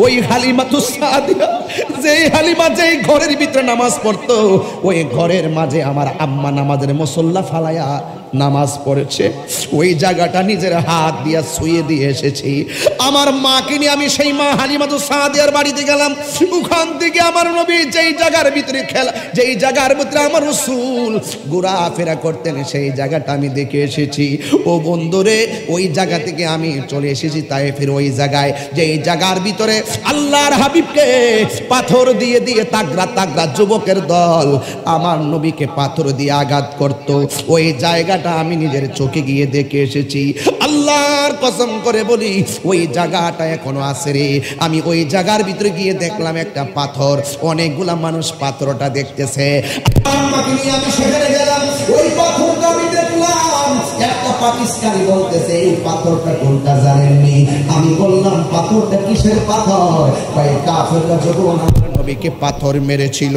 ওই হালিমাতুস সাদিয়া, যেই হালিমা যেই ঘরের ভিতরে নামাজ পড়তো, ওই ঘরের মাঝে আমার আম্মা নামাজের মুসল্লা ফালায়া নামাজ পড়েছে। ওই জায়গাটা নিজের হাত দিয়া ছুঁয়ে দিয়ে এসেছি। আমার মাকে নিয়ে আমি সেই মা হালিমাতুস সাদিয়ার বাড়িতে গেলাম। ওখান থেকে আমার নবী যেই জায়গার ভিতরে খেলা, যেই জায়গার ভিতরে আমার রাসূল ঘোরাফেরা করতেন, সেই জায়গাটা আমি দেখে এসেছি। ও বন্ধুরে, ওই জায়গা থেকে আমি চলে এসেছি তায়েফের ওই জায়গায়, যেই জায়গার ভিতরে আল্লাহর হাবিবকে পাথর দিয়ে দিয়ে তাগড়া তাগড়া যুবকের দল আমার নবীকে পাথর দিয়ে আঘাত করত। ওই জায়গাটা আমি নিজের চোখে গিয়ে দেখে এসেছি। আল্লাহর কসম করে বলি, ওই জায়গাটা এখনো আছে রে। আমি ওই জায়গার ভিতরে গিয়ে দেখলাম একটা পাথর, অনেকগুলা মানুষ পাথরটা দেখতেছে। আমাকে নিয়ে আমি সেখানে গেলাম, ওই পাথরটা আমি দেখলাম। একটা পাকিস্তানি বলতেছে এই পাথরটা কোনটা জানেননি? আমি বললাম পাথরটা কিসের পাথর? ভাই কাফেররা যখন নবীকে পাথর মেরেছিল,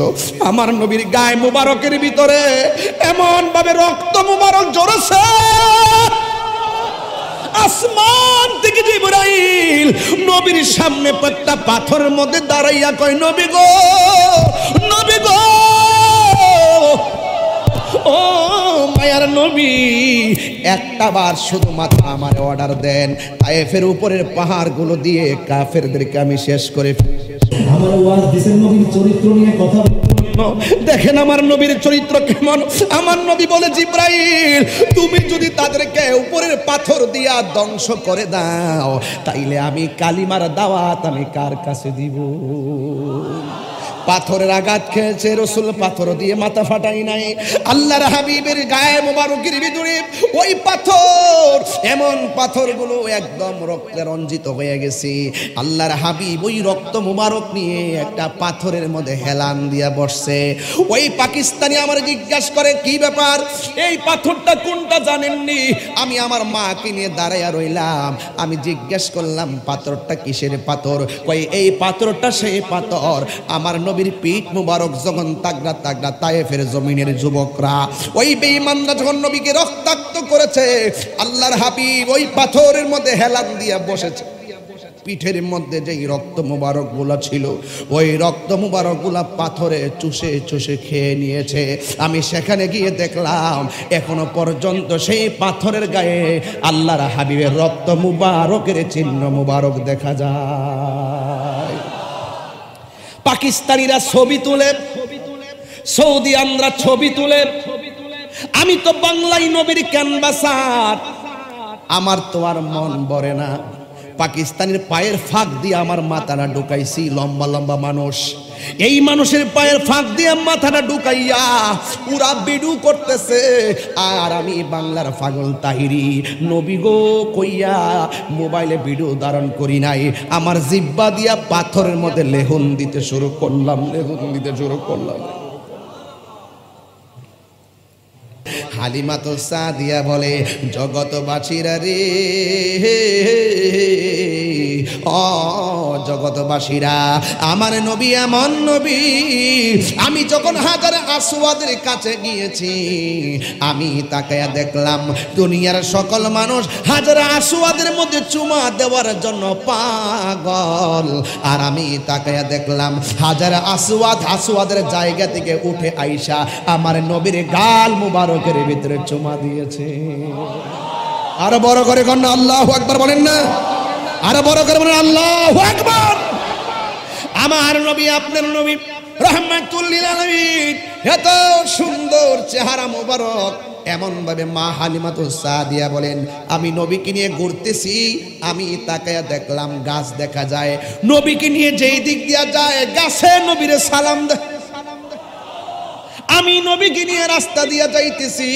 আমার নবীর গায়ে মুবারকের ভিতরে এমন ভাবে রক্ত মুবারক ঝরেছে, আসমান থেকে জিবরাইল নবীর সামনে একটা পাথরের মধ্যে দাঁড়াইয়া কয়, নবী গো, নবী গো, ও মায়ার নবী, একটা বার শুধুমাত্র আমার অর্ডার দেন, তায়েফের উপরের পাহাড়গুলো দিয়ে কাফেরদেরকে আমি শেষ করে আমার ওয়াজ দিছেন নবীর চরিত্র নিয়ে কথা। দেখেন আমার নবীর চরিত্র কেমন। আমার নবী বলে, জিবরাইল তুমি যদি তাদেরকে উপরের পাথর দিয়া ধ্বংস করে দাও, তাইলে আমি কালিমার দাওয়াত আমি কার কাছে দিব? পাথরের আঘাত খেয়েছে রসুল, পাথর দিয়ে মাথা ফাটাই নাই। আল্লাহর হাবিবের গায়ে মোবারকের ভিতরে ওই পাথর, এমন পাথরগুলো একদম রক্তে রঞ্জিত হয়ে গেছে। আল্লাহর হাবিব ওই রক্ত মোবারক নিয়ে একটা পাথরের মধ্যে হেলান দিয়া বসছে। ওই পাকিস্তানি আমার জিজ্ঞাসা করে, কি ব্যাপার, এই পাথরটা কোনটা জানেননি? আমি আমার মাকে নিয়ে দাঁড়াইয়া রইলাম। আমি জিজ্ঞাসা করলাম পাথরটা কিসের পাথর? কই এই পাথরটা সেই পাথর আমার নবীর পিঠ মুবারক যখন তাগড়া তাগড়া তায়েফের জমিনের যুবকরা, ওই বেঈমানরা যখন নবীকে রক্তাক্ত করেছে, আল্লাহর হাবিব ওই পাথরের মধ্যে হেলান দিয়া বসেছে। পিঠের মধ্যে যেই রক্ত মুবারক গুলা ছিল, ওই রক্ত মুবারক গুলা পাথরে চুষে চুষে খেয়ে নিয়েছে। আমি সেখানে গিয়ে দেখলাম এখনো পর্যন্ত সেই পাথরের গায়ে আল্লাহর হাবিবের রক্ত মুবারকের চিহ্ন মুবারক দেখা যায়। পাকিস্তানিরা ছবি তুলে, সৌদি আমরা ছবি তুলে, আমি তো বাংলায় নবীর ক্যানভাসার, আমার তো আর মন ভরে না। পাকিস্তানের পায়ের ফাঁক দিয়ে আমার মাথাটা ঢুকাইছি। লম্বা লম্বা মানুষ, এই মানুষের পায়ের ফাঁক দিয়ে মাথাটা ঢুকাইয়া পুরা ভিডিও করতেছে। আর আমি বাংলার পাগল তাহিরি নবী গো কইয়া মোবাইলে ভিডিও ধারণ করি নাই, আমার জিব্বা দিয়া পাথরের মধ্যে লেহন দিতে শুরু করলাম, লেহন দিতে শুরু করলাম। হালিমাতুস সাদিয়া বলে, জগতবাসীরা রে, ও জগতবাসীরা, আমার নবী এমন নবী, আমি যখন হাজার আসওয়াদের কাছে গিয়েছি, আমি তাকায়া দেখলাম দুনিয়ার সকল মানুষ হাজার আসওয়াদের মধ্যে চুমা দেওয়ার জন্য পাগল। আর আমি তাকায়া দেখলাম হাজার আসওয়াদের জায়গা থেকে উঠে আইসা আমার নবীর গাল মুবারকের ভিতরে চুমা দিয়েছে। আরো বড় করে কন্যা আল্লাহু আকবার বলেন না, আরো বড় করে বলেন আল্লাহু আকবার। আমার নবী, আপনার নবী রাহমাতুল লিল আলামিন, এত সুন্দর চেহারা মোবারক। এমন ভাবে মা হালিমাতুস সাদিয়া বলেন, আমি নবীকে নিয়ে ঘুরতেছি, আমি তাকায়া দেখলাম গাছ দেখা যায়, নবীকে নিয়ে যেই দিক দিয়া যায় গাছে নবীরে সালাম দেয়। আমি নবীকে নিয়ে রাস্তা দিয়ে যাইতেছি,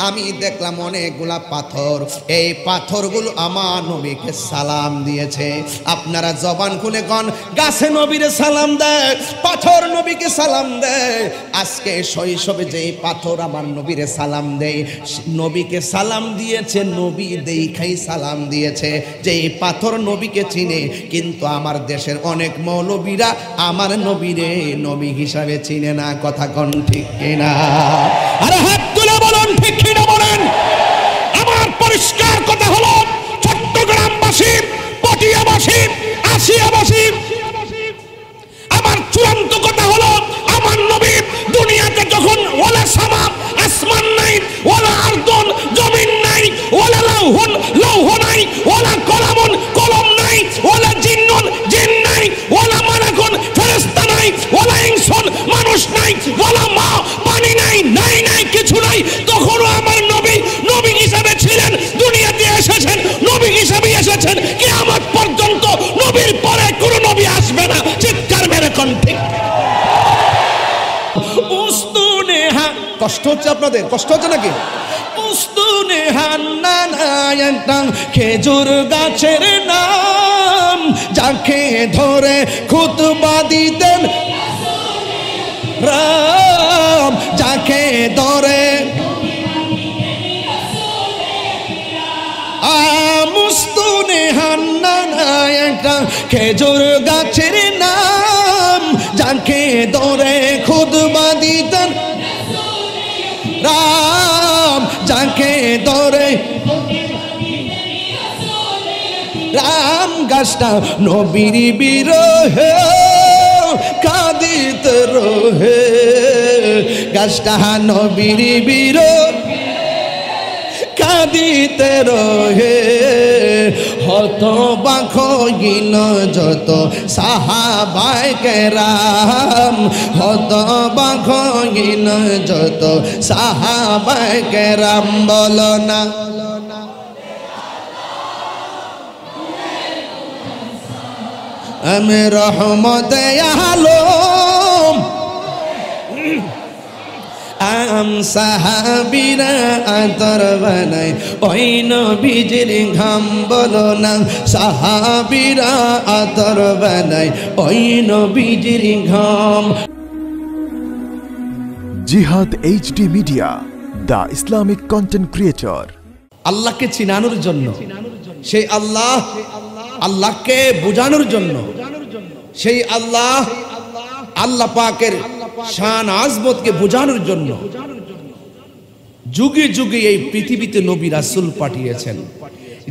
আমি দেখলাম অনেকগুলা পাথর, এই পাথরগুলো আমার নবীকে সালাম দিয়েছে। আপনারা জবান খুলে কোন গাছে নবীরে সালাম দেয়, পাথর নবীকে সালাম দেয়। আজকে শৈশবে যেই পাথর আমার নবীরে সালাম দেয়, নবীকে সালাম দিয়েছে, নবী দেখাই সালাম দিয়েছে, যেই পাথর নবীকে চিনে। কিন্তু আমার দেশের অনেক মৌলবীরা আমার নবীরে নবী হিসাবে চিনে না। কথা কোন ঠিক কিনা? আরে হাত তুলে বলুন ঠিক কিনা বলেন। আমার পরিষ্কার কথা হলো, চট্টগ্রামবাসী, পটিয়াবাসী, আসিয়াবাসী, বলা মা পানি নাই, নাই নাই কিছু নাই, তখনও আমার নবী নবী হিসাবে ছিলেন, দুনিয়াতে এসেছেন নবী হিসাবে এসেছেন, কিয়ামত পর্যন্ত নবীর পরে কোনো নবী আসবে না। চিৎকার মেরে কোন ঠিক। উস্তুনে হা, কষ্ট হচ্ছে আপনাদের? কষ্ট হচ্ছে নাকি? উস্তুনে হান্নানা খেজুর গাছের নাম, যাকে ধরে খুতবা দিতেন রাম, যাকে ধরে মুস্তুনে হান্নানা একটা খেজুর গাছের নাম, যাকে ধরে খুতবা দিতেন রাম, যাকে ধরে রাম। গাছটা নবীর বিরহে কাঁদিতে রহে, গাছটা নবীর বিরহে কাঁদিতে রহে। হতবাক হইল যত সাহাবায়ে কেরাম, হতবাক হইল যত সাহাবায়ে কেরাম। বলো না আমি রহমতে আলম, আম সাহাবীরা আতর বানায় ওই নবীজির ঘাম। বলো না সাহাবীরা আতর বানায় ওই নবীজির ঘাম। জিহাদ HD media, the Islamic content creator. আল্লাহকে চিনানোর জন্য, সেই আল্লাহ, আল্লাহকে বোঝানোর জন্য, সেই আল্লাহ, আল্লাহ পাকের শান আজমতকে বোঝানোর জন্য যুগে যুগে এই পৃথিবীতে নবী রাসূল পাঠিয়েছেন।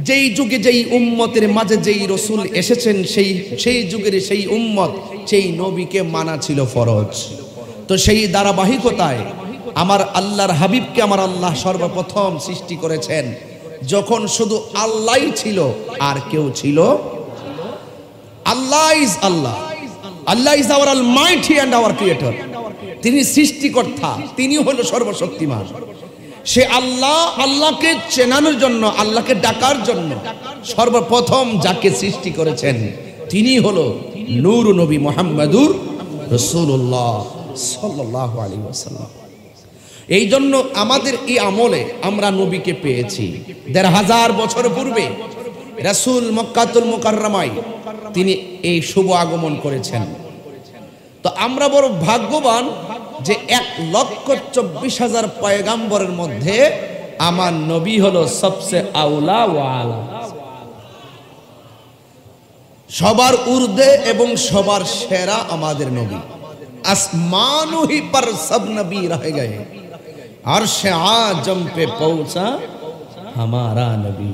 যেই যুগে যেই উম্মতের মাঝে যেই রসুল এসেছেন, সেই যুগের সেই উম্মত, সেই নবীকে মানা ছিল ফরজ। তো সেই ধারাবাহিকতায় আমার আল্লাহর হাবিবকে আমার আল্লাহ সর্বপ্রথম সৃষ্টি করেছেন যখন শুধু আল্লাহই ছিল আর কেউ ছিল। Allah is Allah, Allah is our almighty and our creator. তিনি সৃষ্টিকর্তা, তিনি হলো সর্বশক্তিমান। সে আল্লাহ, আল্লাহকে চেনানোর জন্য, আল্লাহকে ডাকার জন্য সর্বপ্রথম যাকে সৃষ্টি করেছেন তিনি হলো নূর নবী মুহাম্মদুর রাসূলুল্লাহ সাল্লাল্লাহু আলাইহি ওয়াসাল্লাম। এই জন্য আমাদের এই আমলে আমরা নবীকে পেয়েছি। ১৫০০ বছর পূর্বে রাসূল মক্কাতুল মুকাররমায় তিনি এই শুভ আগমন করেছেন। তো আমরা বড় ভাগ্যবান যে ১,২৪,০০০ পয়গাম্বরের মধ্যে আমার নবী হলো সবচেয়ে আউলা ওয়া আলা, সবার ঊর্ধ্বে এবং সবার সেরা আমাদের নবী। আসমানু হি পর সব নবী রহ গয়ে, আরশে আজম পে পৌঁছা হামারা নবী।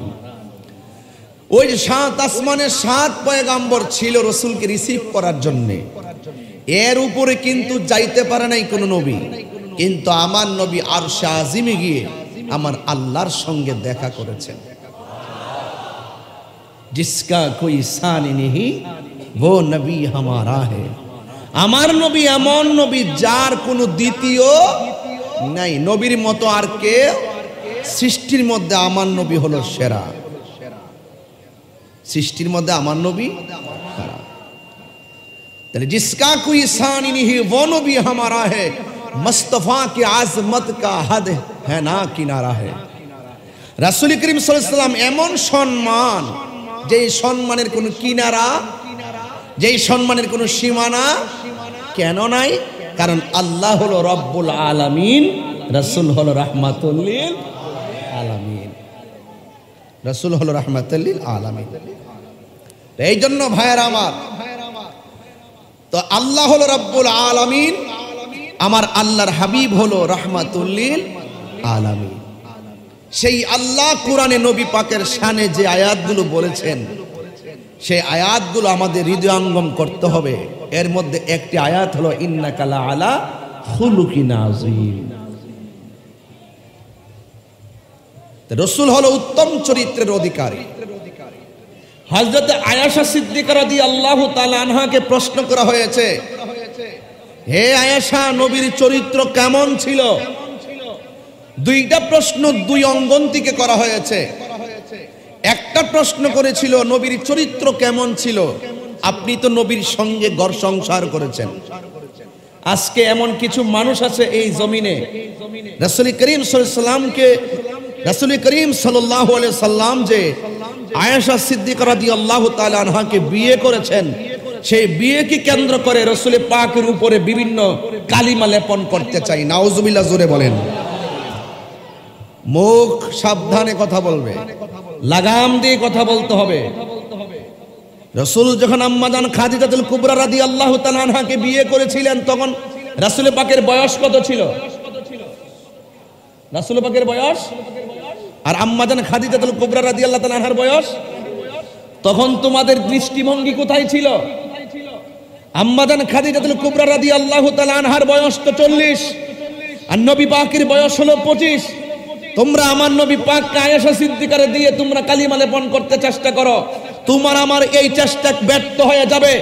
ওই ৭ আসমানে ৭ পয়গাম্বর ছিল রসুলকে রিসিভ করার জন্য। এর উপরে কিন্তু যাইতে পারে নাই কোন নবী, কিন্তু আমার নবী আরশে আজিমে গিয়ে আমার আল্লাহর সঙ্গে দেখা করেছেন। জিসকা কোই সানি নেহি वो নবী হামারা হে। আমার নবী এমন নবী যার কোনো দ্বিতীয় নাই, নবীর মতো আর কে সৃষ্টির মধ্যে আমার নবী হলো সেরা। সৃষ্টির মধ্যে আমার নবী সেরা। তাহলে জিসকা কোই সানি নেহি वो নবী হামারা হে, মুস্তাফা কি আজমত কা হদ है না কিনারা है। রাসূল করিম সাল্লাল্লাহু আলাইহি ওয়াসাল্লাম এমন সম্মান, যেই সম্মানের কোনো কিনারা, যেই সম্মানের কোনো সীমানা কেন নাই? কারণ আল্লাহ হলো রব্বুল আলামিন, রাসূল হলো রাহমাতুল লিল আলামিন, রাসূল হলো রাহমাতুল লিল আলামিন। এই জন্য ভাইয়েরা আমার, তো আল্লাহ হলো রব্বুল আলামিন, আমার আল্লাহর হাবিব হলো রাহমাতুল লিল আলামিন। সেই আল্লাহ কোরআনে নবী পাকের শানে যে আয়াতগুলো বলেছেন, সেই আয়াতগুলো আমাদের হৃদয়ঙ্গম করতে হবে। এর মধ্যে একটি আয়াত হলো ইন্নাকা লা আলা খুলুকিন আযীম। রাসূল হলো উত্তম চরিত্রের অধিকারী। হযরত আয়েশা সিদ্দিকা রাদিয়াল্লাহু তাআলা আনহাকে প্রশ্ন করা হয়েছে, হে আয়েশা, নবীর চরিত্র কেমন ছিল? দুইটা প্রশ্ন দুই অঙ্গন থেকে করা হয়েছে। একটা প্রশ্ন করেছিল নবীর চরিত্র কেমন ছিল, আপনি তো নবীর সঙ্গে ঘর সংসার করেছেন। আজকে এমন কিছু মানুষ আছে এই জমিনে, রাসূল করিম সাল্লাল্লাহু আলাইহি সাল্লাম যে আয়েশা সিদ্দিকা রাদিয়াল্লাহু তাআলা আনহাকে বিয়ে করেছেন, সেই বিয়েকে কেন্দ্র করে রাসূল পাকের উপরে বিভিন্ন কালিমা লেপন করতে চাই। নাউজুবিল্লাহ, জোরে বলেন। মুখ সাবধানে কথা বলবে, লাগাম দিয়ে কথা বলতে হবে। রাসূল যখন আম্মাজান খাদিজাতুল কুবরা রাদিয়াল্লাহু তাআলা আনহাকে বিয়ে করেছিলেন, তখন রাসূল পাকের বয়স কত ছিল? রাসূল পাকের বয়স আর আম্মাজান খাদিজাতুল কুবরা রাদিয়াল্লাহু তাআলা আনহার বয়স, তখন তোমাদের দৃষ্টিভঙ্গি কোথায় ছিল? আম্মাজান খাদিজাতুল কুবরা রাদিয়াল্লাহু তাআলা আনহার বয়স তো 40 আর নবী পাকের বয়স হলো 25। তোমরা আমার নবী পাককে আয়েশা সিদ্দিকারে দিয়ে তোমরা কালিমা লেপন করতে চেষ্টা করো, তোমার আমার এই চেষ্টা ব্যর্থ হয়ে যাবে।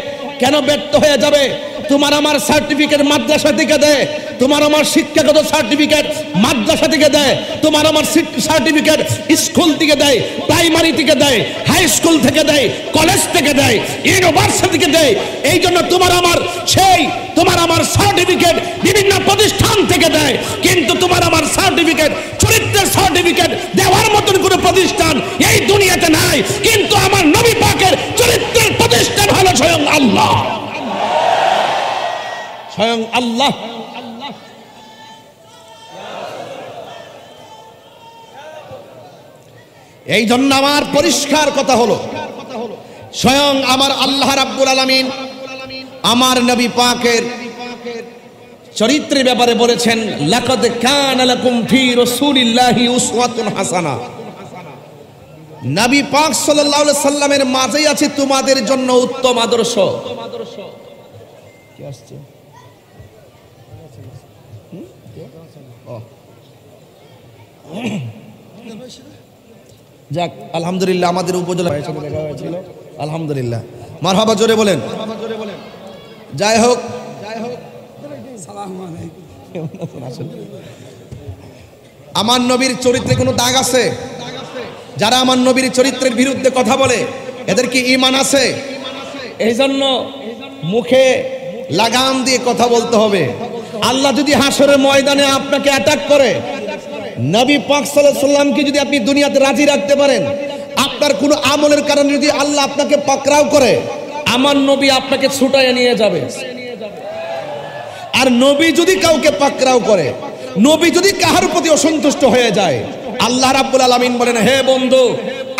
কেন ব্যর্থ হয়ে যাবে? তোমার আমার সার্টিফিকেট মাদ্রাসা থেকে দেয়, তোমার আমার শিক্ষাগত সার্টিফিকেট মাদ্রাসা থেকে দেয়, তোমার আমার সার্টিফিকেট স্কুল থেকে দেয়, প্রাইমারি থেকে দেয়, হাই স্কুল থেকে দেয়, কলেজ থেকে দেয়, ইউনিভার্সিটি থেকে দেয়। এই জন্য তোমার আমার সার্টিফিকেট বিভিন্ন প্রতিষ্ঠান থেকে দেয়, কিন্তু তোমার আমার সার্টিফিকেট, চরিত্রের সার্টিফিকেট দেওয়ার মতন কোনো প্রতিষ্ঠান এই দুনিয়াতে নাই। কিন্তু আমার নবী পাকের চরিত্রের প্রতিষ্ঠান হলো স্বয়ং আল্লাহ, স্বয়ং আল্লাহ। এই জন্য আমার পরিষ্কার কথা হলো, স্বয়ং আমার আল্লাহ রাব্বুল আলামিন আমার নবী পাকের চরিত্রের ব্যাপারে বলেছেন, লাকাদ কানা লাকুম ফি রাসূলিল্লাহি উসওয়াতুন হাসানা। নবী পাক সাল্লাল্লাহু আলাইহি সাল্লামের মাঝেই আছে তোমাদের জন্য উত্তম আদর্শ। কি আসছে? যাক, আলহামদুলিল্লাহ, আমাদের উপজেলা দেখা হয়েছিল, আলহামদুলিল্লাহ, মারহাবা, জোরে বলেন। যাই হোক, আমার নবীর চরিত্রে কোনো দাগ আছে? যারা আমার নবীর চরিত্রের বিরুদ্ধে কথা বলে, এদের কি ঈমান আছে? এই জন্য মুখে লাগাম দিয়ে কথা বলতে হবে। আল্লাহ যদি হাসরের ময়দানে আপনাকে অ্যাটাক করে, নবী পাক সাল্লাল্লাহু আলাইহি সাল্লামকে যদি আপনি দুনিয়াতে রাজি রাখতে পারেন, আপনার কোনো আমলের কারণে যদি আল্লাহ আপনাকে পাকড়াও করে, আমার নবী আপনাকে ছুটাইয়ে নিয়ে যাবে। আর নবী যদি কাউকে পাকড়াও করে, নবী যদি কাহার প্রতি অসন্তুষ্ট হয়ে যায়, আল্লাহ রাব্বুল আলামিন বলেন, হে বন্ধু,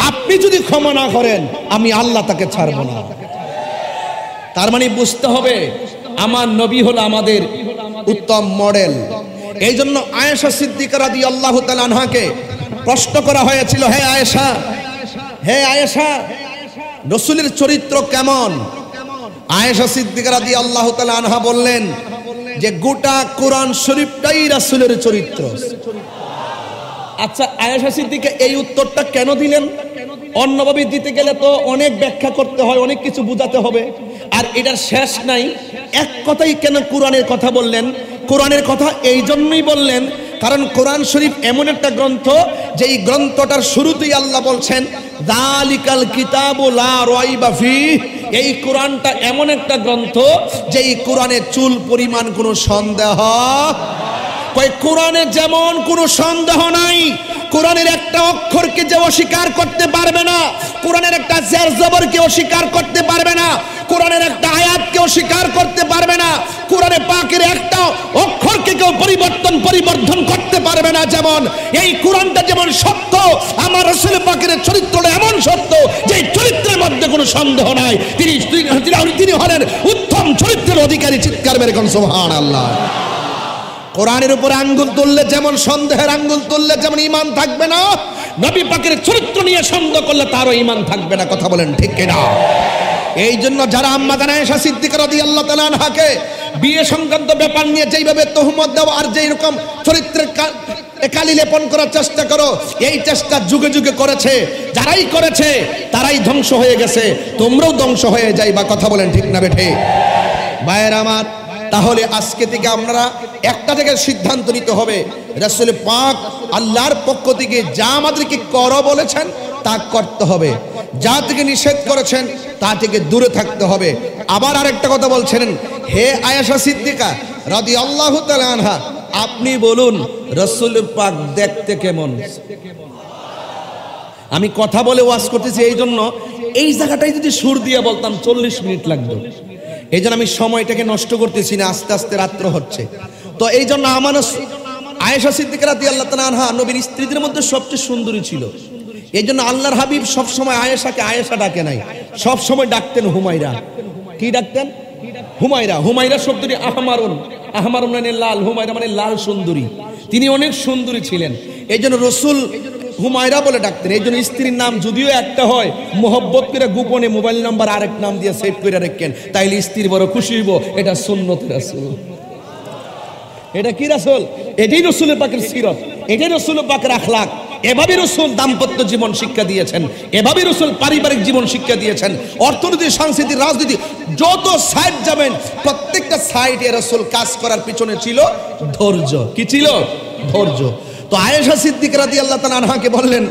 আপনি যদি ক্ষমা না করেন, আমি আল্লাহ তাকে ছাড়ব না। তার মানে বুঝতে হবে আমার নবী হলো আমাদের উত্তম মডেল। এই জন্য আয়েশা সিদ্দিকা রাদিয়াল্লাহু তাআলা আনহাকে প্রশ্ন করা হয়েছিল, হে আয়েশা, রাসূলের চরিত্র কেমন? আয়েশা সিদ্দিকা রাদিয়াল্লাহু তাআলা আনহা বললেন যে গোটা কোরআন শরীফটাই রাসূলের চরিত্র। আচ্ছা, আয়েশা সিদ্দিকা এই উত্তরটা কেন দিলেন? অন্যভাবে দিতে গেলে তো অনেক ব্যাখ্যা করতে হয়, অনেক কিছু বুঝাতে হবে, আর এটার শেষ নাই। এক কথাই কেন কোরআনের কথা বললেন? কোরআনের কথা এই জন্যই বললেন কারণ কোরআন শরীফ এমন একটা গ্রন্থ, যেই গ্রন্থটার শুরুতেই আল্লাহ বলছেন, যালিকাল কিতাবু লা রাইবা ফিহি। এই কোরআনটা এমন একটা গ্রন্থ, যেই কোরআনে চুল পরিমাণ কোনো সন্দেহ, কোরআনে যেমন কোনো সন্দেহ নাই। কোরআনের একটা অক্ষরকে যে অস্বীকার করতে পারবে না, কোরআনের একটা জের জবরকে অস্বীকার করতে পারবে না, কোরআনের একটা আয়াতকে অস্বীকার করতে পারবে না, কোরআনে পাকের একটা অক্ষরকে কেউ পরিবর্তন করতে পারবে না। যেমন এই কোরআনটা যেমন সত্য, আমার রাসূল পাকের চরিত্রটা এমন সত্য যে চরিত্রের মধ্যে কোনো সন্দেহ নাই। তিনি হলেন উত্তম চরিত্রের অধিকারী। চিৎকার মেরে কোন সুবহানাল্লাহ। কোরআনের উপরে আঙ্গুল তুললে যেমন সন্দেহের আঙ্গুল তুললে যেমন ঈমান থাকবে না, নবী পাকের চরিত্র নিয়ে সন্দেহ করলে তারও ঈমান থাকবে না। কথা বলেন ঠিক কিনা? এই জন্য যারা আম্মা জান আয়েশা সিদ্দিকা রাদিয়াল্লাহু তাআলা আনহাকে বিয়ে সংক্রান্ত ব্যাপার নিয়ে যেইভাবে তহমত দাও আর যেই রকম চরিত্রের কালি লেপন করার চেষ্টা করো, এই চেষ্টা যুগে যুগে করেছে, যারাই করেছে তারাই ধ্বংস হয়ে গেছে, তোমরাও ধ্বংস হয়ে যাইবা। কথা বলেন ঠিক না বেঠে? ভাইয়ের আমার, তাহলে আজকে থেকে আমরা একটা জায়গায় সিদ্ধান্ত নিতে হবে, রাসূল পাক আল্লাহর পক্ষ থেকে যা আমাদেরকে করো বলেছেন তা করতে হবে, যা থেকে নিষেধ করেছেন তা থেকে দূরে থাকতে হবে। আবার আরেকটা কথা বলছেন, হে আয়েশা সিদ্দিকা রাদিয়াল্লাহু তাআলা আনহা, আপনি বলুন রাসূল পাক দেখতে কেমন? আমি কথা বলে ওয়াজ করতেছি, এই জন্য এই জায়গাটাই যদি সুর দিয়ে বলতাম 40 মিনিট লাগতো। এই জন্য আমি সময়টাকে নষ্ট করতেছি না, আস্তে আস্তে রাত্র হচ্ছে। তো এই জন্য আমার আয়েশা সিদ্দিকা রাদিয়াল্লাহু তাআলা আনহা নবীর স্ত্রীদের মধ্যে সবচেয়ে সুন্দরী ছিল। এই জন্য আল্লাহর হাবিব সবসময় আয়েশাকে আয়েশা ডাকে নাই, সবসময় ডাকতেন হুমায়রা। কি ডাকতেন? হুমায়রা। হুমায়রা শব্দটি আহমারুন, আহমারুন মানে লাল, হুমায়রা মানে লাল সুন্দরী। তিনি অনেক সুন্দরী ছিলেন, এই জন্য রসুল হুমায়রা বলে ডাকতেন। এই জন্য স্ত্রীর নাম যদিও একটা হয়, মোহব্বত করে গোপনে মোবাইল নাম্বার আরেক নাম দিয়ে সেভ করে রাখেন, তাইলে স্ত্রীর বড় খুশি হইব। এটা সুন্নত রাসূল। এটা কি রাসূল? এটাই রাসূলের পাকের সিরত, এটাই রাসূলের পাকের আখলাক। এভাবে রাসূল দাম্পত্য জীবন শিক্ষা দিয়েছেন, এভাবে রাসূল পারিবারিক জীবন শিক্ষা দিয়েছেন। অর্থনীতি, সংস্কৃতি, রাজনীতি যত সাইড যাবেন প্রত্যেকটা সাইডে রাসূল কাজ করার পিছনে ছিল ধৈর্য। কি ছিল? ধৈর্য। তো আয়েশা সিদ্দিকা রাদিয়াল্লাহু তাআলা আনহাকে বললেন,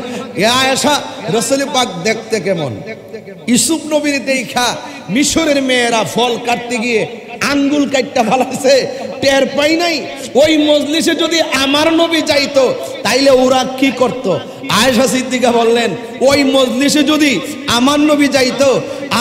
এ আয়েশা, রাসূল পাক দেখতে কেমন? ইউসুফ নবীর দেখা মিশরের মেয়েরা ফল কাটতে গিয়ে আঙ্গুল কাটতে ফালাইছে, টের পাই নাই। ওই মজলিসে যদি আমার নবী যাইতো তাইলে ওরা কি করত? আয়েশা সিদ্দিকা বললেন, ওই মজলিসে যদি আমার নবী যাইতো,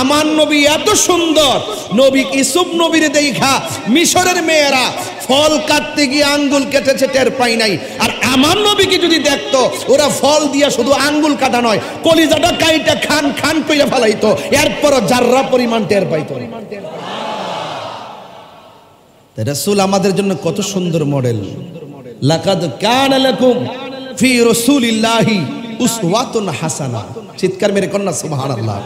আমার নবী এত সুন্দর, নবী ইউসুফ নবীর দেখা মিশরের মেয়েরা ফল কাটতে গিয়ে আঙ্গুল কেটেছে, টের পাই নাই। আর আমার নবীকে যদি দেখতো, ওরা ফল দিয়া শুধু আঙ্গুল কাটা নয়, কলিজাটা কাইটা খান খান কইরা ফেলাইতো, এরপরও জাররা পরিমাণ টের পাইতো। রাসূল আমাদের জন্য কত সুন্দর মডেল। লাকাদ কানা লাকুম ফি রাসূলিল্লাহি উসওয়াতুন হাসানা। চিৎকার মেরে কন্যা সুবহানাল্লাহ।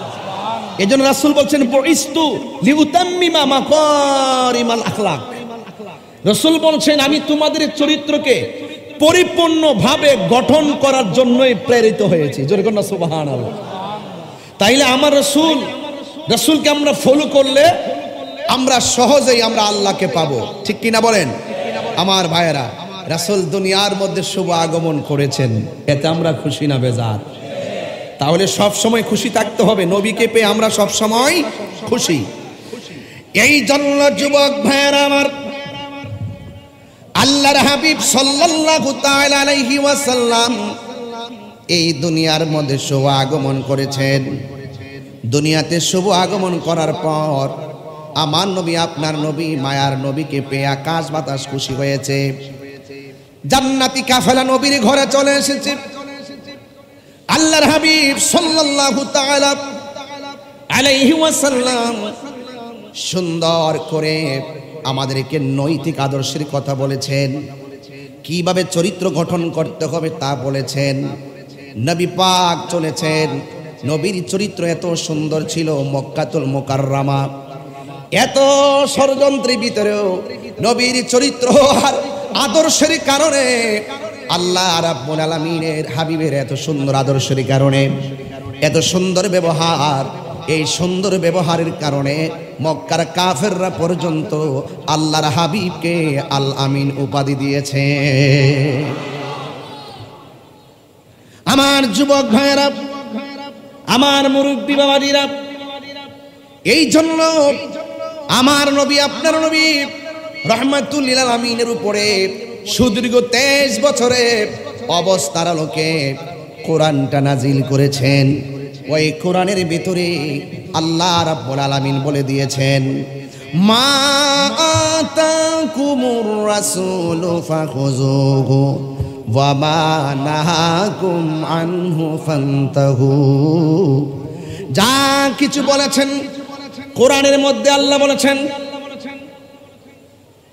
এজন্য রাসূল বলছেন, বুইস্তু লিউতাম্মিমা মাকারিমাল আখলাক। রাসূল বলছেন, আমি তোমাদের চরিত্রকে পরিপূর্ণভাবে গঠন করার জন্যই প্রেরিত হয়েছি। জোরে কন্যা সুবহানাল্লাহ। তাইলে আমার রাসূলকে আমরা ফলো করলে আমরা সহজেই আমরা আল্লাহকে পাবো, ঠিক কিনা বলেন? আমার ভাইয়েরা, রাসূল দুনিয়ার মধ্যে শুভ আগমন করেছেন, এতে আমরা খুশি না বেজার? তাহলে সব সময় খুশি থাকতে হবে, নবীকে পেয়ে আমরা সব সময় খুশি। এই জন্য যুবক ভাইয়েরা আমার, আল্লাহর হাবিব সাল্লাল্লাহু তাআলা আলাইহি ওয়াসাল্লাম এই দুনিয়ার মধ্যে শুভ আগমন করেছেন। দুনিয়াতে শুভ আগমন করার পর আমার নবী, আপনার নবী, মায়ার নবীকে পেয়ে আকাশ বাতাস খুশি হয়েছে। জান্নাতি কাফেলা নবীর ঘরে চলে এসেছে। আল্লাহর হাবিব সাল্লাল্লাহু তাআলা আলাইহি ওয়াসাল্লাম সুন্দর করে আমাদেরকে নৈতিক আদর্শের কথা বলেছেন, কিভাবে চরিত্র গঠন করতে হবে তা বলেছেন। নবী পাক চলেছেন, নবীর চরিত্র এত সুন্দর ছিল, মক্কাতুল মুকাররমা এত ষড়যন্ত্রের ভিতরেও নবীর চরিত্র আর আদর্শের কারণে, আল্লাহ রাব্বুল আলামিনের হাবিবের এত সুন্দর আদর্শের কারণে, এত সুন্দর ব্যবহার, এই সুন্দর ব্যবহারের কারণে মক্কার কাফেররা পর্যন্ত আল্লাহর হাবিবকে আল আমিন উপাধি দিয়েছে। আমার যুবক ভাইয়েরা, আমার মুরব্বী বাবাজিরা, এই জন্য আমার নবী, আপনার নবী রাহমাতুল লিল আলামিনের উপরে সুদীর্ঘ 23 বছরে অবস্থার আলোকে কোরআনটা নাজিল করেছেন। ওই কোরআনের ভিতরে আল্লাহ রাব্বুল আলামিন বলে দিয়েছেন, মা আতাকুমুর রাসূলু ফাখুযুহু ওয়া মা নাহাকুম আনহু ফান্তাহু। যা কিছু বলেছেন কোরআনের মধ্যে, আল্লাহ বলেছেন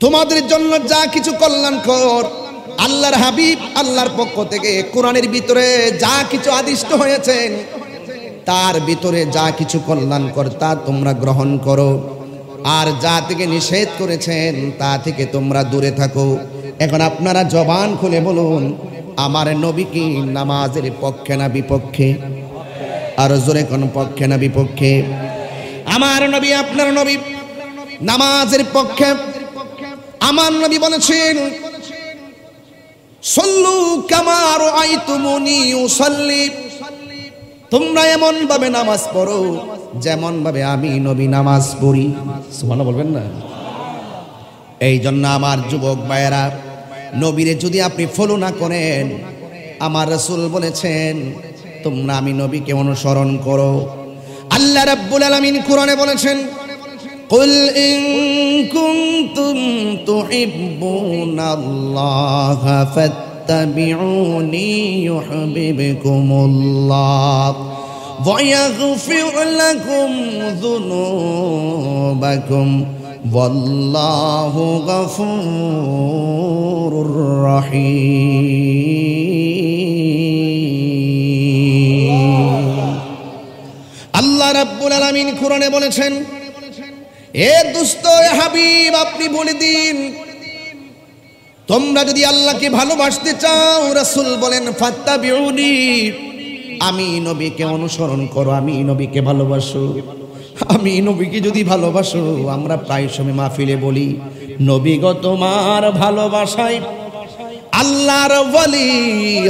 তোমাদের জন্য যা কিছু কল্যাণকর, আল্লাহর হাবিব আল্লাহর পক্ষ থেকে কোরআনের ভিতরে যা কিছু আদিষ্ট হয়েছেন তার ভিতরে যা কিছু কল্যাণকর তা তোমরা গ্রহণ করো, আর যা থেকে নিষেধ করেছেন তা থেকে তোমরা দূরে থাকো। এখন আপনারা জবান খুলে বলুন, আমার নবী কি নামাজের পক্ষে না বিপক্ষে? আর জোরে কোন পক্ষে না বিপক্ষে? আমার নবী, আপনার নবী নামাজের পক্ষে আমার নবী বলেছেন সল্লু কামা রাআইতুমুনি উসাল্লি, তোমরা এমন ভাবে নামাজ পড়ো যেমন ভাবে আমি নবী নামাজ পড়ি। সুবহানাল্লাহ বলবেন না? এই জন্য আমার যুবক ভাইয়েরা, নবীরে যদি আপনি ফলো না করেন, আমার রাসূল বলেছেন তোমরা আমি নবীকে অনুসরণ করো। আল্লাহ রাব্বুল আলামিন কোরআনে বলেছেন কুল ইন কুনতুম তুহিব্বুনাল্লাহ ফাত্তাবিউনি ইউহিব্বুকুমুল্লাহ ওয়া ইয়াগফির লাকুম যুনুবাকুম ওয়াল্লাহু গফুরুর রহিম। আল্লাহ রাব্বুল আলামিন কোরআনে বলেছেন এ দোস্ত, এ হাবিব, আপনি বলে দিন তোমরা যদি আল্লাহকে ভালোবাসতে চাও, রাসূল বলেন ফাত্তাবিউনি, আমি নবীকে অনুসরণ করো, আমি নবীকে ভালোবাসো। আমি নবীকে যদি ভালোবাসো, আমরা প্রায় সময় মাহফিলে বলি নবী গো তোমার ভালোবাসায় আল্লাহর ওয়ালি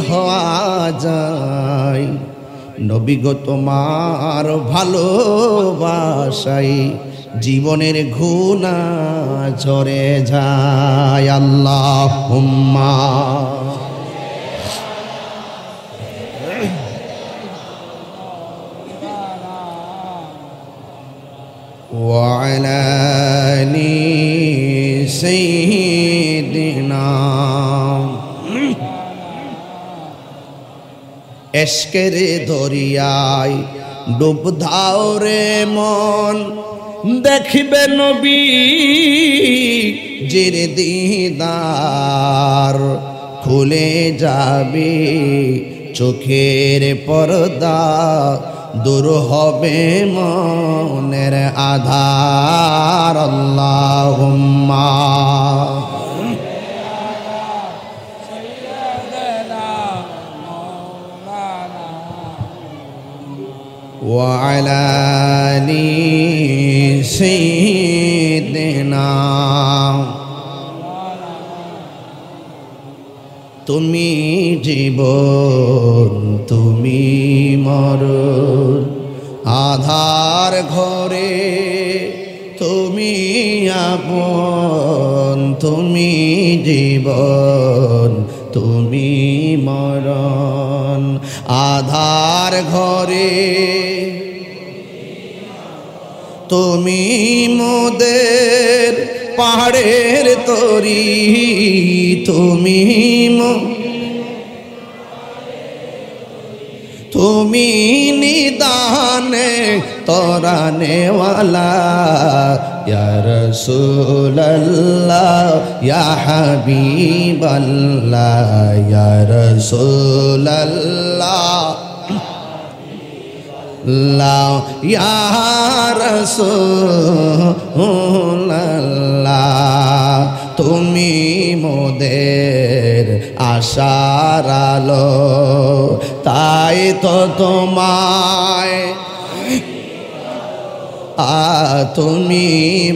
হওয়া যায়, নবী গো তোমার ভালোবাসায় জীবনের গুনাহ ঝরে যায়। আল্লাহুম্মা ওয়া আলা আলি সাইয়্যিদিনা। এশকের দরিয়ায় ডুব দাও রে মন, দেখবে নবী জির দিদার, খুলে যাবে চোখের পর্দা, দূর হবে মনের আধার। আল্লাহুম্মা ওয়া আলা আলি সাইয়্যিদিনা। তুমি জীবন তুমি মরণ, আধার ঘরে তুমি আপন, তুমি জীবন তুমি মরণ, আধার ঘরে তুমি মোদের পাহাড়ের তরি, তুমি তুমি নিদানে তরানেওয়ালা, ইয়া রাসূলুল্লাহ ইয়া হাবিবাল্লাহ, ইয়া রাসূলুল্লাহ ইয়া রাসূলুল্লাহ, তুমি মোদের আশার আলো, তাই তো তোমায় তুমি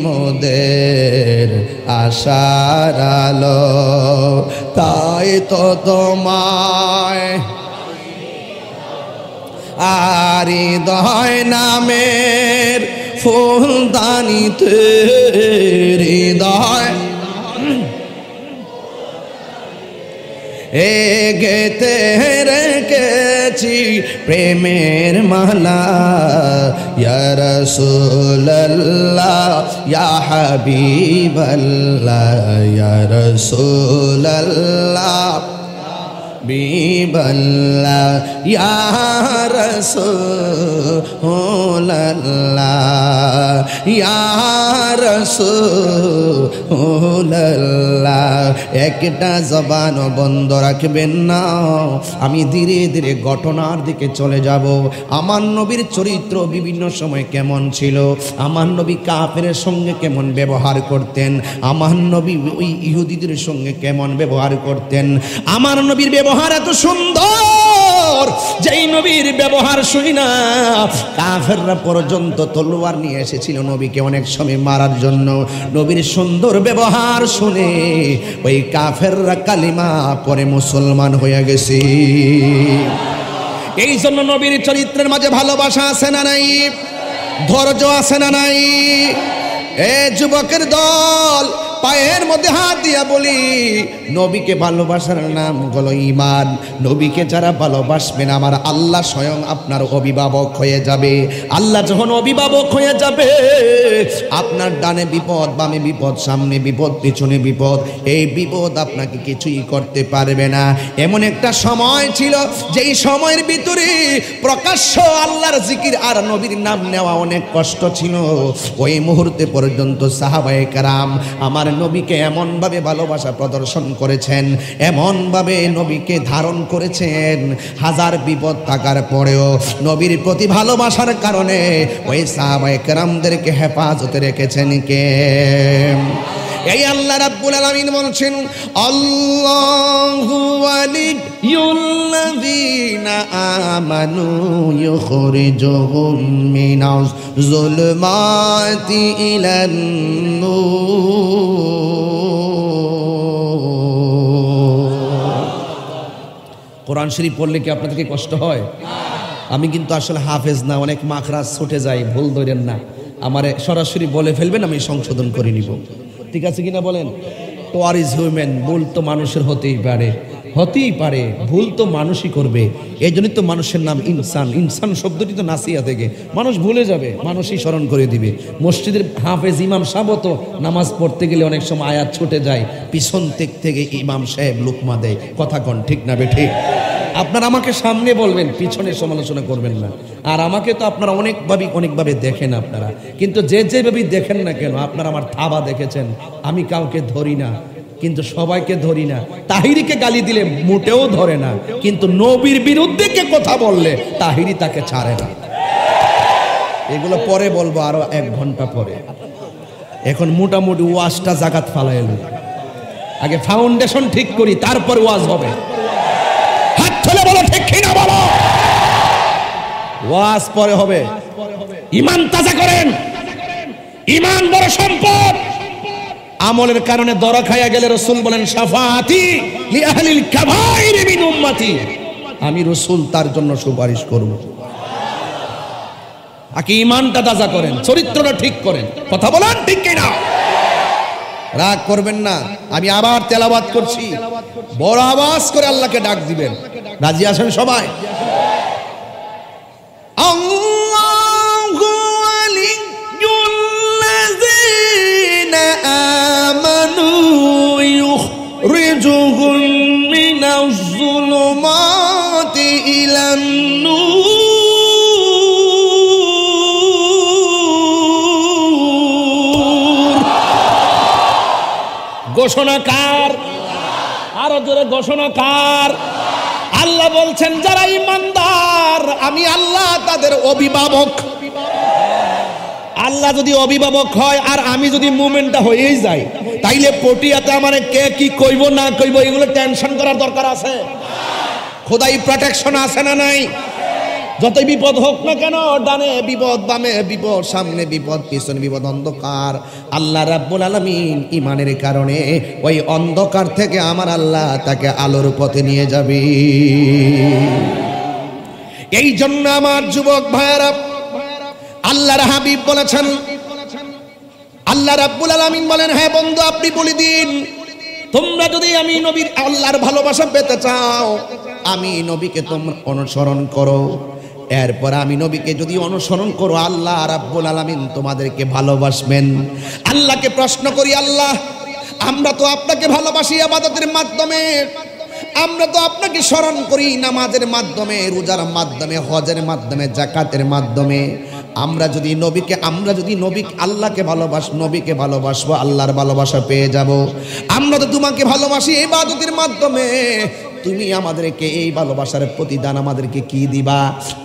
মোদের আশার আলো, তাই তো তোমায় আর হৃদয় নামের ফুলদানিতে হৃদয় গেতে রেখেছি প্রেমের মালা, ইয়া রাসূলুল্লাহ ইয়া হাবিবাল্লাহ, ইয়া রাসূলুল্লাহ বিবাল্লাহ, ইয়া রাসূলুল্লাহ ইয়া রাসূলুল্লাহ। একটা জবান বন্ধ রাখবেন না। আমি ধীরে ধীরে ঘটনার দিকে চলে যাব। আমার নবীর চরিত্র বিভিন্ন সময় কেমন ছিল, আমার নবী কাফেরের সঙ্গে কেমন ব্যবহার করতেন, আমার নবী ওই ইহুদিদের সঙ্গে কেমন ব্যবহার করতেন, আমার নবীর ব্যবহার ব্যবহার এত সুন্দর, যেই নবীর ব্যবহার শুনি না কাফেররা পর্যন্ত তলোয়ার নিয়ে এসেছিল নবীকে অনেক সময় মারার জন্য। নবীর সুন্দর ব্যবহার শুনে ওই কাফেররা কালিমা পরে মুসলমান হয়ে গেছে। এই জন্য নবীর চরিত্রের মাঝে ভালোবাসা আছে না নাই? ধৈর্য আছে না নাই? এ যুবকের দল, পায়ের মধ্যে হাত দিয়া বলি, নবীকে ভালোবাসার নাম হলো ঈমান। নবীকে যারা ভালোবাসবেন আমার আল্লাহ স্বয়ং আপনার অভিভাবক হয়ে যাবে। আল্লাহ যখন অভিভাবক হয়ে যাবে, আপনার ডানে বিপদ, বামে বিপদ, সামনে বিপদ, পিছনে বিপদ, এই বিপদ আপনাকে কিছুই করতে পারবে না। এমন একটা সময় ছিল যেই সময়ের ভিতরে প্রকাশ্য আল্লাহর জিকির আর নবীর নাম নেওয়া অনেক কষ্ট ছিল। ওই মুহূর্তে পর্যন্ত সাহাবায়ে কেরাম আমার নবীকে এমনভাবে ভালোবাসা প্রদর্শন করেছেন, এমনভাবে নবীকে ধারণ করেছেন, হাজার বিপদ থাকার পরেও নবীর প্রতি ভালোবাসার কারণে ওই সাহাবায়ে কেরামদেরকে হেফাজতে রেখেছেন কে? এই আল্লাহ রাব্বুল আলামিন বলছেন, আল্লাহু ওয়ালিয়ুল্লাযীনা আমানু ইউখরিজুহুম মিনাজ যুলুমাতি ইলান নূর। কোরআন শরীফ পড়লে কি আপনাদের কষ্ট হয়? আমি কিন্তু আসলে হাফেজ না, অনেক মাখরাজ ছুটে যায়, ভুল ধরেন না। আমারে সরাসরি বলে ফেলবেন, আমি সংশোধন করে নিব। ঠিক আছে কিনা বলেন? টোয়ার ইজ হিউম্যান, ভুল তো মানুষের হতেই পারে, হতেই পারে, ভুল তো মানুষই করবে। এই জন্যই তো মানুষের নাম ইনসান। ইনসান শব্দটি তো নাসিয়া থেকে, মানুষ ভুলে যাবে, মানুষই স্মরণ করে দিবে। মসজিদের হাফেজ ইমাম সাহেব তো নামাজ পড়তে গেলে অনেক সময় আয়াত ছুটে যায়, পিছন থেকে ইমাম সাহেব লুকমা দেয়। কথা কন ঠিক না বেঠিক? আপনারা আমাকে সামনে বলবেন, পিছনে সমালোচনা করবেন না। আর আমাকে তো আপনারা অনেকভাবে দেখেন আপনারা, কিন্তু যেভাবে দেখেন না কেন, আপনারা আমার থাবা দেখেছেন। আমি কাউকে ধরি না, কিন্তু সবাইকে ধরি না। তাহিরিকে গালি দিলে মোটেও ধরে না, কিন্তু নবীর বিরুদ্ধে কে কথা বললে তাহিরি তাকে ছাড়ে না। এগুলো পরে বলবো, আরো 1 ঘন্টা পরে। এখন মোটামুটি ওয়াজটা জাগাত ফালাই এলো। আগে ফাউন্ডেশন ঠিক করি, তারপর ওয়াজ হবে। হাত তুলে বলো ঠিক কিনা বলো। ওয়াজ পরে হবে। ঈমান তাজা করেন। ঈমান বড় সম্পদ। আমলের কারণে দরা খাইয়া গেলে রাসূল বলেন, শাফাআতি লি আহলিল কাবাইর মিন উম্মতি, আমি রাসূল তার জন্য সুপারিশ করব। আগে ঈমানটা তাজা করেন, চরিত্রটা ঠিক করেন। কথা বলেন ঠিক কিনা? রাগ করবেন না। আমি আবার তেলাওয়াত করছি, বড় আওয়াজ করে আল্লাহকে ডাক দিবেন। রাজি আছেন সবাই? আল্লাহু ওয়ালিয়ুল্লাযীনা আমানু ইউখরিজুহুম মিনাজ যুলুমাতি ইলান নূর। ঘোষণাকার, আরো জোরে ঘোষণাকার। আল্লাহ বলছেন, যারা ঈমানদার আমি আল্লাহ তাদের অভিভাবক। আল্লাহ যদি অভিভাবক হয় আর আমি যদি মুমিনটা হয়েই যাই, তাইলে পটিয়াতে আমার কে কি কইব না কইব এগুলো টেনশন করার দরকার আছে? খোদাই প্রোটেকশন আছে না নাই? যতই বিপদ হোক না কেন, ডানে বিপদ, বামে বিপদ, সামনে বিপদ, পিছনে বিপদ, অন্ধকার, আল্লাহ রাব্বুল আলামিন ঈমানের কারণে ওই অন্ধকার থেকে আমার আল্লাহ তাকে আলোর পথে নিয়ে যাবে। এই জন্য আমার যুবক ভাইয়েরা, আল্লাহর হাবিব বলেছেন, আল্লাহ রাব্বুল আলামিন বলেন, হ্যাঁ বন্ধু আপনি বলে দিন, তোমরা যদি আমি নবীর আল্লাহর ভালোবাসা পেতে চাও, আমি নবীকে তোমরা অনুসরণ করো। এরপর আমি নবীকে যদি অনুসরণ করো, আল্লাহ রাব্বুল আলামিন তোমাদেরকে ভালোবাসবেন। আল্লাহকে প্রশ্ন করি, আল্লাহ আমরা তো আপনাকে ভালোবাসি ইবাদতের মাধ্যমে, আমরা তো আপনাকে স্মরণ করি নামাজের মাধ্যমে, রোজার মাধ্যমে, হজের মাধ্যমে, যাকাতের মাধ্যমে। আমরা যদি নবীকে আল্লাহকে নবীকে ভালোবাসবো, আল্লাহর ভালোবাসা পেয়ে যাব। আমরা তো তোমাকে ভালোবাসি ইবাদতের মাধ্যমে, তুমি আমাদেরকে এই ভালোবাসার প্রতিদান আমাদেরকে কি দিবা?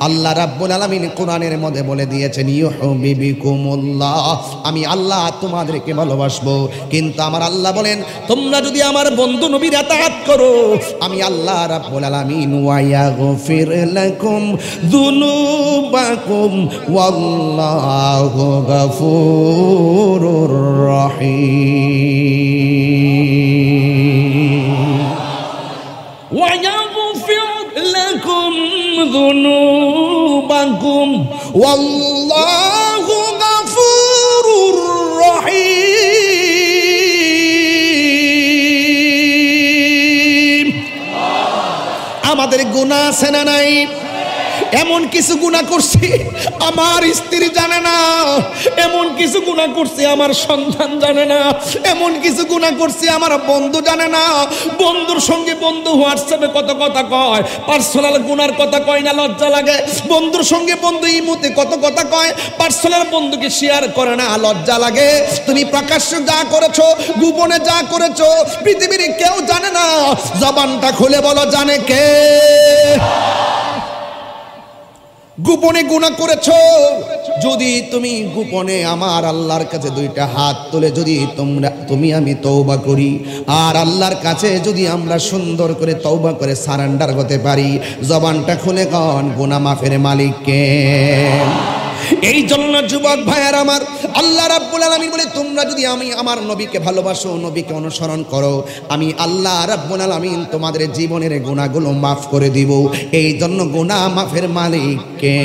আল্লাহ রাব্বুল আলামিন কোরআনের মধ্যে বলে দিয়েছেন ইউহিব্বুকুমুল্লাহ, আমি আল্লাহ তোমাদেরকে ভালোবাসবো। কিন্তু আমার আল্লাহ বলেন তোমরা যদি আমার বন্ধু নবীর ইতাআত করো, আমি আল্লাহ রাব্বুল আলামিন ওয়া ইয়াগফির লাকুম যুনুবাকুম ওয়াল্লাহু গফুরুর রহিম। ওয়া ইয়াগফির লাকুম যুনুবাকুম ওয়াল্লাহু গফুরুর রহিম। আমাদের গুনাহ আছে না নাই? এমন কিছু গুনাহ করছি আমার স্ত্রী জানে না, এমন কিছু গুনাহ করছি আমার সন্তান জানে না, এমন কিছু গুনাহ করছি আমার বন্ধু জানে না। বন্ধুর সঙ্গে বন্ধু হোয়াটসঅ্যাপে কত কথা কয়, পার্সোনাল গুনার কথা কয় না, লজ্জা লাগে। বন্ধুর সঙ্গে বন্ধু ইমোতে কত কথা কয়, পার্সোনাল বন্ধুকে শেয়ার করে না, লজ্জা লাগে। তুমি প্রকাশ্যে যা করেছো, গোপনে যা করেছো, পৃথিবীর কেউ জানে না। জবানটা খুলে বলো, জানে কে? গোপনে গুনাহ করেছো, যদি তুমি গোপনে আমার আল্লাহর কাছে দুইটা হাত তুলে যদি তুমি আমি তওবা করি, আর আল্লাহর কাছে যদি আমরা সুন্দর করে তওবা করে সারেন্ডার হতে পারি, জবানটা খুলে কন গুনাহ মাফের মালিক কে? এই জন্য যুবক ভাইয়ার আমার, আল্লাহ রাব্বুল আলামিন বলে তোমরা যদি আমি আমার নবীকে ভালোবাসো, নবীকে অনুসরণ করো, আমি আল্লাহ রাব্বুল আলামিন তোমাদের জীবনের গুনাহগুলো মাফ করে দিব। এই জন্য গুনাহ মাফের মালিক কে?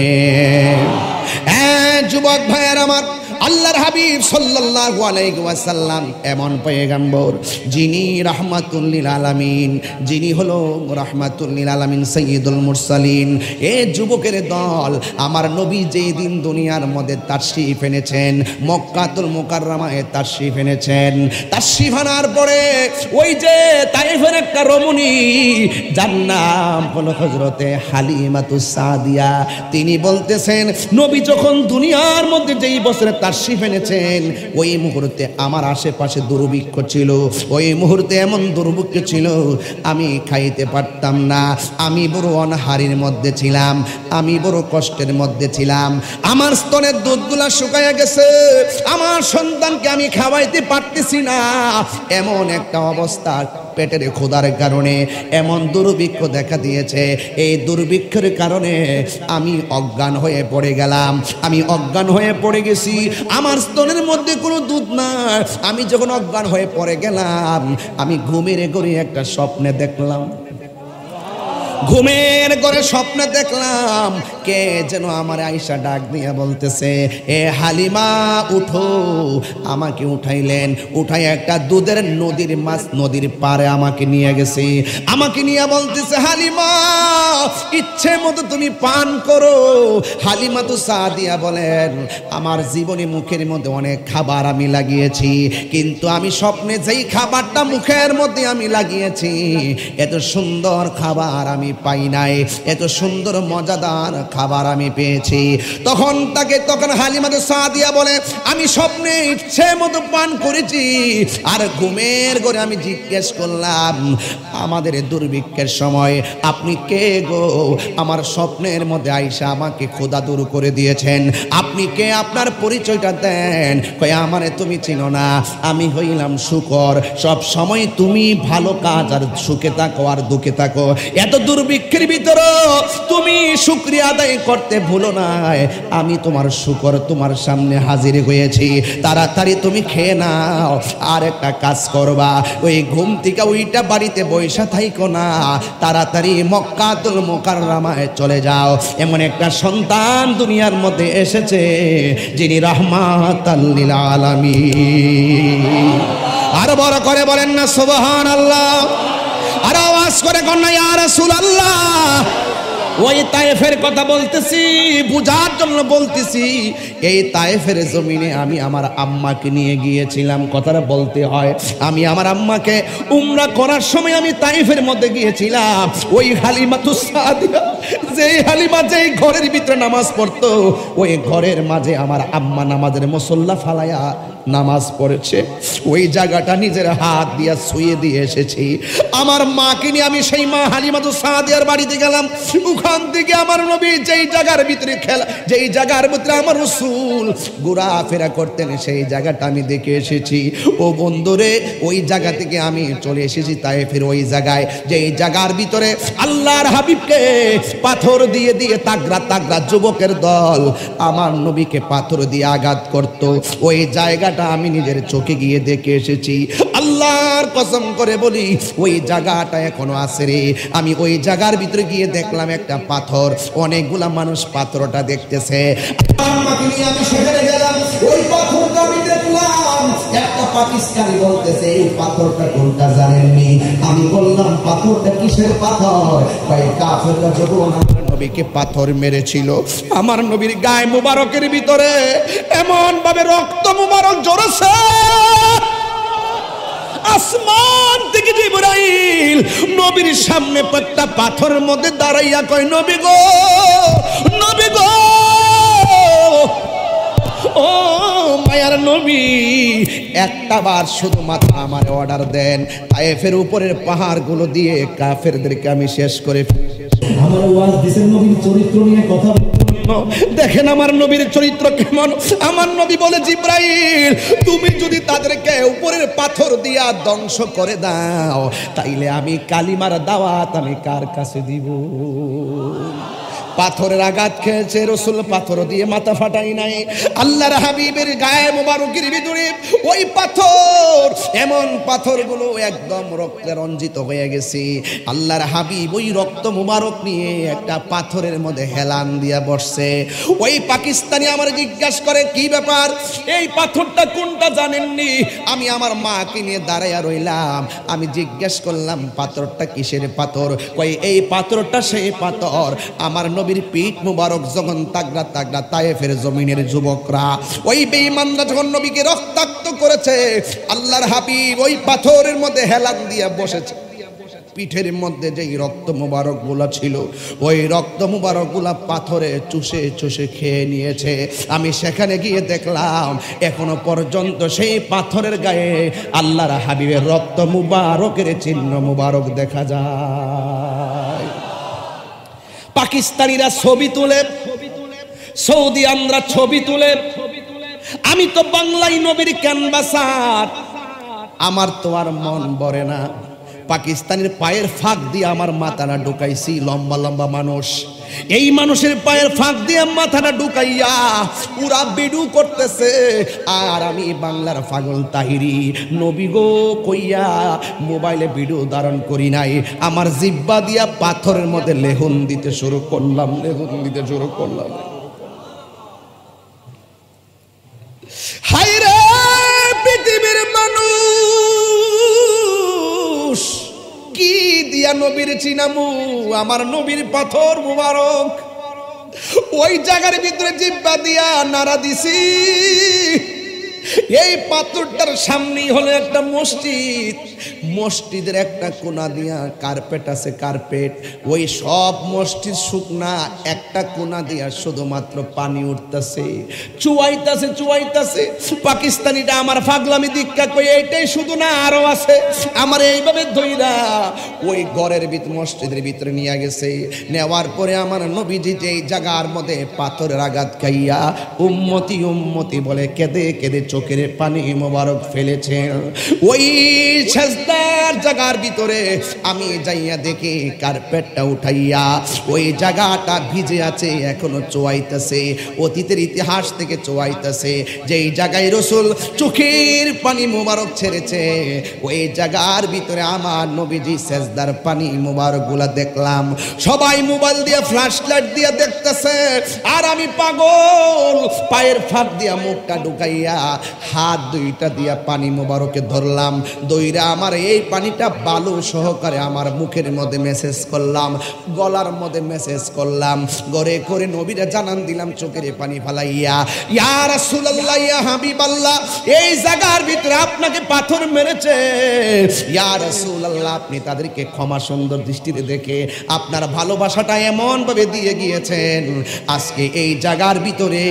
যুবক ভাইয়ার আমার, আল্লাহর হাবিব সাল্লাল্লাহু আলাইহি ওয়াসাল্লাম এমন পয়গম্বর যিনি রাহমাতুল লিল আলামিন, যিনি হলো রাহমাতুল লিল আলামিন সাইয়্যিদুল মুরসালিন। এ যুবকের দল, আমার নবী যেই দিন দুনিয়ার মধ্যে তাশরীফ এনেছেন, মক্কাতুল মুকাররমায় তাশরীফ এনেছেন, তাশরীফ আনার পরে ওই যে তায়েফের একটা রমণী, যার নাম হলো হযরতে হালিমাতুস সাদিয়া, তিনি বলতেছেন নবী যখন দুনিয়ার মধ্যে যেই বছরে তাশরীফ এনেছেন, ওই মুহূর্তে আমার আশেপাশে দুর্ভিক্ষ ছিল, ওই মুহূর্তে এমন দুর্ভিক্ষ ছিল আমি খাইতে পারতাম না, আমি বড় অনাহারের মধ্যে ছিলাম, আমি বড় কষ্টের মধ্যে ছিলাম, আমার স্তনের দুধগুলা শুকায়া গেছে, আমার সন্তানকে আমি খাওয়াইতে পারতেছি না, এমন একটা অবস্থা, পেটের ক্ষুধার কারণে এমন দুর্ভিক্ষ দেখা দিয়েছে। এই দুর্ভিক্ষের কারণে আমি অজ্ঞান হয়ে পড়ে গেলাম, আমি অজ্ঞান হয়ে পড়ে গেছি, আমার স্তনের মধ্যে কোনো দুধ নাই। আমি যখন অজ্ঞান হয়ে পড়ে গেলাম, আমি ঘুমের ঘরে একটা স্বপ্নে দেখলাম, ঘুমের ঘরে স্বপ্নে দেখলাম কে যেন আমার আয়েশা ডাক দিয়ে বলতেছে, এ হালিমা উঠো। আমাকে উঠাইলেন, উঠাই একটা দুধের নদীর মাছ, নদীর পারে আমাকে নিয়ে গেছে, আমাকে নিয়ে বলতেছে, হালিমা ইচ্ছে মতো তুমি পান করো। হালিমা তো সাদিয়া বলেন, আমার জীবনে মুখের মধ্যে অনেক খাবার আমি লাগিয়েছি, কিন্তু আমি স্বপ্নে যেই খাবারটা মুখের মধ্যে আমি লাগিয়েছি, এত সুন্দর খাবার আমি পাই নাই, এত সুন্দর মজাদার খাবার আমি পেয়েছি। তখন হালিমা তো সাদিয়া বলে, আমি স্বপ্নে ইচ্ছে মতো পান করেছি, আর ঘুমের ঘরে আমি জিজ্ঞেস করলাম, আমাদের দুর্ভিক্ষের সময় আপনি কে গো? আমার স্বপ্নের মধ্যে আয়েশা আমাকে খোদা দূর করে দিয়েছেন, আপনি কে? আপনার পরিচয়টা দেন। কয়, আমারে তুমি চিনো না, আমি হইলাম শুকর, সব সময় তুমি ভালো কাজ আর সুখে থাকো আর দুঃখে থাকো, এত দুর্ভিক্ষের ভিতরে তুমি শুকরিয়া আদায় করতে ভুলো না, আমি তোমার শুকর তোমার সামনে হাজির হয়েছি, তাড়াতাড়ি তুমি খেয়ে নাও। আর একটা কাজ করবা, ওই ঘুম থেকে ওইটা বাড়িতে বৈশা থাইকো না, তাড়াতাড়ি মক্কাতুল মুকাররমায় চলে যাও। এমন একটা সন্তান দুনিয়ার মধ্যে এসেছে যিনি রাহমাতাল লিল আলামিন। আর বড় করে বলেন না সুবহানাল্লাহ, আর আওয়াজ করে কন্যা ইয়া রাসূলুল্লাহ। ওই তায়েফের কথা বলতেছি, বুঝার জন্য বলতেছি। এই তায়েফের জমিনে আমি আমার আম্মাকে নিয়ে গিয়েছিলাম, কথাটা বলতে হয়। আমি আমার আম্মাকে উমরা করার সময় আমি তায়েফের মধ্যে গিয়েছিলাম। ওই হালিমাতুস সাদিয়া যেই হালিমা যেই ঘরের ভিতরে নামাজ পড়তো ওই ঘরের মাঝে আমার আম্মা নামাজের মুসল্লা ফালায়া নামাজ পড়েছে। ওই জায়গাটা নিজের হাত দিয়া ছুঁয়ে দিয়ে এসেছি। আমার মাকে নিয়ে আমি সেই মা হালিমাতুস সাদিয়ার বাড়িতে গেলাম। ওখান থেকে আমার নবী যেই জায়গার ভিতরে খেলা, যেই জায়গার ভিতরে আমার রাসূল ঘোরাফেরা করতেন সেই জায়গাটা আমি দেখে এসেছি। ও বন্ধুরে, ওই জায়গা থেকে আমি চলে এসেছি তায়েফের ওই জায়গায়, যেই জায়গার ভিতরে আল্লাহর হাবিবকে পাথর দিয়ে দিয়ে তাগড়া তাগড়া যুবকের দল আমার নবীকে পাথর দিয়ে আঘাত করত। ওই জায়গাটা আমি নিজের চোখে গিয়ে দেখে এসেছি। আল্লাহর কসম করে বলি ওই জায়গাটা এখনো আছে রে। আমি ওই জায়গার ভিতরে গিয়ে দেখলাম একটা পাথর, অনেকগুলা মানুষ পাথরটা দেখতেছে। আমাকে নিয়ে আমি সেখানে গেলাম, ওই পাথরটা আমি দেখলাম। একটা পাকিস্তানি বলতেছে এই পাথরটা কোনটা জানেননি? আমি বললাম পাথরটা কিসের পাথর? ভাই কাফেররা যখন আমার নবীকে পাথর মেরেছিল, আমার নবীর গায়ে মুবারকের ভিতরে এমন ভাবে রক্ত মুবারক ঝরেছে, আসমান থেকে জিবরাইল নবীর সামনে একটা পাথরের মধ্যে দাঁড়াইয়া কয়, নবী গো, নবী গো, ও মায়ার নবী, একটা বার শুধুমাত্র আমার অর্ডার দেন, তায়েফের উপরের পাহাড়গুলো দিয়ে কাফেরদেরকে আমি শেষ করে আমার ওয়াজ দিছেন নবীর চরিত্র নিয়ে কথা। দেখেন আমার নবীর চরিত্র কেমন। আমার নবী বলে, জিবরাইল তুমি যদি তাদেরকে উপরের পাথর দিয়া ধ্বংস করে দাও, তাইলে আমি কালিমার দাওয়াত আমি কার কাছে দিব? পাথরের আঘাত খেয়েছে রাসূল, পাথর দিয়ে মাথা ফাটাই নাই। আল্লাহর হাবিবের গায়ে মোবারকের ভিতরে ওই পাথর, এমন পাথরগুলো একদম রক্তে রঞ্জিত হয়ে গেছে। আল্লাহর হাবিব ওই রক্ত মোবারক নিয়ে একটা পাথরের মধ্যে হেলান দিয়া বসছে। ওই পাকিস্তানি আমার জিজ্ঞাসা করে, কি ব্যাপার, এই পাথরটা কোনটা জানেননি? আমি আমার মাকে নিয়ে দাঁড়াইয়া রইলাম। আমি জিজ্ঞেস করলাম পাথরটা কিসের পাথর? কই এই পাথরটা সেই পাথর আমার নবীর পিঠ মুবারক যখন তাগড়া তাগড়া তায়েফের জমিনের যুবকরা ওই বেঈমানরা যখন নবীকে রক্তাক্ত করেছে, আল্লাহর হাবিব ওই পাথরের মধ্যে হেলান দিয়া বসেছে। পিঠের মধ্যে যেই রক্ত মুবারক গুলা ছিল, ওই রক্ত মুবারক গুলা পাথরে চুষে চুষে খেয়ে নিয়েছে। আমি সেখানে গিয়ে দেখলাম এখনো পর্যন্ত সেই পাথরের গায়ে আল্লাহর হাবিবের রক্ত মুবারকের চিহ্ন মুবারক দেখা যায়। পাকিস্তানিরা ছবি তুলে, সৌদি আমরা ছবি তুলে, আমি তো বাংলায় নবীর ক্যানভাসার, আমার তো আর মন ভরে না। পাকিস্তানের পায়ের ফাঁক দিয়ে আমার মাথাটা ঢুকাইছি। লম্বা লম্বা মানুষ, এই মানুষের পায়ের ফাঁক দিয়ে মাথাটা ঢুকাইয়া পুরা ভিডিও করতেছে। আর আমি বাংলার পাগল তাহিরি নবী গো কইয়া মোবাইলে ভিডিও ধারণ করি নাই, আমার জিহ্বা দিয়া পাথরের মধ্যে লেহন দিতে শুরু করলাম, লেহন দিতে শুরু করলাম। হায় রে পৃথিবীর মানুষ, কি দিয়া নবীর চিনামু? আমার নবীর পাথর মুবারক, ওই জায়গার ভিতরে জিহ্বা দিয়া নাড়া দিছি। এই পাথরটার সামনেই হলো একটা মসজিদ, মসজিদের একটা কোনা দিয়া কার্পেট আছে, কার্পেট। ওই সব মসজিদ শুকনা, একটা কোনা দিয়া শুধুমাত্র পানি উঠতেছে, চুয়াইতাছে চুয়াইতাছে। পাকিস্তানিটা আমার পাগলামি দীক্ষা কই এইটাই শুধু না, আরো আছে। আমার এইভাবে ধইরা ওই ঘরের ভিতর মসজিদের ভিতরে নিয়ে গেছে। নেওয়ার পরে আমার নবীজি যেই জায়গার মধ্যে পাথরের আঘাত খাইয়া উম্মতি উম্মতি বলে কেঁদে কেঁদে চোখের পানি মোবারক ফেলেছেন, ওই সেজদার জায়গার ভিতরে আমি যাইয়া দেখি কার্পেটটা উঠাইয়া ওই জায়গাটা ভিজে আছে, এখনো চোয়াইতেছে, অতীতের ইতিহাস থেকে চোয়াইতেছে। যেই জায়গায় রাসূল চোখের পানি মোবারক ছেড়েছে, ওই জায়গার ভিতরে আমার নবীজি সেজদার পানি মোবারক গুলা দেখলাম। সবাই মোবাইল দিয়ে ফ্ল্যাশ লাইট দিয়ে দেখতেছে, আর আমি পাগল পায়ের ফাঁক দিয়া মুখটা ঢুকাইয়া হাত দুইটা দিয়া পানি মোবারকে ধরলাম, দইরা আমার এই পানিটা বালু সহকারে আমার মুখের মধ্যে মেসেজ করলাম, গলার মধ্যে মেসেজ করলাম, গড়ে করে নবীরা জানান দিলাম চোখের পানি ফালাইয়া, ইয়া রাসূলুল্লাহ ইয়া হাবিবাল্লাহ, এই জায়গার ভিতরে আপনাকে পাথর মেরেছে, ইয়া রাসূলুল্লাহ আপনি তাদেরকে ক্ষমা সুন্দর দৃষ্টিতে দেখে আপনার ভালোবাসাটা এমন ভাবে দিয়ে গিয়েছেন, আজকে এই জায়গার ভিতরে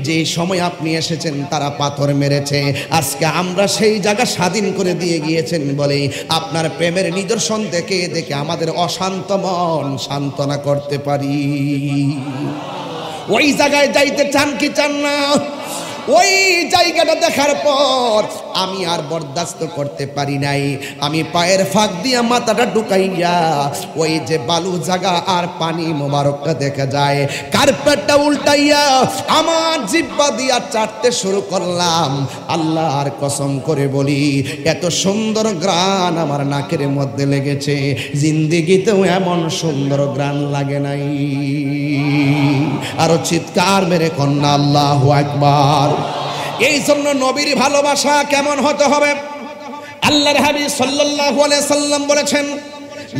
যে সময় আপনি এসেছেন তারা পাথর মেরেছে, আজকে আমরা সেই জায়গা স্বাধীন করে দিয়ে গিয়েছেন বলে আপনার প্রেমের নিদর্শন দেখে দেখে আমাদের অশান্ত মন সান্ত্বনা করতে পারি। ওই জায়গায় যাইতে চান কি চান না? ওই জায়গাটা দেখার পর আমি আর বরদাস্ত করতে পারি নাই, আমি পায়ের ফাঁক দিয়া মাথাটা ঢুকাইয়া ওই যে বালু জায়গা আর পানি মোবারকটা দেখা যায়, কার্পেটটা উল্টাইয়া আমার জিহ্বা দিয়া চাটতে শুরু করলাম। আল্লাহর কসম করে বলি, এত সুন্দর গ্রান আমার নাকের মধ্যে লেগেছে, জিন্দেগিতেও এমন সুন্দর গ্রান লাগে নাই। আরো চিৎকার মেরে কন্যা আল্লাহু আকবার। এই জন্য নবীর ভালোবাসা কেমন হতে হবে? আল্লাহর হাবিব সাল্লাল্লাহু আলাইহি সাল্লাম বলেছেন,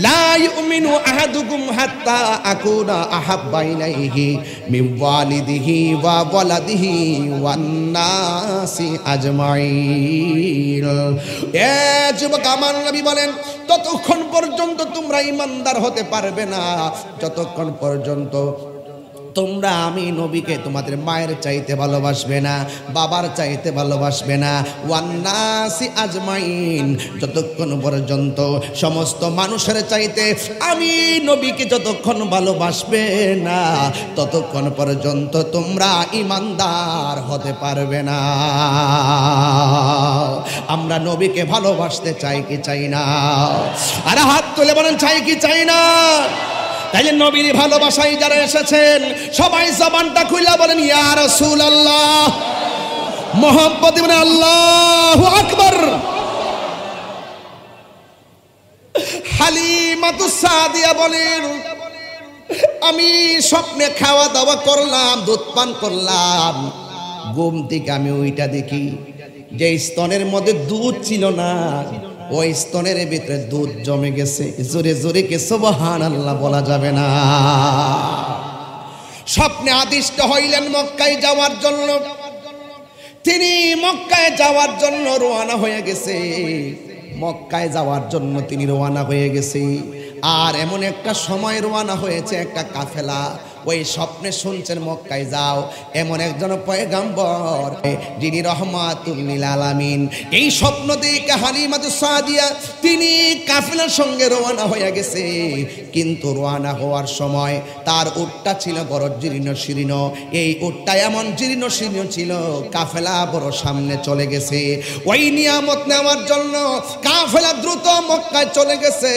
লা ইউমিনু আহাদুকুম হাত্তা আকুনা আহাব্বা ইলাইহি মিন ওয়ালিদিহি ওয়া ওয়ালাদিহি ওয়ান নাসি আজমাইন। এ যুবক, আমার নবী বলেন, ততক্ষণ পর্যন্ত তোমরা ঈমানদার হতে পারবে না যতক্ষণ পর্যন্ত তোমরা আমি নবীকে তোমাদের মায়ের চাইতে ভালোবাসবে না, বাবার চাইতে ভালোবাসবে না, ওয়ান্নাসি আজমাইন, যতক্ষণ পর্যন্ত সমস্ত মানুষের চাইতে আমি নবীকে যতক্ষণ ভালোবাসবে না ততক্ষণ পর্যন্ত তোমরা ঈমানদার হতে পারবে না। আমরা নবীকে ভালোবাসতে চাই কি চাই না? আরে হাত তুলে বলেন, চাই কি চাই না? তাইলে নবীর ভালোবাসায় যারা এসেছেন সবাই জবানটা খুইলা বলেন, ইয়া রাসূলুল্লাহ, মুহাম্মদ বলেন আল্লাহু আকবার। হালিমাতুস সাদিয়া বলেন, আমি স্বপ্নে খাওয়া দাওয়া করলাম, দুধ পান করলাম, ঘুম থেকে আমি ওইটা দেখি যে স্তনের মধ্যে দুধ ছিল না, ওই স্তনের ভিতরে দুধ জমে গেছে। জোরে জোরে কে সুবহানাল্লাহ বলা যাবে না। স্বপ্নে আদিষ্ট হইলেন মক্কায় যাওয়ার জন্য, তিনি মক্কায় যাওয়ার জন্য রওনা হয়ে গেছে, মক্কায় যাওয়ার জন্য তিনি রওনা হয়ে গেছে। আর এমন একটা সময় রওনা হয়েছে একটা কাফেলা, ওই স্বপ্নে শুনছেন মক্কায় যাও, এমন একজন পয়গম্বর যিনি রহমাতুল লিল আলামিন। এই স্বপ্ন দেখে হালিমাতুস সাদিয়া তিনি কাফেলার সঙ্গে রওনা হয়ে গেছে, কিন্তু রওনা হওয়ার সময় তার উটটা ছিল বড় জীর্ণ শীর্ণ, এই উটটা এমন জীর্ণ শীর্ণ ছিল, কাফেলা বড় সামনে চলে গেছে। ওই নিয়ামত নেওয়ার জন্য কাফেলা দ্রুত মক্কায় চলে গেছে,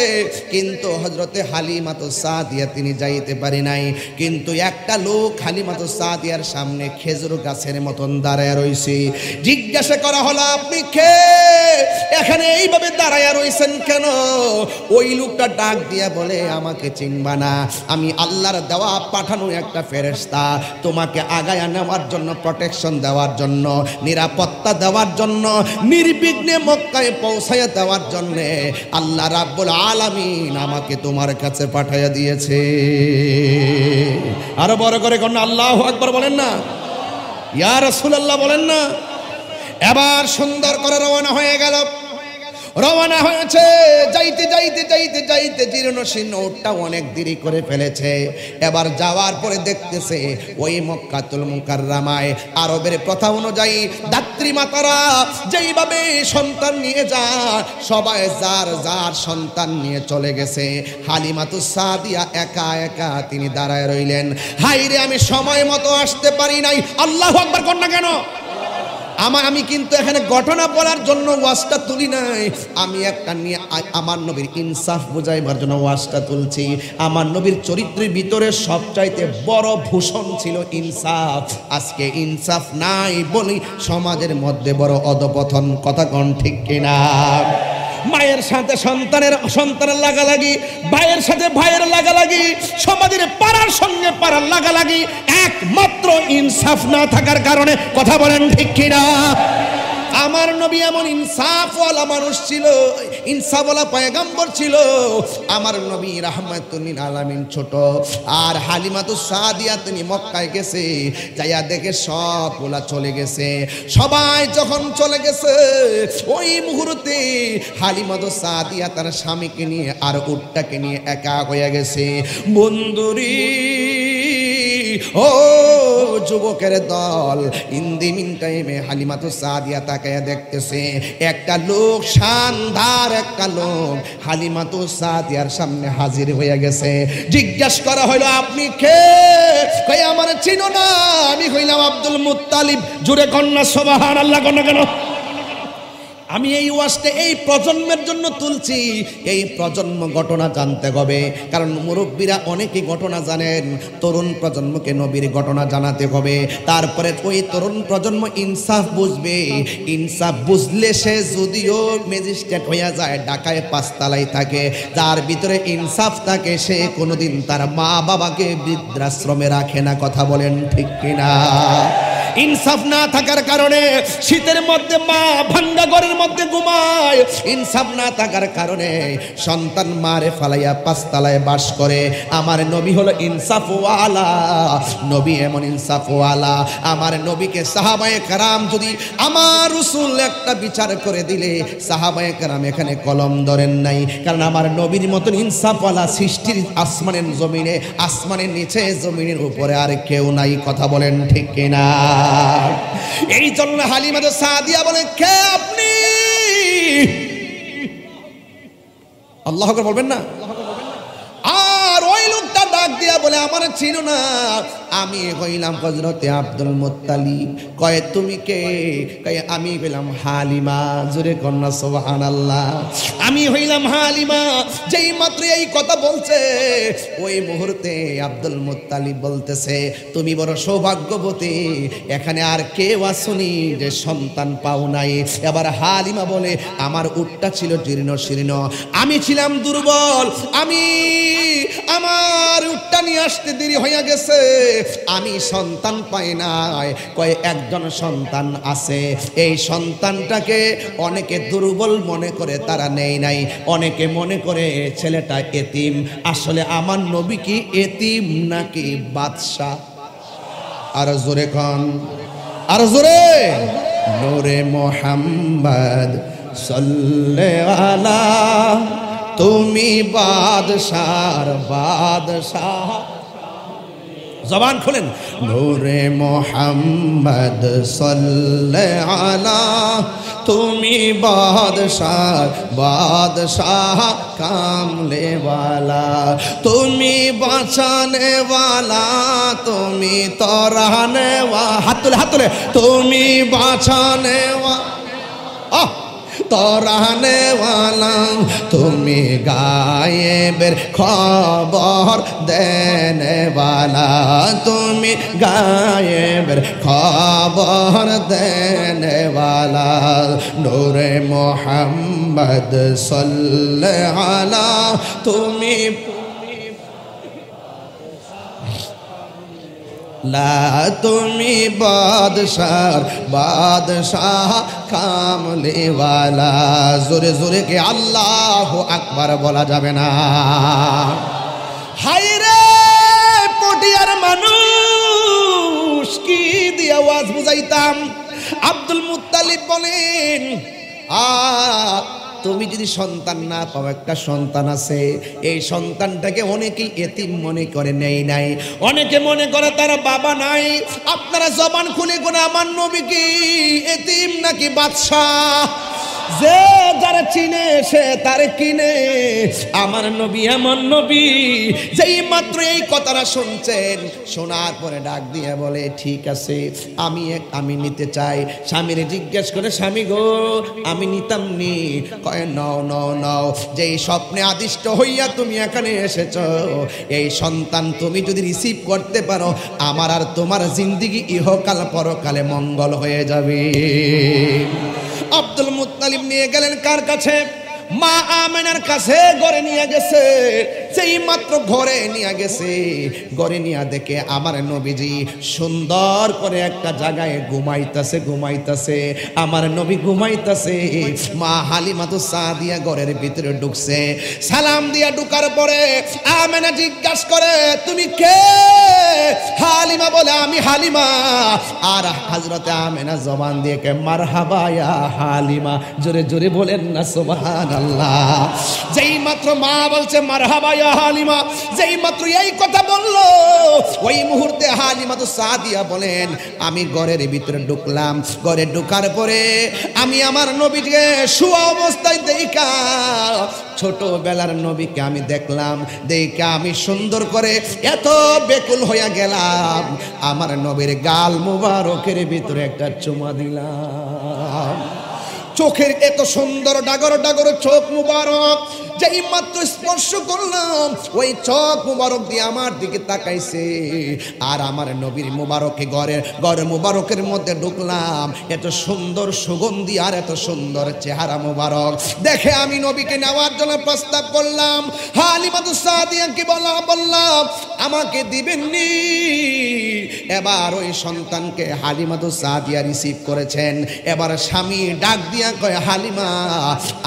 কিন্তু হযরতে হালিমাতুস সাদিয়া তিনি যাইতে পারে নাই। কিন্তু একটা লোক হালিমাতুস সাদিয়ার সামনে খেজুর গাছের মতন দাঁড়ায় রইছে। জিজ্ঞাসা করা হলো, আপনি কে? এখানে এইভাবে দাঁড়ায় রইছেন কেন? ওই লোকটা ডাক দিয়া বলে, আমাকে চিনবা না, আমি আল্লাহর দেওয়া পাঠানো একটা ফেরেশতা, তোমাকে আগায়া নেওয়ার জন্য, প্রোটেকশন দেওয়ার জন্য, নিরাপত্তা দেওয়ার জন্য, নির্বিঘ্নে মক্কায় পৌঁছায়া দেওয়ার জন্য আল্লাহ রাব্বুল আলামিন আমাকে তোমার কাছে পাঠাইয়া দিয়েছে। আরো বড় করে কোন আল্লাহু আকবার বলেন না, ইয়া রাসূলুল্লাহ বলেন না। এবার সুন্দর করে রওনা হয়ে গেল, রওনা হয়েছে, যাইতে যাইতে যাইতে যাইতে জীর্ণ শীর্ণ উটটা অনেক দেরি করে ফেলেছে। এবার যাওয়ার পরে দেখতেছে ওই মক্কাতুল মুকাররমায় আরবের প্রথা অনুযায়ী দাত্রী মাতারা যেইভাবে সন্তান নিয়ে যায়, সবাই যার যার সন্তান নিয়ে চলে গেছে। হালিমাতুস সাদিয়া একা একা তিনি দাঁড়ায় রইলেন, হাইরে আমি সময় মতো আসতে পারি নাই। আল্লাহু আকবার কোন না কেন? আমি কিন্তু এখানে ঘটনা বলার জন্য ওয়াজটা তুলি নাই, আমি একটা নিয়ে আমার নবীর ইনসাফ বুঝাইবার জন্য ওয়াজটা তুলছি। আমার নবীর চরিত্রের ভিতরে সবচাইতে বড় ভূষণ ছিল ইনসাফ। আজকে ইনসাফ নাই বলি সমাজের মধ্যে বড় অধপতন। কথা কোন ঠিক কিনা? মায়ের সাথে সন্তানের লাগালাগি, ভাইয়ের সাথে ভাইয়ের লাগালাগি, সমাজের পাড়ার সঙ্গে পাড়ার লাগালাগি, একমাত্র ইনসাফ না থাকার কারণে। কথা বলেন ঠিক কিনা? আমার নবী এমন ইনসাফওয়ালা মানুষ ছিল, ইনসাফওয়ালা পয়গম্বর ছিল। আমার নবী রাহমাতুল লিল আলামিন ছোট, আর হালিমাতুস সাদিয়া তিনি মক্কায় গেছে, যাইয়া দেখে সবগুলা চলে গেছে। সবাই যখন চলে গেছে ওই মুহূর্তে হালিমাতুস সাদিয়া তার স্বামীকে নিয়ে আর উটটাকে নিয়ে একা হয়ে গেছে। বন্ধুরি ও যুবকের দল, ইন দি মিন টাইমে হালিমাতুস সাদিয়া তাকায়া দেখতেছে একটা লোক, শানদার একটা লোক হালিমাতুস সাদিয়ার সামনে হাজির হয়ে গেছে। জিজ্ঞেস করা হলো, আপনি কে? কই আমার চিনো না, আমি হইলাম আব্দুল মুত্তালিব। জোরে কন্যা সুবহানাল্লাহ কন্যা কেন? আমি এই ওয়াজটা এই প্রজন্মের জন্য তুলছি, এই প্রজন্ম ঘটনা জানতে হবে, কারণ মুরব্বীরা অনেকেই ঘটনা জানেন, তরুণ প্রজন্মকে নবীর ঘটনা জানাতে হবে। তারপরে ওই তরুণ প্রজন্ম ইনসাফ বুঝবে, ইনসাফ বুঝলে সে যদিও ম্যাজিস্ট্রেট হয়ে যায়, ঢাকায় 5 তলায় থাকে, যার ভিতরে ইনসাফ থাকে, সে কোনোদিন তার মা বাবাকে বৃদ্ধাশ্রমে রাখে না। কথা বলেন ঠিক কিনা? ইনসাফ না থাকার কারণে শীতের মধ্যে মা ভাঙ্গা ঘরের মধ্যে ঘুমায়, ইনসাফ না থাকার কারণে সন্তান মারে ফালাইয়া 5 তলায় বাস করে। আমার নবী হলো ইনসাফওয়ালা, নবী এমন ইনসাফওয়ালা। আমার নবীকে সাহাবায়ে কেরাম যদি আমার রাসূল একটা বিচার করে দিলে, সাহাবায়ে কেরাম এখানে কলম ধরেন নাই, কারণ আমার নবীর মতন ইনসাফওয়ালা সৃষ্টির আসমানের জমিনে, আসমানের নিচে, জমিনের উপরে আর কেউ নাই। কথা বলেন ঠিক কিনা? এই জন্য হালিমাতুস সাদিয়া বলে, কে আপনি? আল্লাহু আকবার বলবেন না? আর ওই লোকটা ডাক দিয়া বলে, আমার চিনো না, আমি হইলাম হযরতে আব্দুল মুত্তালিব। কয় তুমি কে? কয় আমি হইলাম হালিমা। জোরে কন্যা সুবহানাল্লাহ। আমি হইলাম হালিমা। যেই মাত্র এই কথা বলছে, ওই মুহূর্তে আব্দুল মুত্তালিব বলতেছে, তুমি বড় সৌভাগ্যবতী, এখানে আর কেউ আসুনি যে সন্তান পাও নাই। এবার হালিমা বলে, আমার উটটা ছিল জীর্ণ শীর্ণ, আমি ছিলাম দুর্বল, আমার উটটা নিয়ে আসতে দেরি হয়ে গেছে, আমি সন্তান পাই নাই। কয় একজন সন্তান আছে, এই সন্তানটাকে অনেকে দুর্বল মনে করে তারা নেই নাই, অনেকে মনে করে ছেলেটা এতিম। আসলে আমার নবী কি এতিম নাকি বাদশা? আর জোরে কন, আর জোরে। নূরে মুহাম্মদ সাল্লাল্লাহু আলা, তুমি বাদশার বাদশাহ। জবান খুলেন। নূরে মুহাম্মদ সাল্লাল্লাহু আলা, তুমি বাদশাহ বাদশাহ কামলে वाला, তুমি বাঁচানে वाला, তুমি তরানে वाला। হাত তুলে, হাত তুলে। তুমি বাঁচানে वाला, তরানে वाला, তুমি গায়েবের খবর দেনে वाला, তুমি গায়েবের খবর দেনে वाला। নূরে মুহাম্মদ সাল্লাল্লাহু আলা, তুমি লা, তুমি বাদশার বাদশাহ কামলে वाला। জোরে জোরে কে আল্লাহু আকবার বলা যাবে না? হায় রে পটিয়ার মানুষ, কি দিয়ে আওয়াজ বুঝাইতাম। আব্দুল মুত্তালিব বলেন, তুমি যদি সন্তান না পাও, একটা সন্তান আছে, এই সন্তানটাকে অনেকেই এতিম মনে করে নেই নাই, অনেকে মনে করে তার বাবা নাই। আপনারা জবান খুলে করে আমার নবী কি এতিম নাকি বাদশাহ? যে যারা চিনে সে তারে কিনে। আমার নবী এমন নবী, যেই মাত্র এই কথাটা শুনছেন, শোনার পরে ডাক দিয়ে বলে, ঠিক আছে আমি নিতে চাই। স্বামীরে জিজ্ঞেস করে, স্বামী গো আমি নিতাম নি। কয় নাও নাও নাও, যেই স্বপ্নে আদিষ্ট হইয়া তুমি এখানে এসেছো, এই সন্তান তুমি যদি রিসিভ করতে পারো, আমার আর তোমার জিন্দেগি ইহকাল পরকালে মঙ্গল হয়ে যাবে। আব্দুল মুত্তালিব নিয়ে গেলেন কার কাছে? মা আমেনার কাছে। ঘরে নিয়ে গেছে। সেই মাত্র ঘরে নিয়ে গেছে, ঘরে নিয়ে দেখে আমার নবীজি সুন্দর করে একটা জায়গায় ঘুমাইতেছে। আমার নবী ঘুমাইতেছে। মা হালিমা তো সাদিয়া ঘরের ভিতরে ঢুকছে। সালাম দিয়া ঢুকার পরে আমেনা জিজ্ঞাসা করে, তুমি কে? হালিমা বলে, আমি হালিমা। আর হযরতে আমেনা জবান দিয়ে কে মারহাবা ইয়া হালিমা, জোরে জোরে বলেন না সুবহানাল্লাহ। যেই মাত্র মা বলছে মারহাবা ইয়া হালিমা, যেই মাত্র এই কথা বললো, ওই মুহূর্তে হালিমা তো সাদিয়া বলেন, আমি ঘরের ভিতরে ঢুকলাম। ঘরে ঢুকার পরে আমি আমার নবীকে শুয়া অবস্থায় দেখা, ছোটবেলার নবীকে আমি দেখলাম। দেখে আমি সুন্দর করে এত বেকুল হইয়া গেলাম, আমার নবীর গাল মুবারকের ভিতরে একটা চুমা দিলাম। চোখের এত সুন্দর ডাগর ডাগর চোখ মুবারক, যেই মাত্র স্পর্শ করলাম, ওই চোখ মুবারক দিয়ে আমার দিকে তাকাইছে। আর আমার নবীর মুবারকে ঘরে মুবারকের মধ্যে ঢুকলাম। এত সুন্দর সুগন্ধি আর এত সুন্দর চেহারা মুবারক দেখে আমি নবীকে নেওয়ার জন্য প্রস্তাব করলাম। হালিমা তো সাদিয়াকে বললাম, আমাকে দিবেননি? এবার ওই সন্তানকে হালিমা তো সাদিয়া রিসিভ করেছেন। এবার স্বামী ডাক দিয়া কয়, হালিমা,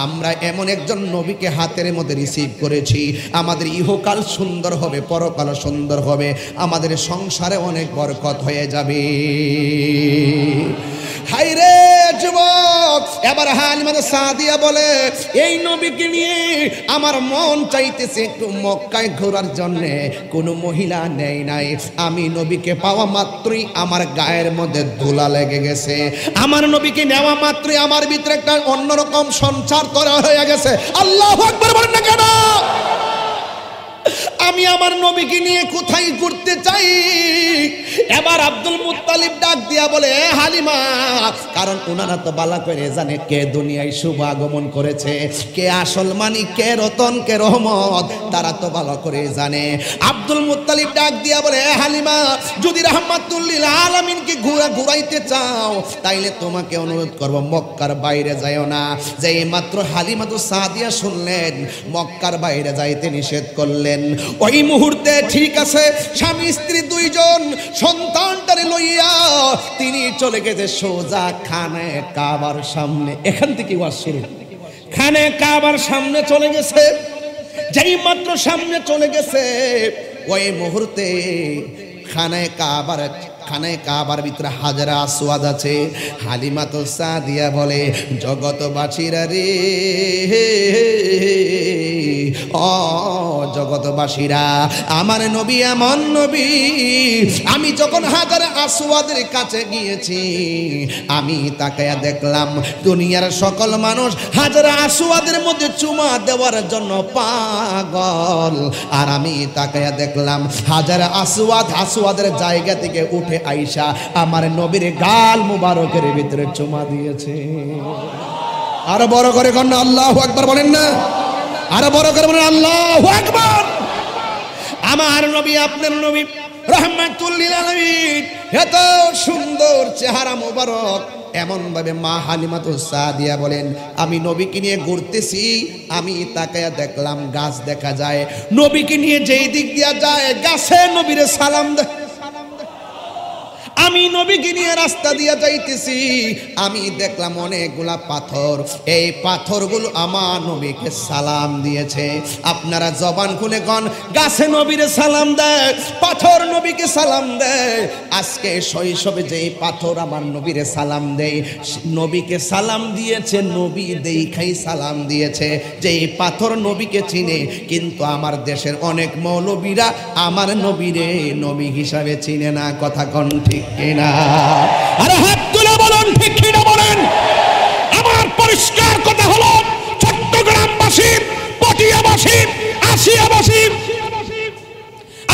আমরা এমন একজন নবীকে হাতের মধ্যে রিসিভ করেছি, আমাদের ইহকাল সুন্দর হবে, পরকাল সুন্দর হবে, আমাদের সংসারে অনেক বরকত হয়ে যাবে। হায়রে যুবক! এবার হালিমা সাদিয়া বলে, এই নবীকে নিয়ে আমার মন চাইতেছে একটু মক্কায় ঘোরার জন্য, কোনো মহিলা নেই নাই। আমি নবীকে পাওয়া মাত্রই আমার গায়ের মধ্যে ধুলা লেগে গেছে। আমার নবীকে নেওয়া মাত্রই আমার ভিতরে একটা অন্যরকম সঞ্চার করা হয়ে গেছে। আল্লাহু আকবার বলেন না কেন? আমি আমার নবীকে নিয়ে কোথায় ঘুরতে চাই। এবার আব্দুল মুত্তালিব ডাক দিয়া বলে, হালিমা, কারণ ওনারা তো বালা করে জানে কে দুনিয়ায় শুভ আগমন করেছে, কে আসল মানি, কে রতন, কে রহমত, তারা তো ভালো করে জানে। আব্দুল মুত্তালিব ডাক দিয়া বলে, হালিমা, যদি রাহমাতুল লিল আলামিনকে ঘুরাইতে চাও, তাইলে তোমাকে অনুরোধ করব, মক্কার বাইরে যাইও না। যেই মাত্র হালিমা তো সাদিয়া শুনলেন মক্কার বাইরে যাইতে নিষেধ করলেন, ওই মুহূর্তে ঠিক আছে, স্বামী স্ত্রী দুইজন সন্তানটারে লইয়া তিনি চলে গেছে সোজা খানে কাবার সামনে। এখান থেকে ওয়াজ শুরু। খানে কাবার সামনে চলে গেছে। যেই মাত্র সামনে চলে গেছে, ওই মুহূর্তে খানে কাবার ভিতরে হাজরা আসওয়াদ আছে। হালিমা তো সাদিয়া বলে, জগতবাসীরা রে, ও জগতবাসীরা, আমার নবী এমন নবী, আমি যখন হাজার আসওয়াদের কাছে গিয়েছি, আমি তাকায়া দেখলাম দুনিয়ার সকল মানুষ হাজার আসওয়াদের মধ্যে চুমা দেওয়ার জন্য পাগল। আর আমি তাকায়া দেখলাম হাজার আসওয়াদের জায়গা থেকে উঠে আইসা আমার নবীর গাল মুবারকের ভিতরে চুমা দিয়েছে। আরো বড় করে কন্যা আল্লাহু আকবার বলেন না? আরো বড় করে বলেন আল্লাহু আকবার। আমার নবী, আপনার নবী রাহমাতুল লিল আলামিন, এত সুন্দর চেহারা মোবারক। এমন ভাবে মা হালিমা তো সাদিয়া বলেন, আমি নবীকে নিয়ে ঘুরতেছি, আমি তাকায়া দেখলাম গাছ দেখা যায়। নবীকে নিয়ে যেই দিক দিয়া যায়, গাছে নবীরে সালাম দেয়। আমি নবীকে নিয়ে রাস্তা দিয়ে যাইতেছি, আমি দেখলাম অনেকগুলা পাথর। এই পাথরগুলো আমার নবীকে সালাম দিয়েছে। আপনারা জবান খুলে কোন, গাছে নবীরে সালাম দেয়, পাথর নবীকে সালাম দেয়। আজকে শৈশবে যেই পাথর আমার নবীরে সালাম দেয়, নবীকে সালাম দিয়েছে, নবী দেখাই সালাম দিয়েছে। যেই পাথর নবীকে চিনে, কিন্তু আমার দেশের অনেক মৌলবীরা আমার নবীরে নবী হিসাবে চিনে না। কথা কোন ঠিক কিনা? আরে হাত তুলে বলুন ঠিক কিনা বলেন। আমার পরিষ্কার কথা হলো, চট্টগ্রামবাসী, পটিয়াবাসী, আসিয়াবাসী,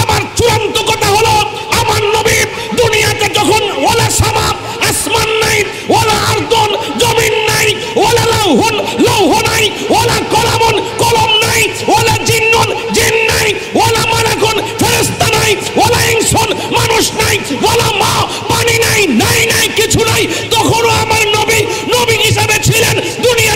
আমার চূড়ান্ত কথা হলো, আমার নবী দুনিয়াতে যখন ওয়ালা সামা, আসমান নাই, ওয়ালা আরদুন, জমিন নাই, ওয়ালা লাউহুন, লৌহ নাই, ওয়ালা কলামুন, কলম নাই, ওয়ালা জিন্নুন, জিন নাই, ওয়ালা মালাকুন, ফেরেশতা নাই, ওয়ালা ইনসুন, মানুষ নাই, ওয়ালা মা, পানি নাই, নাই কিছু নাই। তখনও আমার নবী নবী হিসাবে ছিলেন। দুনিয়া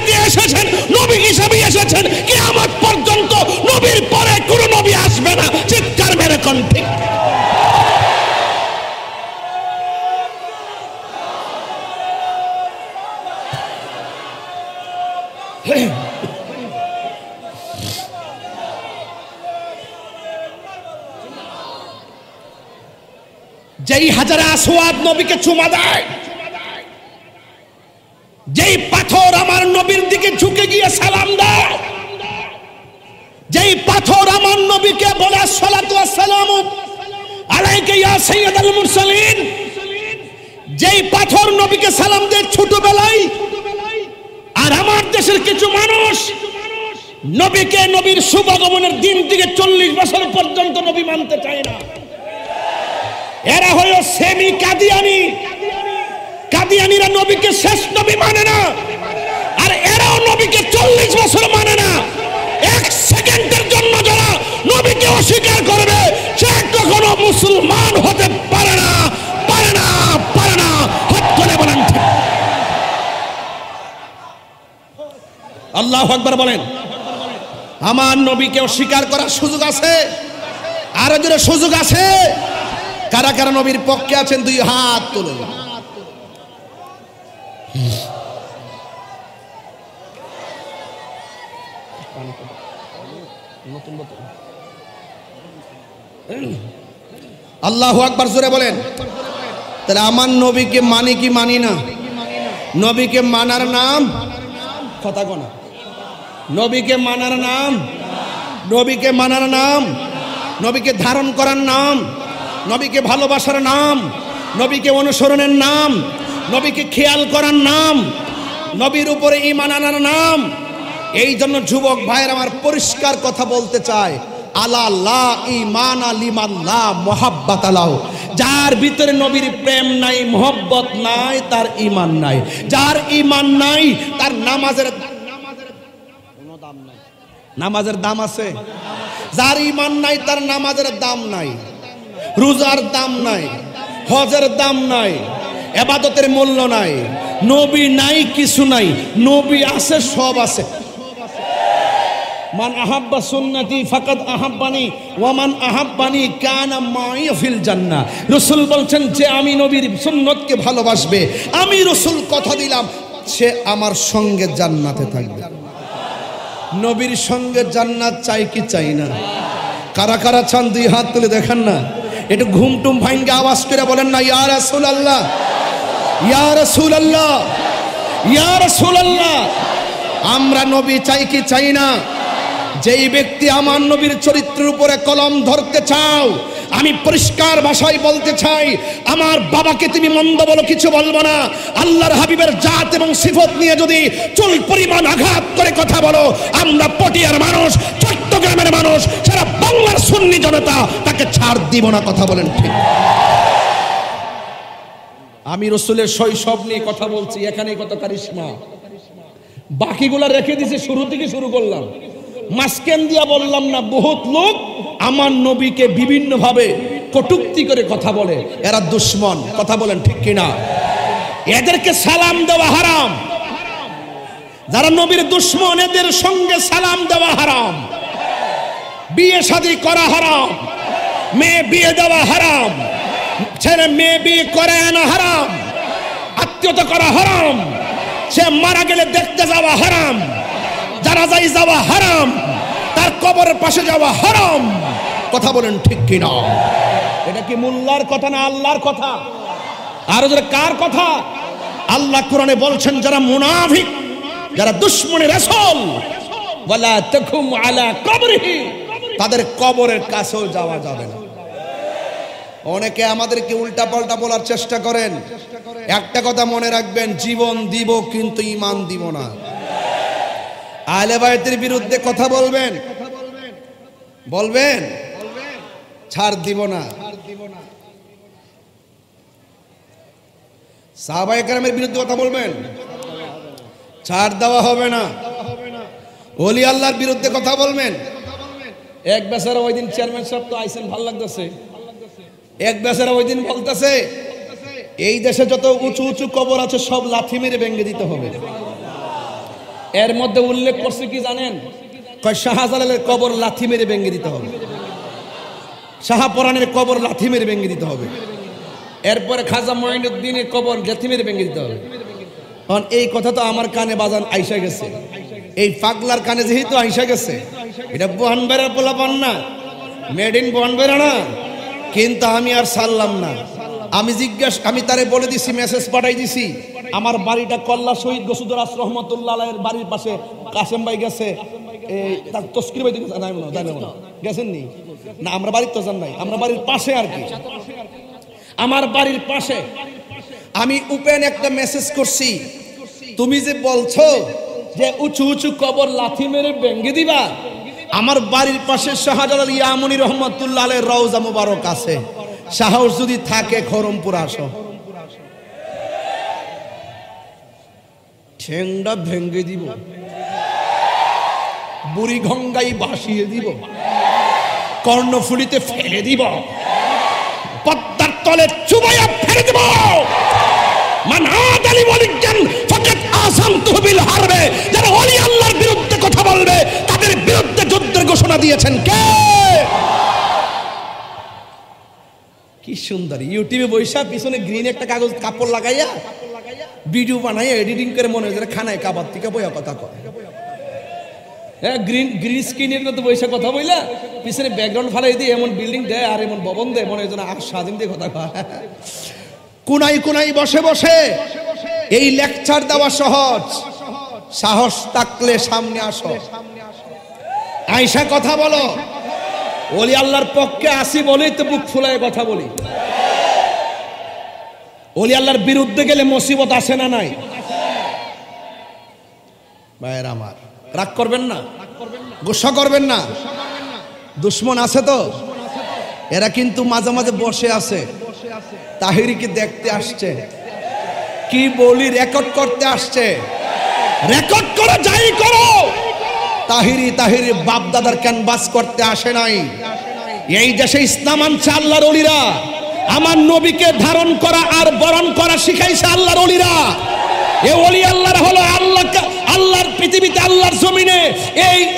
যেই হাজারে আসওয়াদ নবীকে চুমা দেয়, যেই পাথর আমার নবীর দিকে ঝুঁকে গিয়ে সালাম দেয়, যেই পাথর আমার নবীকে বলে আসসালাতু ওয়াসসালামু আলাইকা ইয়া সাইয়্যিদাল মুরসালিন, যেই পাথর নবীকে সালাম দেয় ছোটবেলায়। আর আমার দেশের কিছু মানুষ নবীকে নবীর শুভাগমনের দিন থেকে 40 বছর পর্যন্ত নবী মানতে চায় না। এরা হলো সেমি কাদিয়ানি। কাদিয়ানিরা নবীকে শেষ নবী মানে না, আর এরাও নবীকে 40 বছর মানে না। এক সেকেন্ডের জন্য যারা নবীকে অস্বীকার করবে সে কখনো মুসলমান হতে পারে না, পারে না, পারে না। হাত তুলে বলেন ঠিক। আল্লাহু আকবার বলেন। আমার নবীকে অস্বীকার করার সুযোগ আছে? আরো জোরে সুযোগ আছে? কারা কারা নবীর পক্ষে আছেন দুই হাত তুলে। আল্লাহু আকবার জোরে বলেন। তাহলে আমার নবীকে মানি কি মানি না? নবীকে মানার নাম কথা কোনা। নবীকে মানার নাম, নবীকে মানার নাম, নবীকে ধারণ করার নাম, নবীকে ভালোবাসার নাম, নবীকে অনুসরণের নাম, নবীকে খেয়াল করার নাম, নবীর উপরে ঈমান আনার নাম। এই জন্য যুবক ভাইয়ের আমার পরিষ্কার কথা বলতে চায়, আলা লা ঈমানা লিমান লা মুহাব্বাতা লাহু। যার ভিতরে নবীর প্রেম নাই, মোহব্বত নাই, তার ঈমান নাই। যার ঈমান নাই তার নামাজের কোনো দাম নাই। নামাজের দাম আছে? যার ঈমান নাই তার নামাজের দাম নাই, রোজার দাম নাই, হজের দাম নাই, ইবাদতের মূল্য নাই। নবী নাই কিছু নাই, নবী আছে সব আছে। মান আহাব্বা সুন্নতি ফাকাদ আহাব্বানি ওয়া মান আহাব্বানি কানা মাই ফিল জান্নাহ। রাসূল বলছেন যে আমি নবীর সুন্নতকে ভালোবাসবে, আমি রাসূল কথা দিলাম সে আমার সঙ্গে জান্নাতে থাকবে। নবীর সঙ্গে জান্নাত চাই কি চাই না? কারা কারা চান দুই হাত তুলে দেখান না। একটু ঘুমটুম ভাঙ্গে আওয়াজ করে বলেন না, ইয়া রাসূলুল্লাহ, ইয়া রাসূলুল্লাহ, ইয়া রাসূলুল্লাহ। আমরা নবী চাই কি চাই না? যেই ব্যক্তি আমার নবীর চরিত্রের উপরে কলম ধরতে চাও, আমি পরিষ্কার ভাষায় বলতে চাই, আমার বাবাকে তুমি মন্দ বলো কিছু বলবো না। আল্লাহর হাবিবের জাত এবং সিফত নিয়ে যদি চুল পরিমাণ আঘাত করে কথা বলো, আমরা পটিয়ার মানুষ, চট্টগ্রামের মানুষ, সারা বাংলার সুন্নি জনতা তাকে ছাড় দিব না। কথা বলেন ঠিক? আমি রাসূলের শৈশব নিয়ে কথা বলছি, এখানে কত কারিশমা, বাকিগুলা রেখে দিয়েছি, শুরু থেকে শুরু করলাম। মাঝখান দিয়া বললাম না, বহুত লোক আমার নবীকে বিভিন্ন ভাবে কটূক্তি করে কথা বলে, এরা দুশ্মন। কথা বলেন ঠিক কিনা? এদেরকে সালাম দেওয়া হারাম। যারা নবীর দুশ্মন এদের সঙ্গে সালাম দেওয়া হারাম, বিয়ে শাদী করা হারাম, মেয়ে বিয়ে দেওয়া হারাম, ছেলে মেয়ে বিয়ে করে আনা হারাম, আত্মীয়তা করা হারাম, সে মারা গেলে দেখতে যাওয়া হারাম, জানাজায় যাওয়া হারাম, তার কবরের পাশে যাওয়া হারাম। কথা বলেন ঠিক কিনা? এটা কি মোল্লার কথা না আল্লাহর কথা? আর যারা কার কথা? আল্লাহ কোরআনে বলছেন যারা মুনাফিক, যারা দুশমনে রাসূল, ওয়ালা তাকুম আলা কবরিহি, তাদের কবরের কাছেও যাওয়া যাবে না। অনেকে আমাদেরকে উল্টা পাল্টা বলার চেষ্টা করেন। একটা কথা মনে রাখবেন, জীবন দিব কিন্তু ঈমান দিব না। আহলে বায়তের বিরুদ্ধে কথা বলবেন, বলবেন, ছাড় দিব না। সাহাবায়ে কেরামের বিরুদ্ধে কথা বলবেন, ছাড় দেওয়া হবে না। ওলি আল্লাহর বিরুদ্ধে কথা বলবেন। এক বেচারা ওই দিন চেয়ারম্যান সাহেব তো আইসেন, ভালো লাগতেছে। এক বেচারা ওই দিন বলতেছে এই দেশে যত উঁচু উঁচু কবর আছে সব লাথি মেরে ভেঙে দিতে হবে। এর মধ্যে উল্লেখ করছে কি জানেন? কয় শাহজালালের কবর লাথি মেরে ভেঙে দিতে হবে, শাহপরানের কবর লাথি মেরে ভেঙে দিতে হবে, এরপরে খাজা মঈনুদ্দিনের কবর লাথি মেরে ভেঙে দিতে হবে। কারণ এই কথা তো আমার কানে বাজান আইসা গেছে। এই পাগলার কানে যেহেতু আইসা গেছে, এটা বনবেড়ার পোলাপান না, মেড ইন বনবেড়া না, কিন্তু আমি আর ছাড়লাম না। আমি তারে বলে দিছি, মেসেজ পাঠাই দিছি, আমার বাড়িটা কল্লা শহীদ গসুদরাস রহমতুল্লাহ আলাইহির বাড়ির পাশে কাসেম ভাই গেছে, এই তার তস্কির ভাই গেছেন নি না? আমরা বাড়ির তো জান নাই, আমরা বাড়ির পাশে আর কি, আমার বাড়ির পাশে। আমি ওপেন একটা মেসেজ করছি, তুমি যে বলছো যে উঁচু উঁচু কবর লাথি মেরে ভেঙে দিবা, আমার বাড়ির পাশে শাহজালাল ইয়ামুনি রহমতুল্লাহ আলাইহির রওজা মুবারক আছে, সাহস যদি থাকে খরমপুর আসো, ঠেংটা ভেঙে দিব, বুড়ি গঙ্গাই ভাসিয়ে দিব, কর্ণফুলিতে ফেলে দিব, পদ্মার তলে চুবাইয়া ফেলে দিব। মান আদালি ওয়ালিয়ান ফাকাত আযানতুহু বিল হারবে, যারা ওলি আল্লাহর বিরুদ্ধে কথা বলবে তাদের বিরুদ্ধে যুদ্ধের ঘোষণা দিয়েছেন কে? কি সুন্দর ইউটিউবে বৈশা পিছনে গ্রিন একটা কাগজ কাপড় লাগাইয়া ভিডিও বানাইয়া এডিটিং করে মনে হয় খানায় কাবার থেকে বইয়া কথা কয়। হ্যাঁ, গ্রিন স্ক্রিনের মতো বৈশা কথা বইলা পিছনে ব্যাকগ্রাউন্ড ফালাই দিয়ে এমন বিল্ডিং দেয় আর এমন ভবন দেয়, মনে হয় যেন আর স্বাধীন দিয়ে কথা কয়। কোনাই কোনাই বসে বসে এই লেকচার দেওয়া সহজ, সাহস থাকলে সামনে আসো, আয়সা কথা বলো। ওলি আল্লাহর পক্ষে আসি বলেই তো বুক ফুলায় কথা বলি। ওলি আল্লাহর বিরুদ্ধে গেলে মুসিবত আসে না? নাই ভাইয়ের আমার, রাগ করবেন না, গুসা করবেন না, দুশ্মন আছে তো, এরা কিন্তু মাঝে মাঝে বসে আছে, তাহিরিকে দেখতে আসছে, কি বলি রেকর্ড করতে আসছে, রেকর্ড করে যাই করো, তাহিরি বাপ দাদার ক্যানভাস করতে আসে নাই। এই দেশে ইসলাম আনছে আল্লাহর ওলিরা, আমার নবীকে ধারণ করা আর বরণ করা শিখাইছে আল্লাহর ওলিরা। এই ওলি আল্লাহরা হলো আল্লাহর পৃথিবীতে, আল্লাহর জমিনে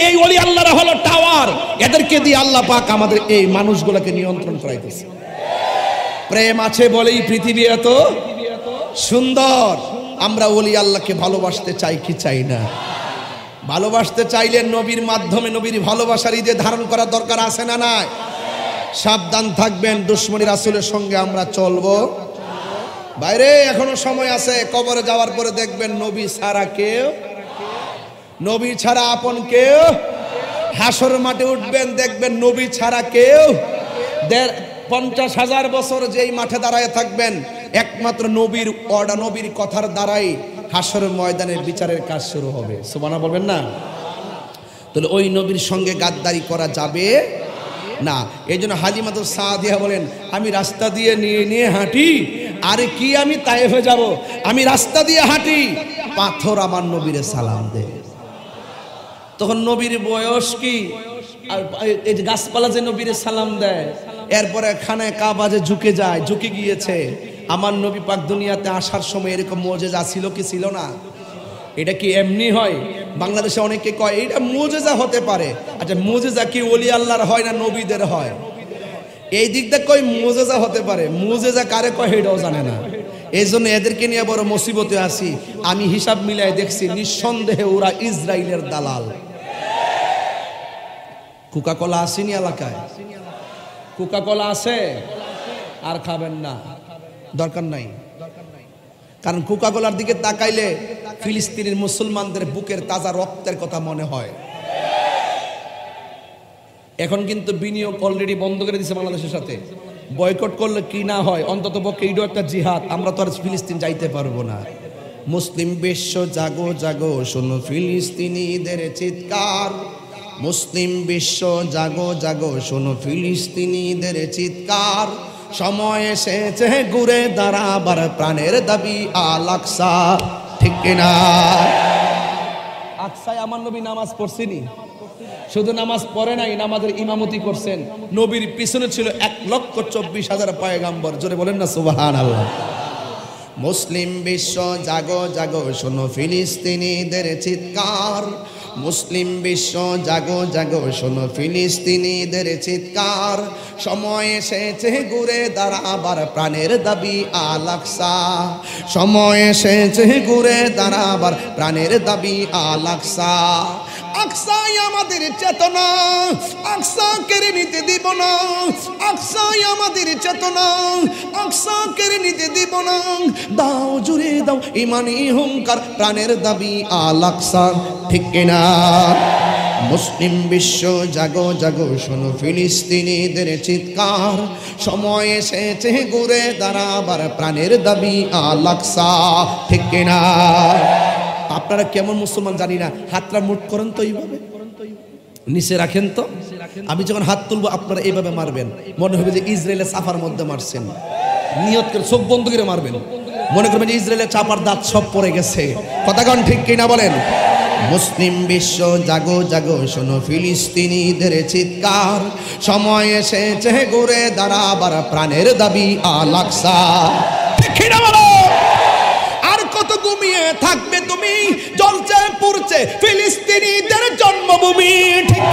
এই ওলি আল্লাহরা হলো টাওয়ার, এদেরকে দিয়ে আল্লাহ পাক আমাদের এই মানুষগুলোকে নিয়ন্ত্রণ করাইতেছে। প্রেম আছে বলেই পৃথিবী এত সুন্দর। আমরা ওলি আল্লাহকে ভালোবাসতে চাই কি চাই না? ভালোবাসতে চাইলে নবীর মাধ্যমে নবীর ভালোবাসার ঈদে ধারণ করা দরকার আছে না নাই? সাবধান থাকবেন, দুশ্মনী রাসূলের সঙ্গে আমরা চলবো। বাইরে এখনো সময় আছে, কবরে যাওয়ার পরে দেখবেন নবী ছাড়া কেউ, নবী ছাড়া আপন কেউ, হাসর মাঠে উঠবেন দেখবেন নবী ছাড়া কেউ। 50,000 বছর যেই মাঠে দাঁড়ায় থাকবেন একমাত্র নবীর অর্ডার, নবীর কথার দ্বারাই হাসরের ময়দানের বিচারের কাজ শুরু হবে। সুবহানাল্লাহ বলবেন না? তাহলে ওই নবীর সঙ্গে গাদ্দারি করা যাবে না। এই জন্য হালিমাতুস সাদিয়া বলেন, আমি রাস্তা দিয়ে নিয়ে হাঁটি, আরে কি আমি তায়েফে যাব, আমি রাস্তা দিয়ে হাঁটি, পাথর আমার নবীরে সালাম দে। তখন নবীর বয়স কি, আর এই যে গাছপালা যে নবীরে সালাম দেয়, এরপরে খানায় কাবা যে ঝুঁকে যায়, ঝুঁকে গিয়েছে। আমার নবী পাক দুনিয়াতে আসার সময় এরকম মুজিজা ছিল কি ছিল না? এটা কি এমনি হয়? বাংলাদেশে অনেকে কয় এটা মুজিজা হতে পারে। আচ্ছা, মুজিজা কি ওলি আল্লাহর হয় না নবীদের হয়? এই দিক দিয়ে কই মুজিজা হতে পারে, মুজিজা কারে কয় এটাও জানে না। এই জন্য এদেরকে নিয়ে বড় মুসিবতে আছি। আমি হিসাব মিলাই দেখছি, নিঃসন্দেহে ওরা ইসরায়েলের দালাল। কোকাকোলা আসেনি এলাকায়? কোকাকোলা আছে? আর খাবেন না, দরকার নাই। কারণ কোকাকোলার দিকে তাকাইলে ফিলিস্তিনের মুসলমানদের বুকের তাজা রক্তের কথা মনে হয়। এখন কিন্তু বিনিয়োগ অলরেডি বন্ধ করে দিয়েছে বাংলাদেশের সাথে। বয়কট করলে কি না হয়, অন্তত পক্ষে এইটাও একটা জিহাদ। আমরা তো আর ফিলিস্তিন যাইতে পারবো না। মুসলিম বিশ্ব জাগো জাগো, শোনো ফিলিস্তিনিদের চিৎকার। মুসলিম বিশ্ব জাগো জাগো, শোনো ফিলিস্তিনিদের চিৎকার। সময় এসেছে ঘুরে দাঁড়াবার, প্রাণের দাবি আল আকসা, ঠিক কিনা? আকসায় আমার নবী নামাজ পড়ছেনি, শুধু নামাজ পড়ে নাই, নামাজের ইমামতি করছেন। নবীর পিছনে ছিল 1,24,000 পয়গাম্বর। জোরে বলেন না সুবহানাল্লাহ। মুসলিম বিশ্ব জাগো জাগো, শোনো ফিলিস্তিনিদের চিৎকার। মুসলিম বিশ্ব জাগো জাগো শোনো ফিলিস্তিনিদের চিৎকার, সময় এসেছে ঘুরে দাঁড়াবার প্রাণের দাবি আল আকসা, সময় এসেছে ঘুরে দাঁড়াবার প্রাণের দাবি আল আকসা। আকসাই আমাদের চেতনা, আকসা কেড়ে নিতে দিব না, আকসাই আমাদের চেতনা, আকসা কেড়ে নিতে দিব না। দাও জুড়ে দাও ইমানি হুঙ্কার, প্রাণের দাবি আল আকসা, ঠিক কিনা? মুসলিম বিশ্ব জাগো জাগো শোনো ফিলিস্তিনিদের চিৎকার, সময় এসেছে ঘুরে দাঁড়াবার প্রাণের দাবি আল আকসা, ঠিক কিনা? আপনারা কেমন মুসলমান জানি না, হাতটা মুঠ করেন তো এইভাবে, নিচে রাখেন তো। আমি যখন হাত তুলবো আপনারা এইভাবে মারবেন, মনে হবে যে ইসরায়েলের চাপার মধ্যে মারছেন। নিয়ত করে চোখ বন্ধ করে মারবেন, মনে করবেন যে ইসরায়েলের চাপার দাঁত সব পড়ে গেছে। কথাগণ ঠিক কিনা বলেন? মুসলিম বিশ্ব জাগো জাগো শোনো ফিলিস্তিনিদের চিৎকার, সময় এসেছে ঘুরে দাঁড়াবার প্রাণের দাবি আল আকসা, ঠিক কিনা বলো? আর কত ঘুমিয়ে থাকবে তুমি, জ্বলছে পুড়ছে ফিলিস্তিনিদের জন্মভূমি, ঠিক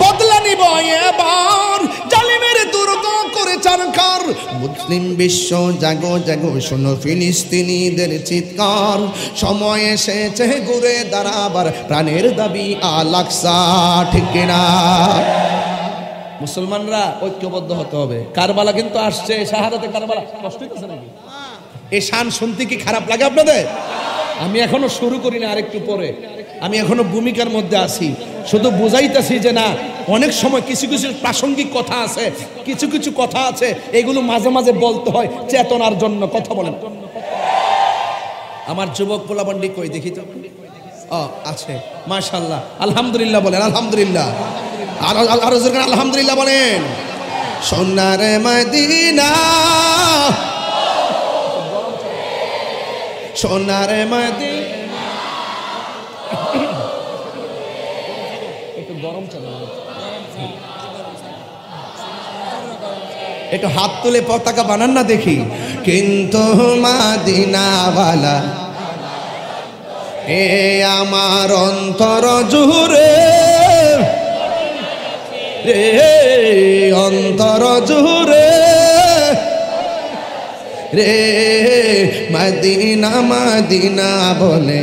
বদলা নিব এবার জালিমের দুর্গ করে চারকার। মুসলিম বিশ্ব জাগো জাগো শোনো ফিলিস্তিনিদের চিৎকার, সময় এসেছে ঘুরে দাঁড়াবার প্রাণের দাবি আল আকসা, ঠিক কিনা? মুসলমানরা ঐক্যবদ্ধ হতে হবে। কারবালা কিন্তু আসছে, শাহাদাতে কারবালা। কষ্ট হচ্ছে নাকি? এই শান শুনতে কি খারাপ লাগে আপনাদের? আমি এখনো শুরু করি না, আরেকটু পরে। আমি এখনো ভূমিকার মধ্যে আছি, শুধু বুঝাইতেছি যে না, অনেক সময় কিছু কিছু প্রাসঙ্গিক কথা আছে, কিছু কিছু কথা আছে, এগুলো মাঝে মাঝে বলতে হয় চেতনার জন্য। কথা বলেন। আমার যুবক পোলাপান্ডি কই দেখি তো। ও আছে, মাশাআল্লাহ, আলহামদুলিল্লাহ বলেন, আলহামদুলিল্লাহ। আর আলহামদুলিল্লাহ বলেন। সোনার মদিনা, সোনার মদিনা, একটু গরম চলে, একটু হাত তুলে পতাকা বানান না দেখি। কিন্তু মদিনাওয়ালা এ আমার অন্তর জুড়ে রে, অন্তর জুড়ে রে, মদিনা মদিনা বলে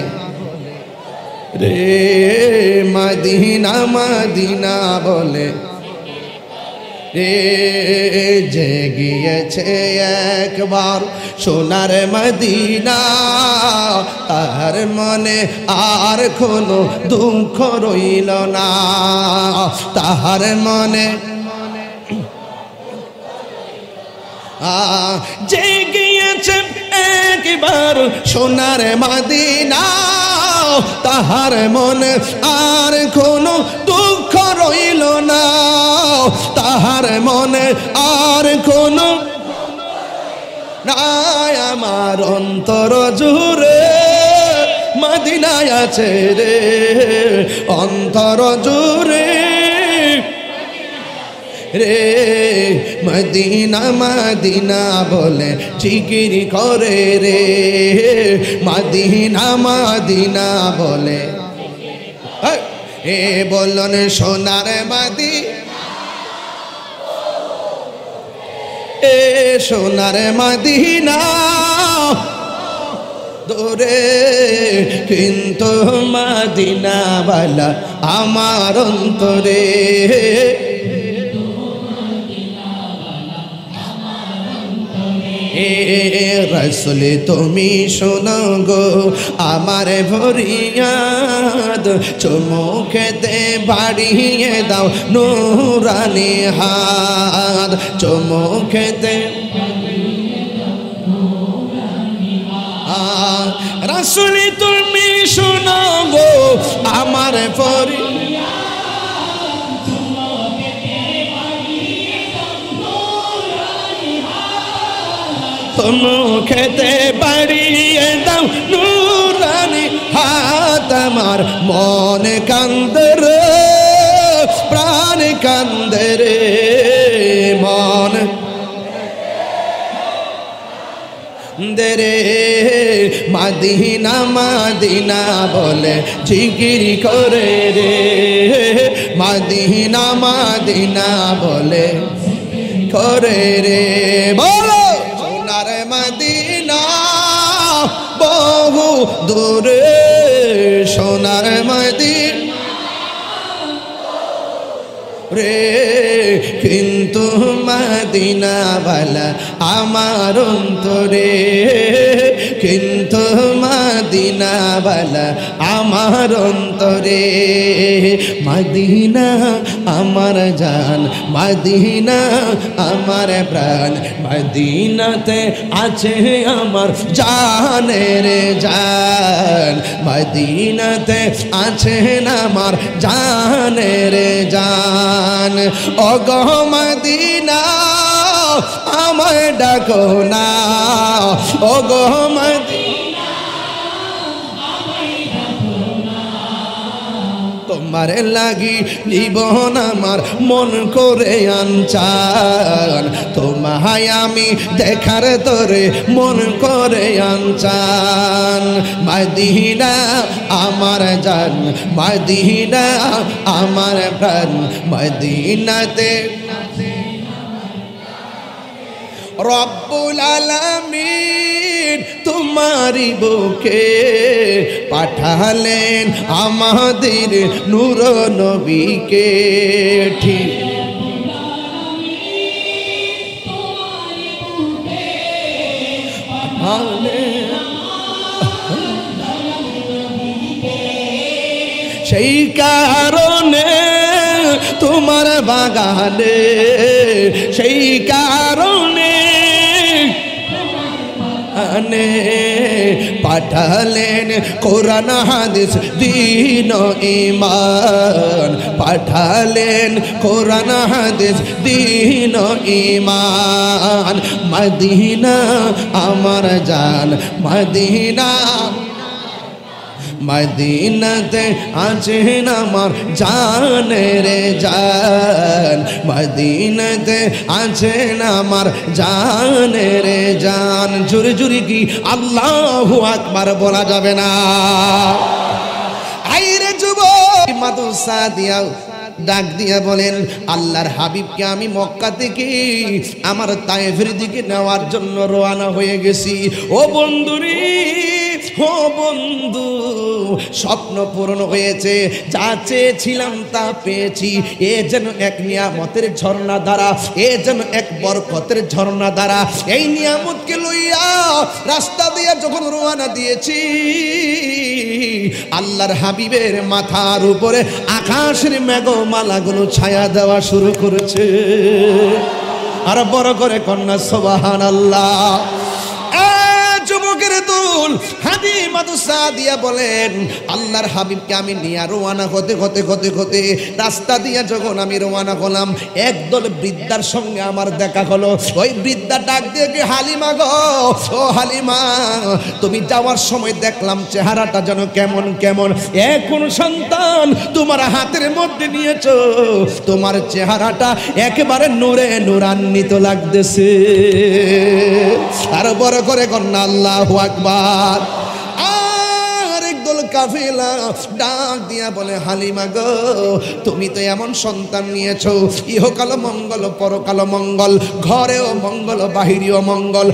রে, মদিনা মদিনা বলে রে, যে গিয়েছে একবার সোনার মদিনা, তার মনে আর কোনো দুঃখ রইল না, তাহার মনে যে গিয়েছে একবার সোনার মদিনা, তাহার মনে আর কোনো দুঃখ রইল না, তাহার মনে আর কোনো না। আমার অন্তর জুড়ে মদিনায় আছে রে, অন্তর জুড়ে রে, মদিনা মদিনা বলে জিকির করে রে, মদিনা মদিনা বলে। এ বলন সোনার মদিনা, এ সোনার মদিনা দূরে, কিন্তু মদিনাওয়ালা আমার অন্তরে। রসুল তুমি শোনো গো আমার ফরিয়াদ, চুমুকেতে বাড়িয়ে দাও নুরানি হাত, চুমুকেতে রসুল তুমি শোনো গো আমার ফরিয়াদ, মুখেতে বাড়িয়ে দাও নুরানি হাত। আমার মন কান্দে রে, প্রাণ কান্দে রে, মন দে রে, মাদিনা মাদিনা বলে জিকির করে রে, মাদিনা মাদিনা বলে করে রে। বলো সোনার মদিনা বহু দূরে, সোনার মদিনা রে, কিন্তু মদিনা বালা আমার অন্তরে, কিন্তু মদিনা বালা আমার অন্তরে। মদিনা আমার জান, মদিনা আমার প্রাণ, মদিনাতে আছে আমার জানের জান, মদিনাতে আছে আমার জানের জান। ওগো মদিনা আমায় ডাকো না, ওগো মদিনা তোমার লাগি জীবন আমার মন করে আনচান, তোমায় আমি দেখার তোরে মন করে আনচান। মদিনা আমার জান, মদিনা আমার প্রাণ, মদিনাতে রব্বুল আলামিন তোমারি বুকে পাঠালেন আমাদের নূর নবীকে। ঠিক সেই কারণে তোমার বাগানে, সেই কারণে পাঠালেন কোরআন হাদিস দ্বীন ঈমান, পাঠালেন কোরআন হাদিস দ্বীন ঈমান। মদিনা আমার জান, মদিনা মদিনাতে আছেন আমার জানের জান, মদিনাতে আছেন আমার জানের জান। জোরে জোরে কি আল্লাহু আকবার বলা যাবে না? আইরে যুবক মাদ্রাসা দিয়া ডাক দিয়া বলেন, আল্লাহর হাবিবকে আমি মক্কা থেকে আমার তায়েফের দিকে নেওয়ার জন্য রওনা হয়ে গেছি। ও বন্ধুরে, ও বন্ধু, স্বপ্ন পূরণ হয়েছে, যা চেয়েছিলাম তা পেয়েছি। এ যেন এক নিয়ামতের ঝর্ণা দ্বারা, এ যেন এক বরকতের ঝর্ণা দ্বারা। এই নিয়ামতকে লইয়া রাস্তা দিয়ে যখন রওনা দিয়েছি, আল্লাহর হাবিবের মাথার উপরে আকাশের মেঘমালাগুলো ছায়া দেওয়া শুরু করেছে। আর বড় করে কন্যা সুবহানাল্লাহ। যুবকের দল হাবিবাতু সাদিয়া বলেন, আল্লাহর হাবিবকে আমি নিয়ে রওনা হতে হতে হতে হতে রাস্তা দিয়ে যখন আমি রওনা হলাম, একদল বৃদ্ধার সঙ্গে আমার দেখা হলো। ওই বৃদ্ধা ডাক দিয়ে কি, হালিমা গো, ও হালিমা, তুমি যাওয়ার সময় দেখলাম চেহারাটা যেন কেমন কেমন, এখন সন্তান তোমার হাতের মধ্যে নিয়েছো, তোমার চেহারাটা একেবারে নূরে নূরান্বিত লাগতেছে। আর বড় করে কন্যা আল্লাহু আকবার। আর একদল কাফেলা ডাক দিয়া বলে, হালিমা গো, তুমি তো এমন সন্তান নিয়েছো, ইহকাল মঙ্গল পরকাল মঙ্গল, ঘরেও মঙ্গল বাহিরেও মঙ্গল,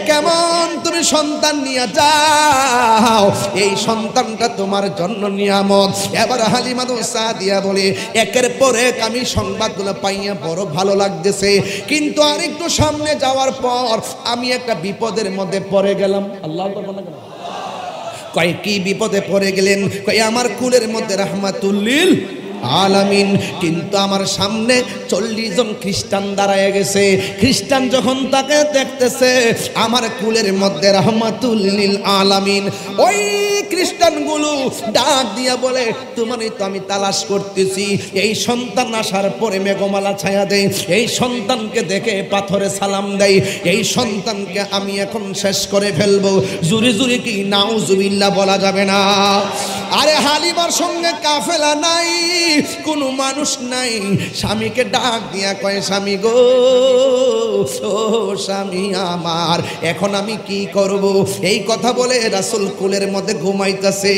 কেমন তুমি সন্তান নিয়ে যাও, এই সন্তানটা তোমার জন্য নিয়ামত। এবার হালিমা সাদিয়া বলে, একের পর এক আমি সংবাদগুলো পাইয়া বড় ভালো লাগতেছে, কিন্তু আর একটু সামনে যাওয়ার পর আমি একটা বিপদের মধ্যে পড়ে গেলাম। আল্লাহ কয় কি বিপদে পড়ে গেলেন? কয় আমার কুলের মধ্যে রাহমাতুল লিল আলামিন, কিন্তু আমার সামনে 40 জন খ্রিস্টান দাঁড়ায় গেছে। খ্রিস্টান যখন তাকে দেখতেছে, আমার কুলের মধ্যে রাহমাতুল লিল আলামিন, ওই খ্রিস্টানগুলো ডাক দিয়া বলে, তোমারই তো আমি তালাশ করতেছি। এই সন্তান আসার পরে মেঘমালা ছায়া দেয়, এই সন্তানকে দেখে পাথরে সালাম দেয়, এই সন্তানকে আমি এখন শেষ করে ফেলবো। জুরি জুরি কি নাউজুবিল্লাহ বলা যাবে না? আরে হালিমার সঙ্গে কাফেলা নাই, কোনো মানুষ নাই। স্বামীকে ডাক দিয়া কয়, স্বামী গো, ও স্বামী আমার, এখন আমি কি করব? এই কথা বলে রাসূল কোলের মধ্যে ঘুমাইতেছে।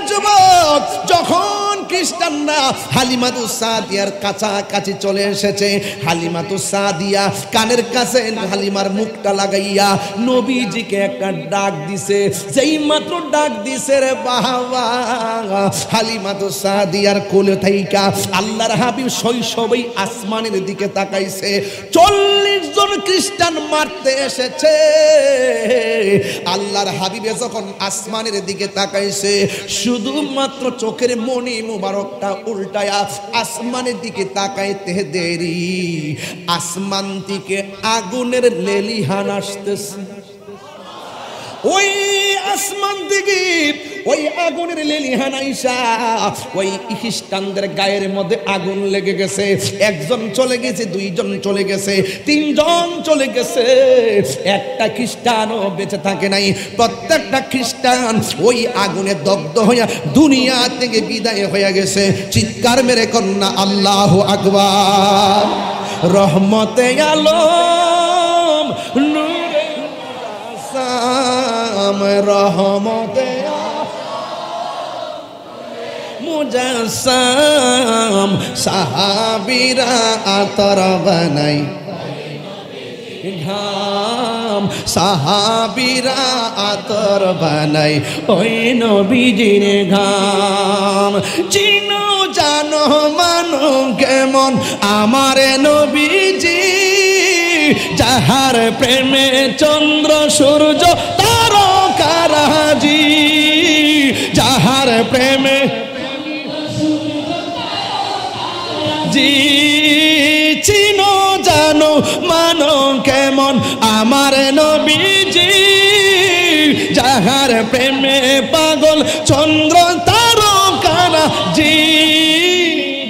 যুবক, যখন খ্রিস্টানরা হালিমাতুস সাদিয়ার কাছাকাছি চলে এসেছে, হালিমাতুস সাদিয়া কানের কাছে হালিমার মুখটা লাগাইয়া নবীজিকে একটা ডাক দিছে। যেই মাত্র ডাক দিছে রে বাবা, হালিমাতুস সাদিয়ার কোলে থাইকা আল্লাহর হাবিব শৈশবেই আসমানের দিকে তাকাইছে। 40 জন খ্রিস্টান মারতে এসেছে, আল্লাহর হাবিবে যখন আসমানের দিকে তাকাইছে, শুধুমাত্র চোখের মনি মুবারকটা উল্টায়া আসমানের দিকে তাকাইতে দেরি, আসমান থেকে আগুনের লেলিহান আসতেছে। ওই আসমান থেকে ওই আগুনের লেলিহান আইসা ওই খ্রিস্টানদের গায়ের মধ্যে আগুন লেগে গেছে। একজন চলে গেছে, দুইজন চলে গেছে, তিনজন চলে গেছে, একটা খ্রিস্টানও বেঁচে থাকে নাই। প্রত্যেকটা খ্রিস্টান ওই আগুনে দগ্ধ হইয়া দুনিয়া থেকে বিদায় হয়ে গেছে। চিৎকার মেরে কন্যা আল্লাহু আকবার। রহমতে আলম নূরে মুজাসসাম, রহমতে মুজাসসাম, সাহাবীরা আতর বানাই ঘাম, সাহাবীরা আতর বানাই ওই নবীজির ঘাম। চিনো জানো মানো কেমন আমার নবীজি, যাহার প্রেমে চন্দ্র সূর্য তারকারাজি, যাহার প্রেমে জি। চিনো জানো মানো কেমন আমার নবীজি, যাহার প্রেমে পাগল চন্দ্র তারকারাজি,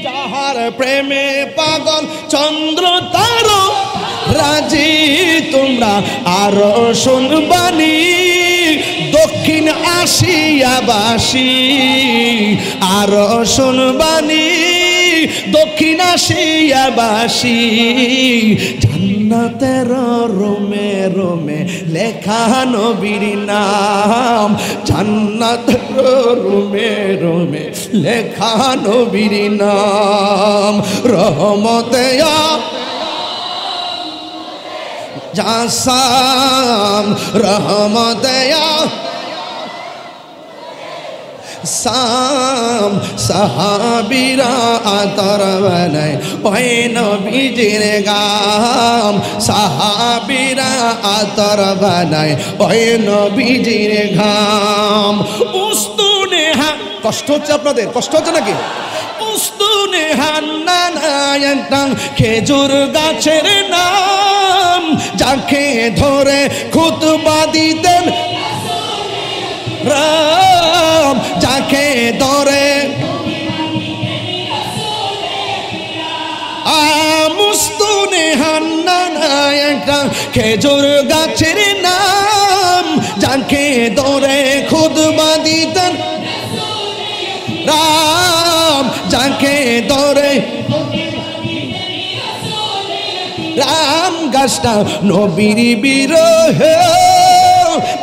যাহার প্রেমে পাগল চন্দ্র তারকারাজি। তোমরা আরো শুনবানি দক্ষিণ আসিয়াবাসী, আরো শুনবানি দক্ষিণ আসিয়াবাসী, জান্নাতের রোমে রোমে লেখা নবীর নাম, জান্নাতের রোমে রোমে লেখা নবীর নাম। রহমতে জাসাম, রহমতে সাম, সাহাবীরা আতর বানায় ওই নবীজির গাম, সাহাবীরা আতর বানায় ওই নবীজির ঘাম। উস্তুনে কষ্ট হচ্ছে আপনাদের? কষ্ট হচ্ছে নাকি? উস্তুনে হান্নানায় একটা খেজুর গাছের নাম, যাকে ধরে খুতবা দিতেন রাম, যাকে ধরে মুস্তুনে হান্নানায় একটা খেজুর গাছের নাম, যাকে ধরে খুতবা দিতেন রাম, যাকে ধরে রাম। গাছটা নবীর বিরহে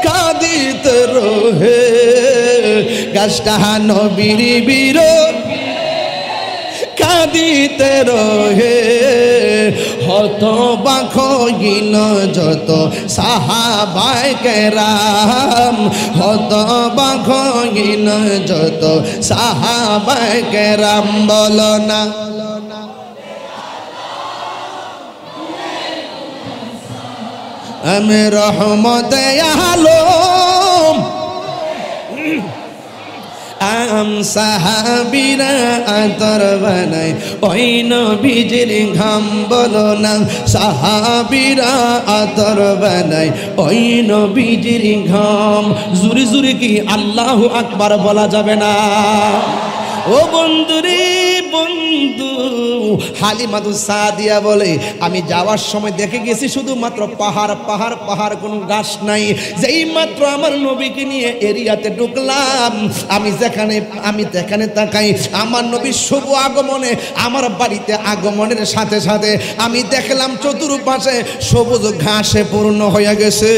কাঁদিতে রহে, গাছটা নবীর বিরহে কাঁদিতে রহে। হতবাক হইল যত সাহাবায়ে কেরাম, হতবাক হইল যত সাহাবায়ে কেরাম। বলো না আমি রহমতে আলম, আম সাহাবীরা আতর বানায় ওই নবীজির ঘাম। বলো না সাহাবীরা আতর বানায় ওই নবীজির ঘাম। জুরি জুরি কি আল্লাহু আকবার বলা যাবে না? ও বন্ধুরে বন্ধু, হালিমা সাদিয়া বলে আমি যাওয়ার সময় দেখে গেছি শুধুমাত্র পাহাড় পাহাড় পাহাড়, কোনো গাছ নাই। যেই মাত্র আমার নবীকে নিয়ে এরিয়াতে ঢুকলাম, আমি যেখানে তাকাই আমার নবীর শুভ আগমনে, আমার বাড়িতে আগমনের সাথে সাথে আমি দেখলাম চতুর্পাশে সবুজ ঘাসে পূর্ণ হয়ে গেছে।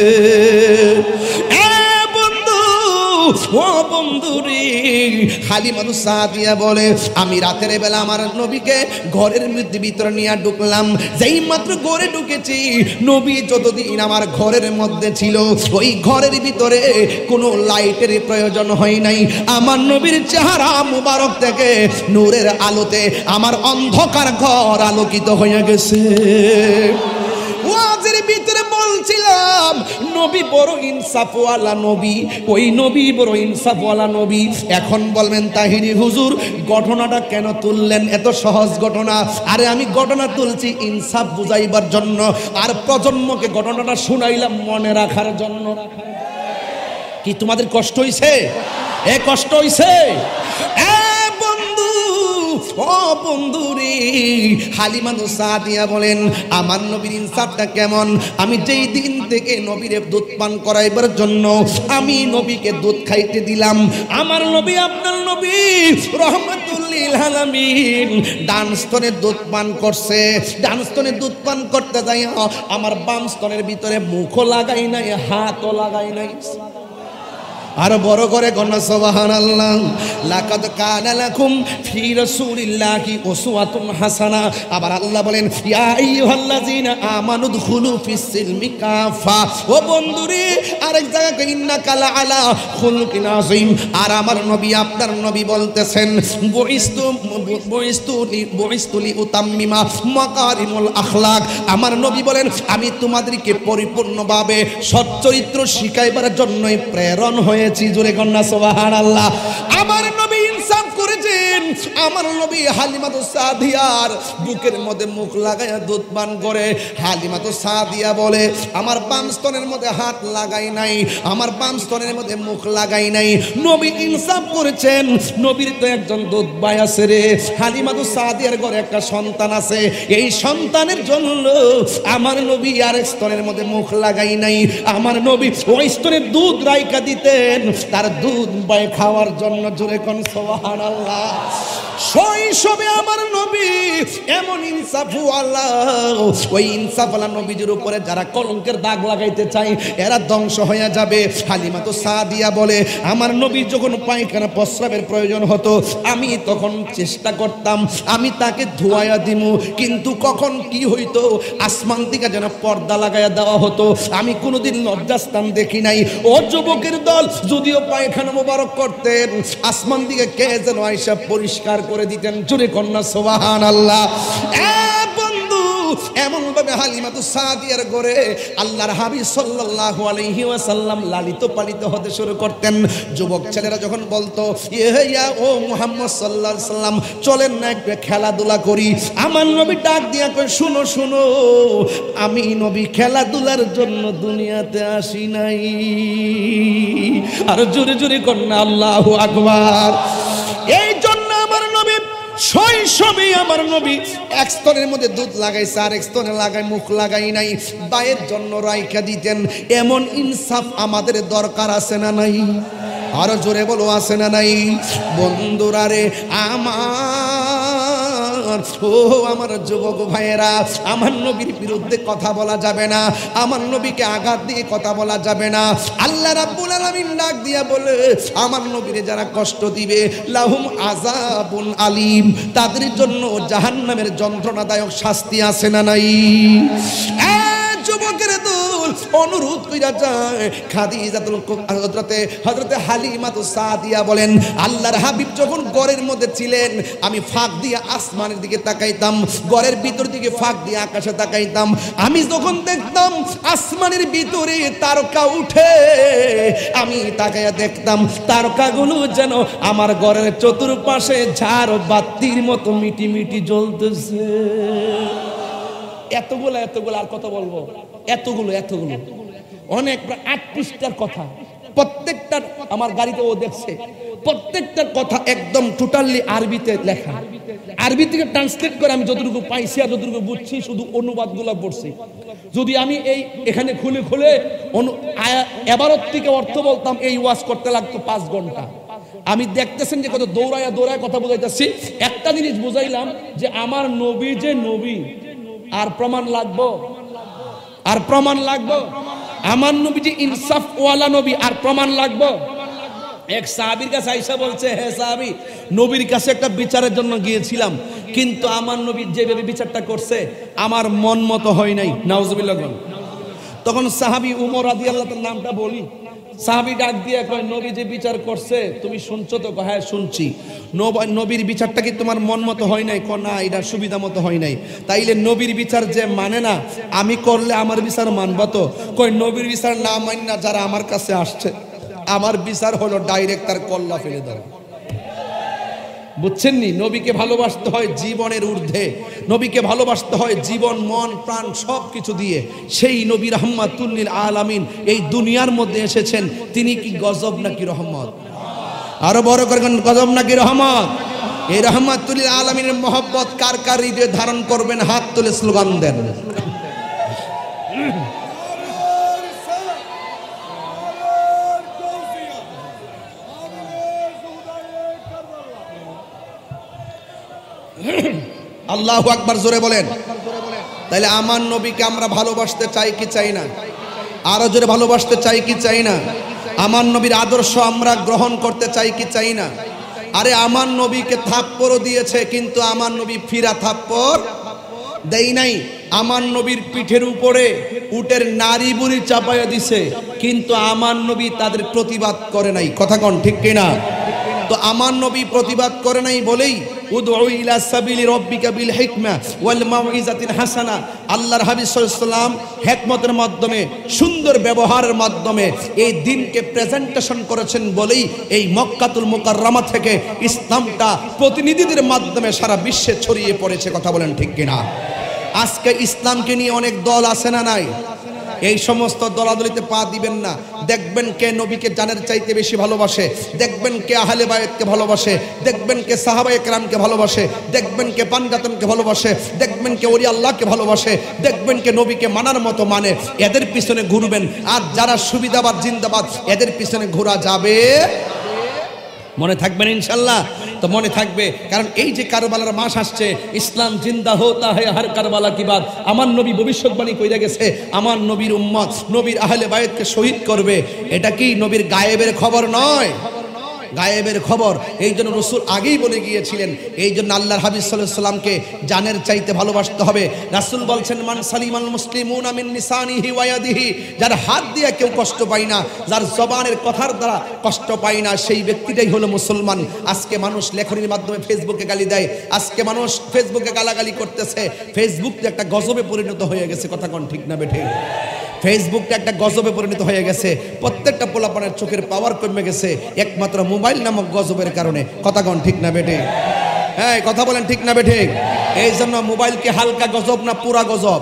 ও বন্ধুরে, হালিমা সাদিয়া বলে আমি রাতের বেলা আমার নবীকে ঘরের ভিতরে নিয়ে ঢুকলাম। যেই মাত্র ঘরে ঢুকেছি, নবী যতদিন আমার ঘরের মধ্যে ছিল ওই ঘরের ভিতরে কোনো লাইটের প্রয়োজন হয় নাই। আমার নবীর চেহারা মুবারক থেকে নূরের আলোতে আমার অন্ধকার ঘর আলোকিত হয়ে গেছে। ওয়াজের ভিতরে বলছিলাম নবী বড় ইনসাফওয়ালা নবী, ওই নবী বড় ইনসাফওয়ালা নবী। এখন বলবেন তাহিরি হুজুর ঘটনাটা কেন তুললেন, এত সহজ ঘটনা? আরে আমি ঘটনা তুলছি ইনসাফ বুঝাইবার জন্য, আর প্রজন্মকে ঘটনাটা শুনাইলাম মনে রাখার জন্য। কি তোমাদের কষ্ট হইছে? এ কষ্ট হইছে? ও বন্ধুরে, হালিমা সাদিয়া বলেন আমার নবীর ইনসাফটা কেমন। আমি যেই দিন থেকে নবীরে দুধ পান করাইবার জন্য আমি নবীকে দুধ খাইতে দিলাম, আমার নবী আপনার নবী রহমাতুল লিল আলামিন ডান স্তনে দুধ পান করছে। ডান স্তনে দুধ পান করতে যাই আমার বাম স্তনের ভিতরে মুখও লাগাই নাই, হাতও লাগাই নাই। আর বড় করে গণনা সুবহানাল্লাহ। লাকাদ কানা লাকুম ফি রাসূলিল্লাহি উসওয়াতুন হাসানা। আবার আল্লাহ বলেন ইয়া আইয়ুহাল্লাযিনা আমানু দুখুলু ফিস সিলমি কাফা। ও বন্ধুরে, আরেক জায়গায় ইন্নাকা লাআলা খুলুকিন আযীম। আর আমার নবী আপনার নবী বলতেছেন বুইস্তু লি উতাম্মিমা মাকারিমুল আখলাক। আমার নবী বলেন আমি তোমাদেরকে পরিপূর্ণভাবে সচ্চরিত্র শিখাইবার জন্যই প্রেরণ হয়েছি। জোরে কন্যা সুবহানাল্লাহ। আমার নবী ইনসাফ করেছেন। আমার নবী হালিমা সাদিয়ার বুকের মধ্যে মুখ লাগাইয়া দুধ পান করে। হালিমা সাদিয়া বলে আমার বাম স্তনের মধ্যে হাত লাগাই নাই, আমার বাম স্তনের মধ্যে মুখ লাগাই নাই। নবী ইনসাফ করেছেন। নবীর তো একজন দুধ ভাই আছে রে। হালিমা সাদিয়ার ঘরে একটা সন্তান আছে, এই সন্তানের জন্য আমার নবী আরেক স্তনের মধ্যে মুখ লাগাই নাই। আমার নবী ওই স্তনে দুধ রাইকা দিতেন তার দুধ বাই খাওয়ার জন্য। জোরে কোন সুবহানাল্লাহ। শৈশবে আমার নবী এমন ইনসাফওয়ালা, ওই ইনসাফওয়ালা নবীজির উপরে যারা কলঙ্কের দাগ লাগাইতে চায় এরা ধ্বংস হয়ে যাবে। হালিমা সাদিয়া বলে আমার নবী যখন পায়খানা প্রস্রাবের প্রয়োজন হতো আমি তখন চেষ্টা করতাম আমি তাকে ধোয়াইয়া দিমু, কিন্তু কখন কি হইতো আসমান থেকে যেন পর্দা লাগাইয়া দেওয়া হতো। আমি কোনোদিন লজ্জাস্থান দেখি নাই। ও যুবকের দল, যদিও পায়খানা মোবারক করতেন আসমান দিকে কে যেন আয়েশা পরিষ্কার করে দিতেন। জোরে কন্যা সুবহানাল্লাহ। এমন ভাবে হালিমা সাদিয়ার ঘরে আল্লাহর হাবিব সাল্লাল্লাহু আলাইহি ওয়াসাল্লাম লালিত পালিত হতে শুরু করতেন। যুবক ছেলেরা যখন বলতো ইয়া ও মুহাম্মদ সাল্লাল্লাহু আলাইহি সাল্লাম চলেন না একটু খেলাধুলা করি, আমার নবী ডাক দিয়া কয় শুনো শুনো, আমি নবী খেলাধুলার জন্য দুনিয়াতে আসি নাই। আর জোরে জোরে কন্যা আল্লাহু আকবার। এই জন্য আমার নবী শৈশবে আমার নবী এক স্তনের মধ্যে দুধ লাগাইছে, আর এক স্তনে লাগাই মুখ লাগাই নাই, বায়ের জন্য রাইখা দিতেন। এমন ইনসাফ আমাদের দরকার আছে না নাই? আরো জোরে বলো আছে না নাই? বন্ধুরা রে আমার যুবক ভাইয়েরা, আমার নবীর বিরুদ্ধে কথা বলা যাবে না, আমার নবীকে আঘাত দিয়ে কথা বলা যাবে না। আল্লাহ রাব্বুল আলামিন ডাক দিয়া বলে আমার নবীরে যারা কষ্ট দিবে লাহুম আযাবুন আলীম, তাদের জন্য জাহান্নামের যন্ত্রণাদায়ক শাস্তি আছে না নাই? যুবকের দল অনুরোধ কইরা যায় খাদিজাতুল হযরতে হালিমা সাদিয়া বলেন আল্লাহর হাবিব যখন ঘরের মধ্যে ছিলেন আমি ফাঁক দিয়ে আসমানের দিকে তাকাইতাম, ঘরের ভিতর দিকে ফাঁক দিয়ে আকাশে তাকাইতাম। আমি যখন দেখতাম আসমানের ভিতরে তারকা উঠে, আমি তাকাইয়া দেখতাম তারকাগুলো যেন আমার ঘরের চতুর্পাশে ঝাড় বাতির মতো মিটি মিটি জ্বলতেছে। এতগুলো আর কত বলবো? এতগুলো অনেক, 8 পৃষ্ঠার কথা। প্রত্যেকটা আমার গাড়িতে ও দেখছে, প্রত্যেকটার কথা একদম টোটালি আরবিতে লেখা। আরবি থেকে ট্রান্সলেট করে আমি যতটুকু পাইছি আর যতটুকু বুঝছি শুধু অনুবাদগুলো পড়ছি। যদি আমি এই এখানে খুলে খুলে এবারত থেকে অর্থ বলতাম, এই ওয়াজ করতে লাগতো 5 ঘন্টা। আমি দেখতেছেন যে কত দৌড়ায় দৌড়ায় কথা বুঝাইতেছি। একটা জিনিস বুঝাইলাম যে আমার নবী যে নবী, আর প্রমাণ লাগবো, আর প্রমাণ লাগবো। আমার নবী যে ইনসাফ ওয়ালা নবী, আর প্রমাণ লাগবো। এক সাহাবীর কাছে আয়েশা বলছে, হে সাহাবী, নবীর কাছে একটা বিচারের জন্য গিয়েছিলাম, কিন্তু আমার নবী যেভাবে বিচারটা করছে আমার মন মতো হয় নাই। নাউজুবিল্লাহ। তখন সাহাবী উমর রাদিয়াল্লাহু তাআলার নামটা বলি, সাহাবী ডাক দিয়ে কয়, নবী যে বিচার করছে তুমি শুনছো তো? হ্যাঁ শুনছি। নবীর বিচারটা কি তোমার মন মতো হয় নাই? না, এটা সুবিধা মতো হয় নাই। তাইলে নবীর বিচার যে মানে না, আমি করলে আমার বিচার মানবা তো? কই, নবীর বিচার না মানি না যারা আমার কাছে আসছে, আমার বিচার হলো ডাইরেক্ট তার কল্লা ফেলে দেওয়া। বুঝছেন নি? নবীকে ভালোবাসতে হয় জীবনের ঊর্ধ্বে, নবীকে ভালোবাসতে হয় জীবন মন প্রাণ সব কিছু দিয়ে। সেই নবী রাহমাতুল লিল আলামিন এই দুনিয়ার মধ্যে এসেছেন, তিনি কি গজব নাকি রহমত? আরো বড় করে গজব নাকি রহমত? এই রাহমাতুল লিল আলামিনের মহব্বত কার কার হৃদয়ে ধারণ করবেন? হাত তুলে স্লোগান দেন। আল্লাহু আকবার, জোরে বলেন। তাইলে আমার নবীকে আমরা ভালোবাসতে চাই কি চাই না? আরো জোরে ভালোবাসতে চাই কি চাই না? আমার নবীর আদর্শ আমরা গ্রহণ করতে চাই কি চাই না? আরে আমার নবীকে থাপ্পড়ও দিয়েছে, কিন্তু আমার নবী ফিরা থাপ্পড় দেই নাই। আমার নবীর পিঠের উপরে উটের নারী বুড়ি চাপাইয়া দিছে, কিন্তু আমার নবী তাদের প্রতিবাদ করে নাই। কথা কোন ঠিক কিনা? তো আমার নবী প্রতিবাদ করে নাই বলেই উদউ ইলা সাবিলি রাব্বিকা বিল হিকমা ওয়াল মাউইজাতিল হাসানা, আল্লাহর হাবিব সাল্লাল্লাহু আলাইহি ওয়াসাল্লাম হিকমতের মাধ্যমে, সুন্দর ব্যবহারের মাধ্যমে এই দিনকে প্রেজেন্টেশন করেছেন বলেই এই মক্কাতুল মুকাররমা থেকে ইসলামটা প্রতিনিধিদের মাধ্যমে সারা বিশ্বে ছড়িয়ে পড়েছে। কথা বলেন ঠিক কিনা? আজকে ইসলামকে নিয়ে অনেক দল আছে না নাই? এই সমস্ত দলাদলিতে পা দিবেন না। দেখবেন কে নবীকে জানের চাইতে বেশি ভালোবাসে, দেখবেন কে আহলে বায়তকে ভালোবাসে, দেখবেন কে সাহাবায়ে কেরামকে ভালোবাসে, দেখবেন কে পাঞ্জাতনকে ভালোবাসে, দেখবেন কে ওলি আল্লাহকে ভালোবাসে, দেখবেন কে নবীকে মানার মতো মানে। এদের পিছনে ঘুরবেন। আর যারা সুবিধাবাদ জিন্দাবাদ, এদের পিছনে ঘোরা যাবে। মনে থাকবেন ইনশাল্লাহ? তো মনে থাকবে, কারণ এই যে কারবালার মাস আসছে, ইসলাম জিন্দা হোতা है हर কারবালা কি বাত। আমার নবী ভবিষ্যৎবাণী কইরা গেছে, আমার নবীর উম্মত নবীর আহলে বায়তকে শহীদ করবে। এটা কি নবীর গায়েবের খবর নয়? গায়েবের খবর। এই জন্য রসুল আগেই বলে গিয়েছিলেন। এই জন্য আল্লাহর হাবিব সাল্লাল্লাহু আলাইহি সাল্লামকে জানের চাইতে ভালোবাসতে হবে। রাসূল বলছেন, মান সালিমাল মুসলিমুনা মিন লিসানিহি ওয়া ইয়াদিহি, যার হাত দিয়ে কেউ কষ্ট পায় না, যার জবানের কথার দ্বারা কষ্ট পায় না, সেই ব্যক্তিটাই হলো মুসলমান। আজকে মানুষ লেখনীর মাধ্যমে ফেসবুকে গালি দেয়, আজকে মানুষ ফেসবুকে গালাগালি করতেছে। ফেসবুক তো একটা গজবে পরিণত হয়ে গেছে। কথা কোন ঠিক না বেঠিক? ফেসবুকটা একটা গজবে পরিণত হয়ে গেছে। প্রত্যেকটা পোলাপানের চোখের পাওয়ার কমে গেছে একমাত্র মোবাইল নামক গজবের কারণে। কথা কোন ঠিক না বেঠিক? হ্যাঁ, কথা বলেন ঠিক না বেঠিক? এই জন্য মোবাইলকে হালকা গজব না পুরা গজব।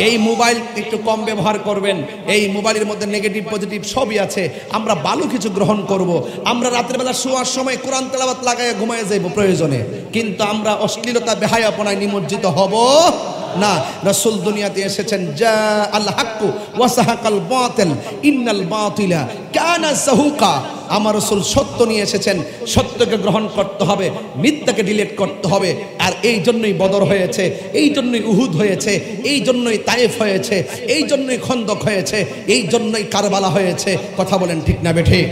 এই মোবাইল একটু কম ব্যবহার করবেন। এই মোবাইলের মধ্যে নেগেটিভ পজিটিভ সবই আছে। আমরা ভালো কিছু গ্রহণ করব। আমরা রাতের বেলা শোয়ার সময় কোরআন তেলাওয়াত লাগাইয়া ঘুমাইয়া যাইব প্রয়োজনে, কিন্তু আমরা অশ্লীলতা বেহায়াপনায় নিমজ্জিত হব না। রাসূল দুনিয়াতে এসেছেন, জা আল হাক্কু ওয়া সাহাকাল বাতিল ইন্নাল বাতিলা কানা যাহুকা। আমার রাসূল সত্য নিয়ে এসেছেন, সত্যকে গ্রহণ করতে হবে, মিথ্যাকে ডিলিট করতে হবে। আর এই জন্যই বদর হয়েছে, এই জন্যই উহুদ হয়েছে, এই জন্যই তায়েফ হয়েছে, এই জন্যই খন্দক হয়েছে, এই জন্যই কারবালা হয়েছে। কথা বলেন ঠিক না বেঠিক?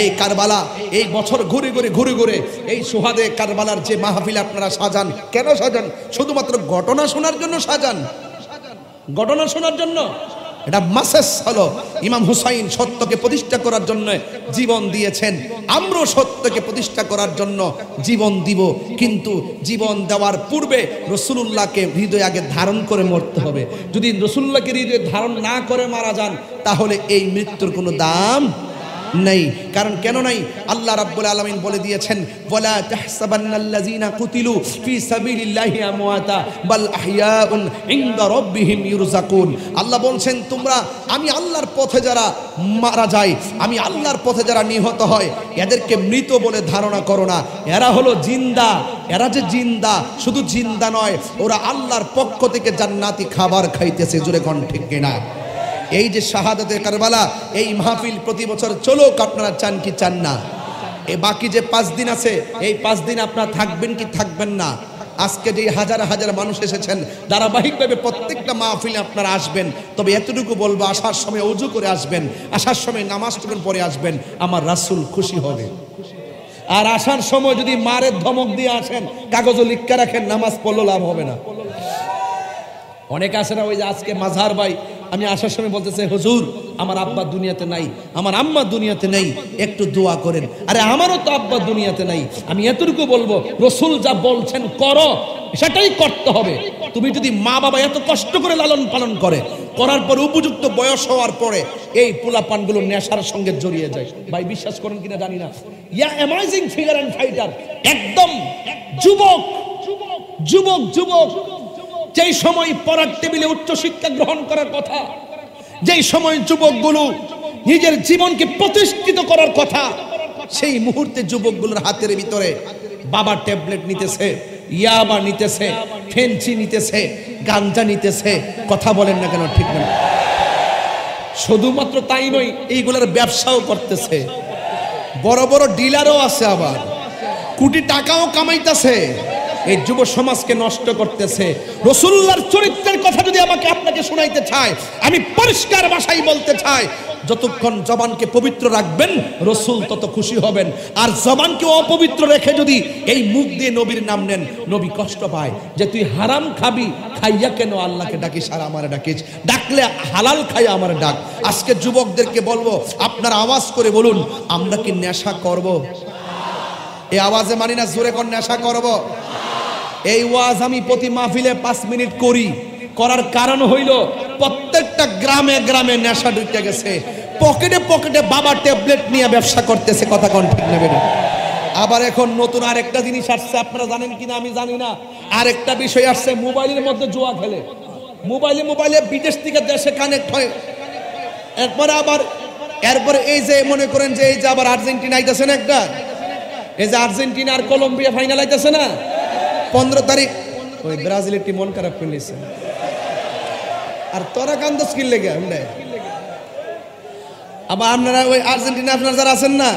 এই কারবালা, এই বছর ঘুরে ঘুরে এই সুহাদে কারবালার যে মাহফিল আপনারা সাজান, কেন সাজান? শুধুমাত্র ঘটনা শোনার জন্য সাজান? ঘটনা শোনার জন্য? এটা মাসেস হলো ইমাম হুসাইন সত্যকে প্রতিষ্ঠা করার জন্য জীবন দিয়েছেন। আমরাও সত্যকে প্রতিষ্ঠা করার জন্য জীবন দিব, কিন্তু জীবন দেওয়ার পূর্বে রাসূলুল্লাহকে হৃদয়ে আগে ধারণ করে মরতে হবে। যদি রাসূলুল্লাহকে হৃদয়ে ধারণ না করে মারা যান, তাহলে এই মৃত্যুর কোনো দাম নেই। কারণ কেন নাই? আল্লাহ রাব্বুল আলামিন বলে দিয়েছেন, ওয়ালা তাহসাবান্নাল্লাযীনা কুতিলু ফি সাবিলিল্লাহি আমওয়াতা বাল আহইয়াউন ইনদা রাব্বিহিম ইরযাকুন। আল্লাহ বলছেন, তোমরা আমি আল্লাহর পথে যারা মারা যায়, আমি আল্লাহর পথে যারা নিহত হয়, এদেরকে মৃত বলে ধারণা করো না। এরা হলো জিন্দা। এরা যে জিন্দা, শুধু জিন্দা নয়, ওরা আল্লাহর পক্ষ থেকে জান্নাতি খাবার খাইতেছে। জোরে কোন ঠিক কিনা? এই যে শাহাদাতে কারবালা, এই মাহফিল প্রতি বছর চলুক, আপনারা চান কি চান না? এই বাকি যে 5 দিন আছে, এই 5 দিন আপনারা থাকবেন কি থাকবেন না? আজকে যে হাজার হাজার মানুষ এসেছেন, ধারাবাহিকভাবে প্রত্যেকটা মাহফিলে আপনারা আসবেন। তবে এতটুকু বলবো, আসার সময় ওযু করে আসবেন, আসার সময় নামাজ পড়ে আসবেন, আমার রাসূল খুশি হবে। আর আসার সময় যদি মারের ধমক দিয়ে আসেন, কাগজে লিখে রাখেন, নামাজ পড়লে লাভ হবে না। অনেক আসে না, ওই যে আজকে মাঝহার ভাই আমি আসার সময় বলতেছে, হুজুর আমার আব্বা দুনিয়াতে নাই, আমার আম্মা দুনিয়াতে নেই, একটু দোয়া করেন। আরে আমারও তো আব্বা দুনিয়াতে নাই। আমি এতটুকু বলবো, রাসূল যা বলছেন করো, সেটাই করতে হবে। তুমি যদি মা বাবা এত কষ্ট করে লালন পালন করার পর উপযুক্ত বয়স হওয়ার পরে এই পোলাপানগুলো নেশার সঙ্গে জড়িয়ে যায়, ভাই বিশ্বাস করেন কিনা জানি না, ইয়া অ্যামেজিং ফিগার অ্যান্ড ফাইটার, একদম যুবক যুবক যুবক যেই সময় পড়ার টেবিলে উচ্চ শিক্ষা গ্রহণ করার কথা, যেই সময় যুবকগুলো নিজের জীবনকে প্রতিষ্ঠিত করার কথা, সেই মুহূর্তে যুবকগুলোর হাতের ভিতরে বাবা ট্যাবলেট নিতেছে, ইয়াবা নিতেছে, ফেন্সি নিতেছে, গাঞ্জা নিতেছে। কথা বলেন না কেন? ঠিক না? শুধুমাত্র তাই নয়, এইগুলোর ব্যবসাও করতেছে, বড় বড় ডিলারও আছে, আবার কোটি টাকাও কামাইতেছে। এই যুব সমাজকে নষ্ট করতেছে। রাসূলুল্লাহর চরিত্রের কথা যদি আমাকে আপনাকে শোনাইতে চায়, আমি পরিষ্কার ভাষায় বলতে চাই, যতক্ষণ জবানকে পবিত্র রাখবেন রাসূল তত খুশি হবেন। আর জবানকে অপবিত্র রেখে যদি এই মুখ দিয়ে নবীর নাম নেন, নবী কষ্ট পায় যে তুই হারাম খাবি, খাইয়া কেন আল্লাহকে ডাকিস আর আমারে ডাকিস? ডাকলে হালাল খাইয়া আমারে ডাক। আজকে যুবকদেরকে বলবো, আপনারা আওয়াজ করে বলুন, আমরা কি নেশা করব? এই আওয়াজে মানি না, জোরে কোন নেশা করব? এই ওয়াজ আমি প্রতি মাহফিলে 5 মিনিট করার কারণ হইল, প্রত্যেকটা গ্রামে গ্রামে নেশা ঢুকে গেছে, পকেটে পকেটে বাবা ট্যাবলেট নিয়ে ব্যবসা করতেছে। কথা কোন ঠিক নেবে না? আবার এখন নতুন আরেকটা জিনিস আসছে, আপনারা জানেন কিনা আমি জানি না, আরেকটা বিষয় আসছে, মোবাইলের মধ্যে জুয়া খেলে, মোবাইলে বিদেশ থেকে দেশে কানেক্ট হয়। এরপরে এই যে মনে করেন যে এই যে আবার আর্জেন্টিনা আইতেছে না, একটা এই যে আর্জেন্টিনা আর কলম্বিয়া ফাইনাল আইতেছে না, 15 তারিখ। ওই ব্রাজিলের টিম মন খারাপ করে নিয়েছে। আর তোরা কান্দস কি লেগে? আবার আপনারা ওই আর্জেন্টিনা, আপনারা যারা আছেন না,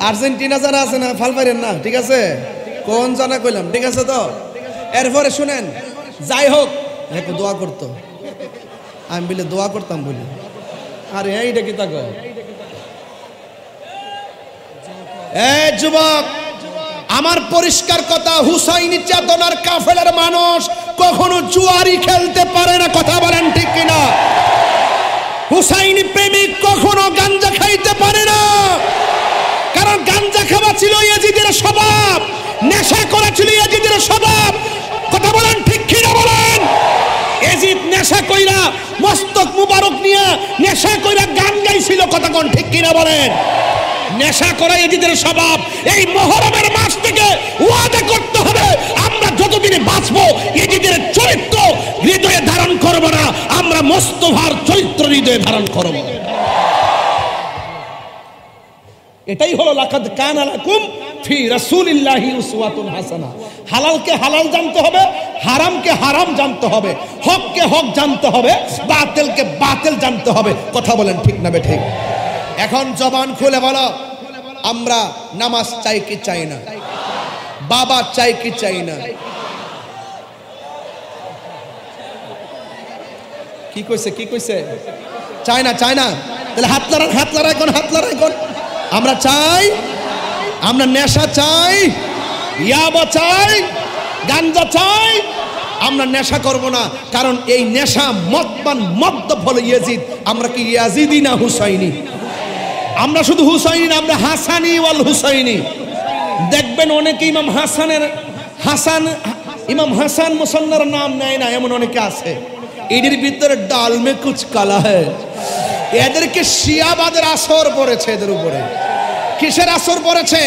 আর্জেন্টিনা যারা আছে না, ফাল পাইরেন না, ঠিক আছে? কোন জানা কইলাম, ঠিক আছে তো? এরপরে শুনেন, যাই হোক, একটু দোয়া করতো, আমি বলে দোয়া করতাম বলি, আরে এইটা কি তাকো? এই যুবক, আমার পরিষ্কার কথা, হুসাইনি চেতনার কাফেলার মানুষ কখনো জুয়ারি খেলতে পারে না। কথা বলেন ঠিক কিনা? হুসাইনি প্রেমিক কখনো গাঞ্জা খাইতে পারে না, কারণ গাঞ্জা খাওয়া ছিল ইয়াজিদের স্বভাব, নেশা করা ছিল ইয়াজিদের স্বভাব। কথা বলেন ঠিক কিনা? বলেন। ইয়াজিদ নেশা কইরা, মস্তক মুবারক নিয়ে নেশা কইরা গান গাইছিল। কথা কোন ঠিক কিনা? বলেন। নেশা করা ইয়াজিদের স্বভাব। এই মুহররমের মাস থেকে ওয়াদা করতে হবে, আমরা যতদিনে বাঁচবো ইয়াজিদের চরিত্র হৃদয়ে ধারণ করব না, আমরা মুস্তাফার চরিত্র হৃদয়ে ধারণ করব। এটাই হলো লাকাদ কানা লাকুম ফি রাসূলিল্লাহি উসওয়াতুন হাসানা। হালালকে হালাল জানতে হবে, হারামকে হারাম জানতে হবে, হককে হক জানতে হবে, বাতিলকে বাতিল জানতে হবে। কথা বলেন ঠিক না বেঠিক? এখন জবান খুলে বলো, আমরা নামাজ চাই কি চাই না? বাবা চাই কি চাই না? কি কইছে? চাই না? তাহলে হাত লড়াই কোন? আমরা চাই, আমরা নেশা চাই, ইয়াবা চাই, গাঞ্জা চাই। আমরা নেশা করব না, কারণ এই নেশা মদ্যপ হলো ইয়াজিদ। আমরা কি ইয়াজিদি না হুসাইনি? আমরা শুধু হুসাইনি না, আমরা হাসানি ওয়াল হুসাইনি। দেখবেন অনেকে ইমাম হাসান মুসান্নার নাম নেয় না, এমন অনেকে আছে। এদের ভিতরে ডাল মে কুছ কালা হ্যায়। এদেরকে শিয়াবাদের আসর পড়েছে, এদের উপরে কিসের আসর পড়েছে?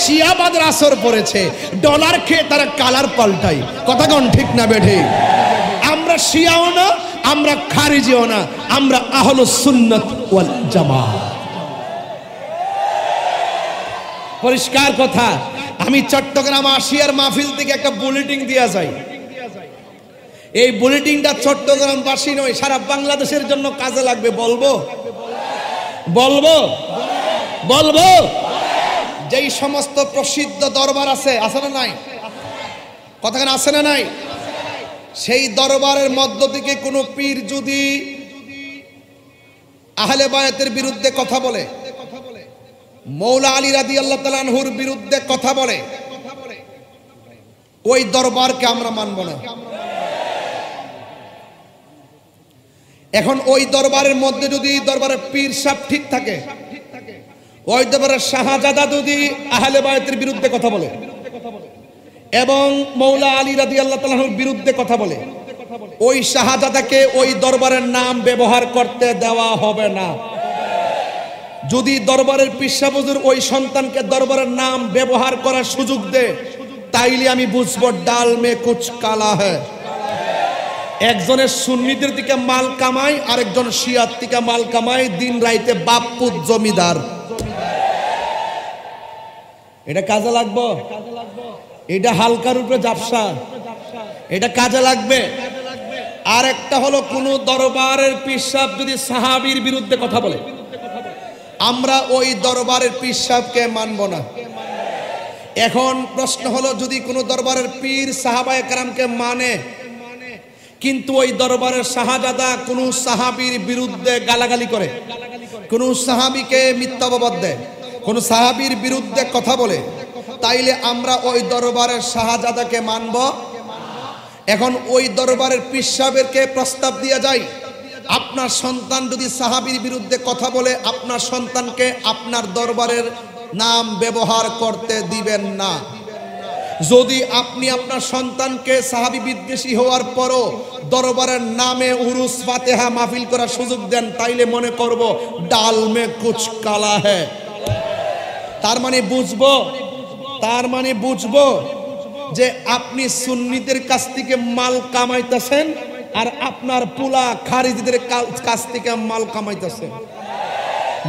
শিয়াবাদের আসর পড়েছে। ডলার খেয়ে তারা কালার পাল্টাই, কথা কোন ঠিক না বেঠে? আমরা শিয়াও না, আমরা খারিজিও না, আমরা আহলুস সুন্নাত ওয়াল জামাত। পরিষ্কার কথা। আমি চট্টগ্রাম আসিয়ার মাহফিল থেকে একটা বুলেটিন দিয়া যাই। এই বুলেটিনটা চট্টগ্রামবাসী নয়, সারা বাংলাদেশের জন্য কাজে লাগবে। বলবো বলবো বলবো যেই সমস্ত প্রসিদ্ধ দরবার আছে, আছে না নাই? কথাখানে আছে না নাই? সেই দরবারের মধ্য থেকে কোনো পীর যদি আহলে বায়াতের বিরুদ্ধে কথা বলে, মৌলা আলী রাদিয়াল্লাহু তাআলা আনহুর বিরুদ্ধে কথা বলে, ওই দরবারকে আমরা মানব না। এখন ওই দরবারের মধ্যে যদি দরবারের পীর সাহেব ঠিক থাকে, ওই দরবারের শাহজাদা যদি আহলে বায়াতের বিরুদ্ধে কথা বলে এবং মৌলা আলী রাদিয়াল্লাহু তাআলা আনহুর বিরুদ্ধে কথা বলে, ওই শাহজাদাকে ওই দরবারের নাম ব্যবহার করতে দেওয়া হবে না। যদি দরবারের পীর সাহেব হুজুর ওই সন্তানকে দরবারের নাম ব্যবহার করার সুযোগ দেয়, তাইলে আমি বুঝবো ডাল মে কুছ কালা হ্যায়। একজনের সুন্নিদের দিকে মাল কামাই, আরেকজন শিয়ার থেকে মাল কামাই, দিন রাইতে বাপপুত জমিদার। এটা কাজে লাগবে? এটা হালকার উপরে জাপসা, এটা কাজে লাগবে। আর একটা হলো কোন দরবারের পীর সাহেব যদি সাহাবীর বিরুদ্ধে কথা বলে, আমরা ওই দরবারের পীর সাহেবকে মানব না। এখন প্রশ্ন হলো, যদি কোনো দরবারের পীর সাহাবায়ে কেরামকে মানে, কিন্তু ওই দরবারের শাহজাদা কোন সাহাবীর বিরুদ্ধে গালাগালি করে, কোন সাহাবীকে মিথ্যা অপবাদ দেয়, কোন সাহাবীর বিরুদ্ধে কথা বলে, তাইলে আমরা ওই দরবারের শাহজাদাকে মানব? এখন ওই দরবারের পীর সাহেবকে প্রস্তাব দিয়ে যায়, আপনার সন্তান যদি সাহাবীর বিরুদ্ধে কথা বলে, আপনার সন্তানকে আপনার দরবারের নাম ব্যবহার করতে দিবেন না। যদি আপনি আপনার সন্তানকে সাহাবী বিদ্বেষী হওয়ার পরও দরবারের নামে উরুস ফাতিহা মাহফিল করার সুযোগ দেন, তাইলে মনে করব ডাল মে কুছ কালা হ্যায়। তার মানে বুঝবো যে আপনি সুন্নিদের কাছ থেকে মাল কামাইতেছেন আর আপনার পোলা খারিজিদের কাছ থেকে মাল কামাইতেছেন।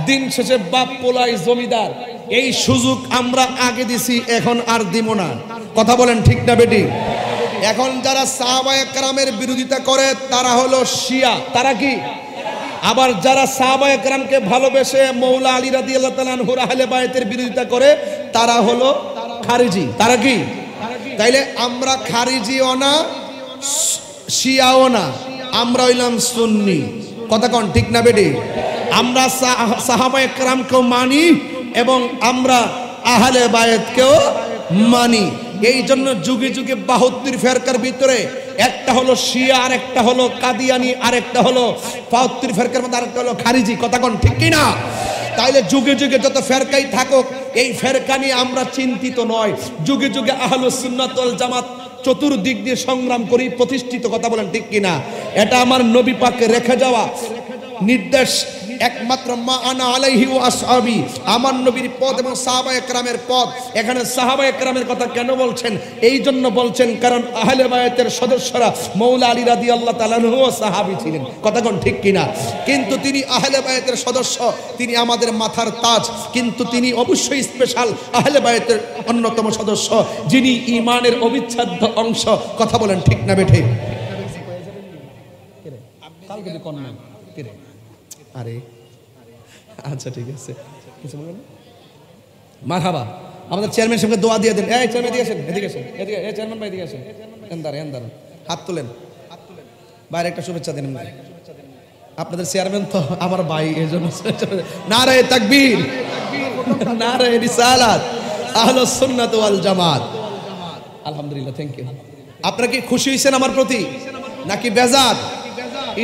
দিন শেষে বাপ পোলাই জমিদার। এই সুযোগ আমরা আগে দিছি, এখন আর দিব না। কথা বলেন ঠিক না বেটি? এখন যারা সাহাবায়ে কেরামের বিরোধিতা করে তারা হলো শিয়া। তারা কি? আবার যারা সাহাবায়ে কেরামকে ভালোবেসে মৌলা আলী রাদিয়াল্লাহু তাআলা আনহুর আহলে বায়াতের বিরোধিতা করে তারা হলো খারিজি। তারা কি? তাইলে আমরা খারিজিও না, শিয়াও না, আমরা হইলাম সুন্নি। কথা কোন ঠিক না বেটি? আমরা সাহাবায়ে কেরামকেও মানি এবং আমরা আহলে বায়াতকেও মানি। এই জন্য যুগে যুগে 72 ফেরকার ভিতরে একটা হলো শিয়া, আর একটা হলো কাদিয়ানি, আর একটা হলো 72 ফেরকার মধ্যে আরেকটা হলো খারিজি। কথা কোন ঠিক কি না? তাইলে যুগে যুগে যত ফেরকাই থাকুক, এই ফেরকা নিয়ে আমরা চিন্তিত নয়। যুগে যুগে আহলুস সুন্নাত ওয়াল জামাত চতুর্দিক দিয়ে সংগ্রাম করি, প্রতিষ্ঠিত। কথা বলেন ঠিক কিনা? এটা আমার নবী পাকে রেখে যাওয়া নির্দেশ। একমাত্র মা আনা আলাইহি ওয়া আসহাবি, আমার নবীর পথ এবং সাহাবায়ে কেরামের পথ। এখানে সাহাবায়ে কেরামের কথা কেন বলছেন? এই জন্য বলছেন কারণ আহলে বায়াতের সদস্যরা মৌলা আলী রাদিয়াল্লাহু তাআলা আনহু সাহাবী ছিলেন। কথা কোন ঠিক কিনা? কিন্তু তিনি আহলে বায়াতের সদস্য, তিনি আমাদের মাথার তাজ, কিন্তু তিনি অবশ্যই স্পেশাল আহলে বায়াতের অন্যতম সদস্য, যিনি ঈমানের অবিচ্ছেদ্য অংশ। কথা বলেন ঠিক না বেঠে? কালকে কোন নাম কিরে? আরে আচ্ছা ঠিক আছে, কিছু বলবেন? মারহাবা। আমাদের চেয়ারম্যান সাহেবকে দোয়া দিয়ে দেন। এই চেয়ারম্যান এদিকে আসেন, এদিকে আসেন, এদিকে। এই চেয়ারম্যান ভাই এদিকে আসেন, এন্দার হাত তুলেন, বাইরে একটা শুভেচ্ছা দেন। আপনাদের চেয়ারম্যান তো আমার ভাই, এই জন্য নারায়ে তাকবীর, নারায়ে রিসালাত, আহলুস সুন্নাত ওয়াল জামাত। আলহামদুলিল্লাহ, থ্যাংক ইউ। আপনারা কি খুশি হয়েছেন আমার প্রতি নাকি বেজার?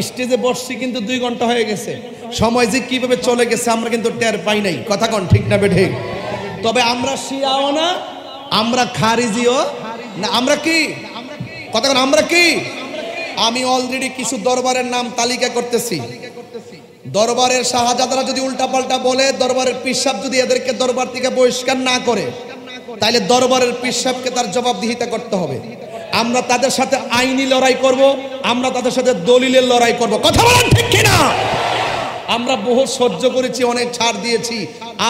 স্টেজে বসছি কিন্তু 2 ঘন্টা হয়ে গেছে, সময় যে কিভাবে চলে গেছে আমরা কিন্তু টের পাই নাই। কথা কোন ঠিক না বেঠিক? তবে আমরা শিয়াও না, আমরা খারিজিও না, আমরা কি? কথা কোন আমরা কি? আমি অলরেডি কিছু দরবারের নাম তালিকা করতেছি। দরবারের শাহজাদারা যদি উল্টাপাল্টা বলে, দরবারের পীর সাহেব যদি এদেরকে দরবার থেকে বহিষ্কার না করে, তাহলে দরবারের পীর সাহেবকে তার জবাবদিহিতা করতে হবে। আমরা তাদের সাথে আইনি লড়াই করব, আমরা তাদের সাথে দলিলের লড়াই করব। কথা বলেন ঠিক কিনা? আমরা বহু সহ্য করেছি, অনেক ছাড় দিয়েছি,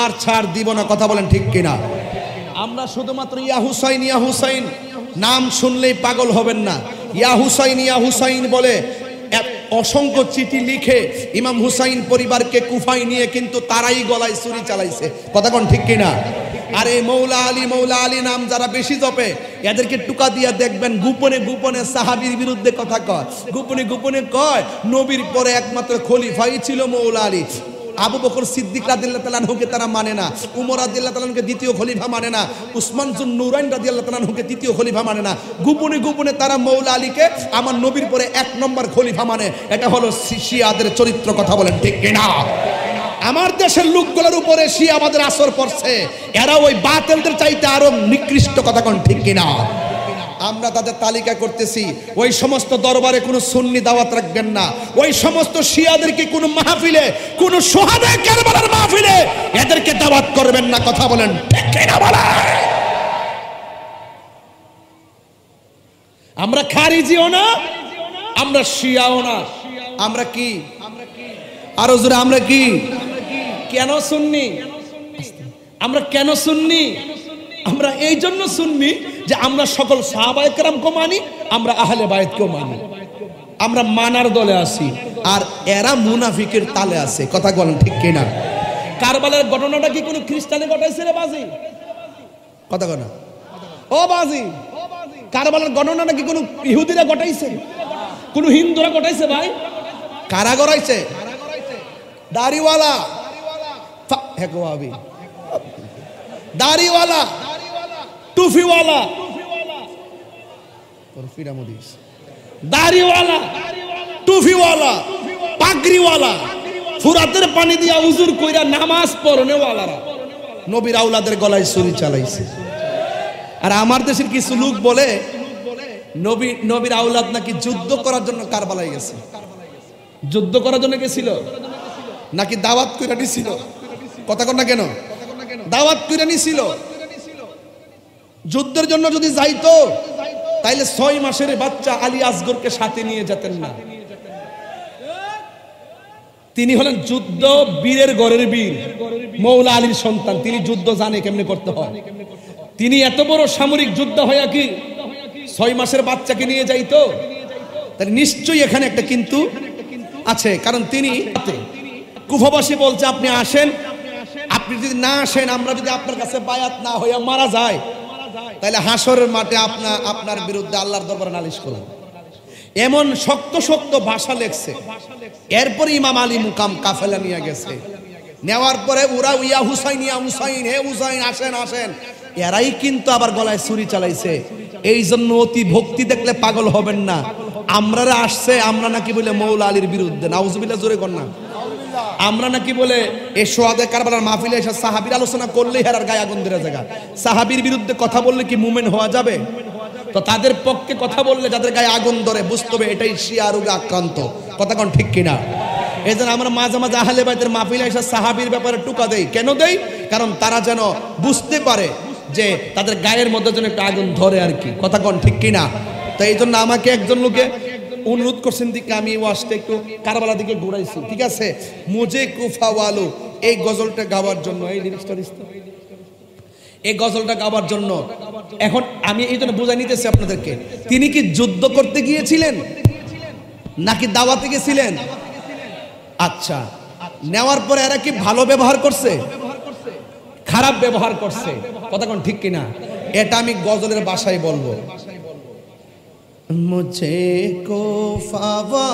আর ছাড় দিব না। কথা বলেন ঠিক কিনা? আমরা শুধুমাত্র ইয়া হুসাইন ইয়া হুসাইন নাম শুনলেই পাগল হবেন না। ইয়া হুসাইন বলে অসংখ্য চিঠি লিখে ইমাম হুসাইন পরিবারকে কুফায় নিয়ে কিন্তু তারাই গলায় ছুরি চালাইছে। কথা কোন ঠিক কিনা? আর এই মৌলা আলী নাম যারা বেশি জপে, এদেরকে টুকা দিয়া দেখবেন গোপনে গোপনে সাহাবীর বিরুদ্ধে কথা কয়, গোপনে গোপনে কয় নবীর পরে একমাত্র খলিফাই ছিল মৌলা আলী। আবু বকর সিদ্দিক রাদিয়াল্লাহু তাআলা আনহুকে তারা মানে না, উমর রাদিয়াল্লাহু তাআলা আনহুকে দ্বিতীয় খলিফা মানে না, উসমান জুন নুরাইন রাদিয়াল্লাহু তাআলা আনহুকে তৃতীয় খলিফা মানে না। গোপনে গোপনে তারা মৌলা আলীকে আমার নবীর পরে এক নম্বর খলিফা মানে। এটা হলো শিয়াদের চরিত্র। কথা বলেন ঠিক কিনা? আমার দেশের লোকগুলোর উপরে শিয়া আমাদের আসর পড়ছে, এরা ওই বাতিলদের চাইতে আরো নিকৃষ্ট। কথা কোন ঠিক কিনা? আমরা তাদের তালিকা করতেছি। ওই সমস্ত দরবারে কোনো সুন্নি দাওয়াত রাখবেন না, ওই সমস্ত শিয়াদেরকে কোনো মাহফিলে, কোনো সোহাদায়ে কারবালার মাহফিলে এদেরকে দাওয়াত করবেন না। কথা বলেন ঠিক কিনা? বলা আমরা খারিজিও না, আমরা শিয়াও না, আমরা কি? আরো জোরে আমরা কি? কেন সুন্নি? আমরা কেন সুন্নি? আমরা এই জন্য সুন্নি যে আমরা সকল সাহাবায়ে কেরামকে মানি, আমরা আহলে বায়তকেও মানি, আমরা মানার দলে আছি। আর এরা মুনাফিকের তালে আছে। কথা বলেন ঠিক কিনা? কারবালার ঘটনাটা কি কোনো খ্রিস্টানে ঘটাইছে রে বাজি? কথা কয় না ও বাজি? কারবালার ঘটনাটা কি কোনো ইহুদিরা ঘটাইছে, কোনো হিন্দুরা ঘটাইছে? ভাই কারা গড়াইছে? দাড়িওয়ালা, দাড়িওয়ালা, টুফিওয়ালা, দাড়িওয়ালা, টুফিওয়ালা, পাগড়িওয়ালা, ফুরাতের পানি দিয়া উজুর কইরা নামাজ পড়নেওয়ালারা নবীর আওলাদের গলায় ছুরি চালাইছে। আর আমার দেশের কিছু লোক বলে নবীর আওলাদ নাকি যুদ্ধ করার জন্য কারবালায় গেছে। যুদ্ধ করার জন্য গেছিল নাকি দাওয়াত কইরা নিছিল? কথা কন না কেন? দাওয়াত কইরা নিছিল। যুদ্ধের জন্য যদি যাইতো তাইলে 6 মাসের বাচ্চা আলী আসগরকে সাথে নিয়ে যেতেন না। তিনি হলেন যুদ্ধ বীরের ঘরের বীর, মৌলা আলীর সন্তান। তিনি যুদ্ধ জানে কেমনে করতে হয়। তিনি এত বড় সামরিক যোদ্ধা হইয়া কি 6 মাসের বাচ্চাকে নিয়ে যাইতো? তাই নিশ্চয়ই এখানে একটা কিন্তু আছে। কারণ তিনি কুফাবাসী বলছে আপনি আসেন, আপনি যদি না আসেন, আমরা যদি আপনার কাছে বায়াত না হইয়া মারা যায়, তাহলে হাসরের মাঠে আপনার বিরুদ্ধে আল্লাহর দরবারে নালিশ করব। এমন শক্ত শক্ত ভাষা লেখছে। এরপরে ইমাম আলী মুকাম কাফেলা নিয়ে গেছে। নেওয়ার পরে ওরা ইয়া হুসাইন ইয়া হুসাইন, হে হুসাইন আসেন আসেন, এরাই কিন্তু আবার গলায় ছুরি চালাইছে। এই জন্য অতি ভক্তি দেখলে পাগল হবেন না। আমরা আসছে, আমরা নাকি বলে মৌলা আলীর বিরুদ্ধে, নাউজুবিল্লাহ, জোরে কর না। আমরা নাকি বলে এই সোহাদায়ে কারবালার মাহফিলে এসে সাহাবীর আলোচনা করলেই হেরার গায়ে আগুন ধরে জায়গা। সাহাবীর বিরুদ্ধে কথা বললে কি মুমিন হওয়া যাবে? তো তাদের পক্ষে কথা বললে যাদের গায়ে আগুন ধরে, বুঝতে হবে এটাই শিয়া রোগে আক্রান্ত। কথা কোন ঠিক কিনা? এই জন্য আমরা মাঝে মাঝে আহলে বাইতের মাহফিলে এসে সাহাবীর ব্যাপারে টুকা দেই। কেন দেই? কারণ তারা যেন বুঝতে পারে যে তাদের গায়ের মধ্যে যেন একটা আগুন ধরে আর কি। কথা কোন ঠিক কিনা? তো এই জন্য আমাকে একজন লোকে অনুরোধ করছেন দিকে আমি ওয়াজটা একটু কারবালা দিকে ঘুরাইছি। ঠিক আছে, মুজে কুফাওয়ালু এই গজলটা গাওয়ার জন্য, এই লিরিক্সটা এই গজলটা গাওয়ার জন্য। এখন আমি এই জন্য বুঝাই নিতেছি আপনাদেরকে, তিনি কি যুদ্ধ করতে গিয়েছিলেন নাকি দাওয়াতে গেছিলেন? আচ্ছা, নেওয়ার পরে এরা কি ভালো ব্যবহার করছে, খারাপ ব্যবহার করছে? কথা কোন ঠিক কিনা? এটা আমি গজলের ভাষায় বলবো। মুঝে কুফাওয়ালো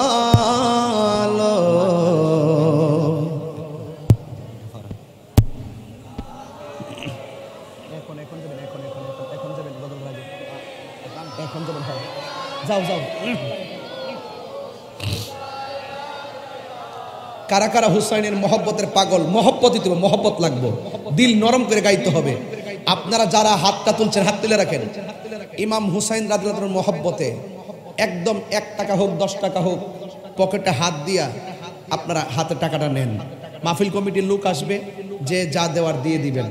যাও যাও। কারা কারা হুসাইনের মহব্বতের পাগল? মহব্বতই তো, মহব্বত লাগবে, দিল নরম করে গাইতে হবে। আপনারা যারা হাতটা তুলছেন হাত তুলে রাখেন। ইমাম হুসাইন রাদিয়াল্লাহু আনহু মহব্বতে একদম 1 টাকা হোক 10 টাকা হোক পকেটে হাত দিয়া আপনারা হাতে টাকাটা নেন। মাহফিল কমিটির লোক আসবে, যে যা দেওয়ার দিয়ে দিবেন,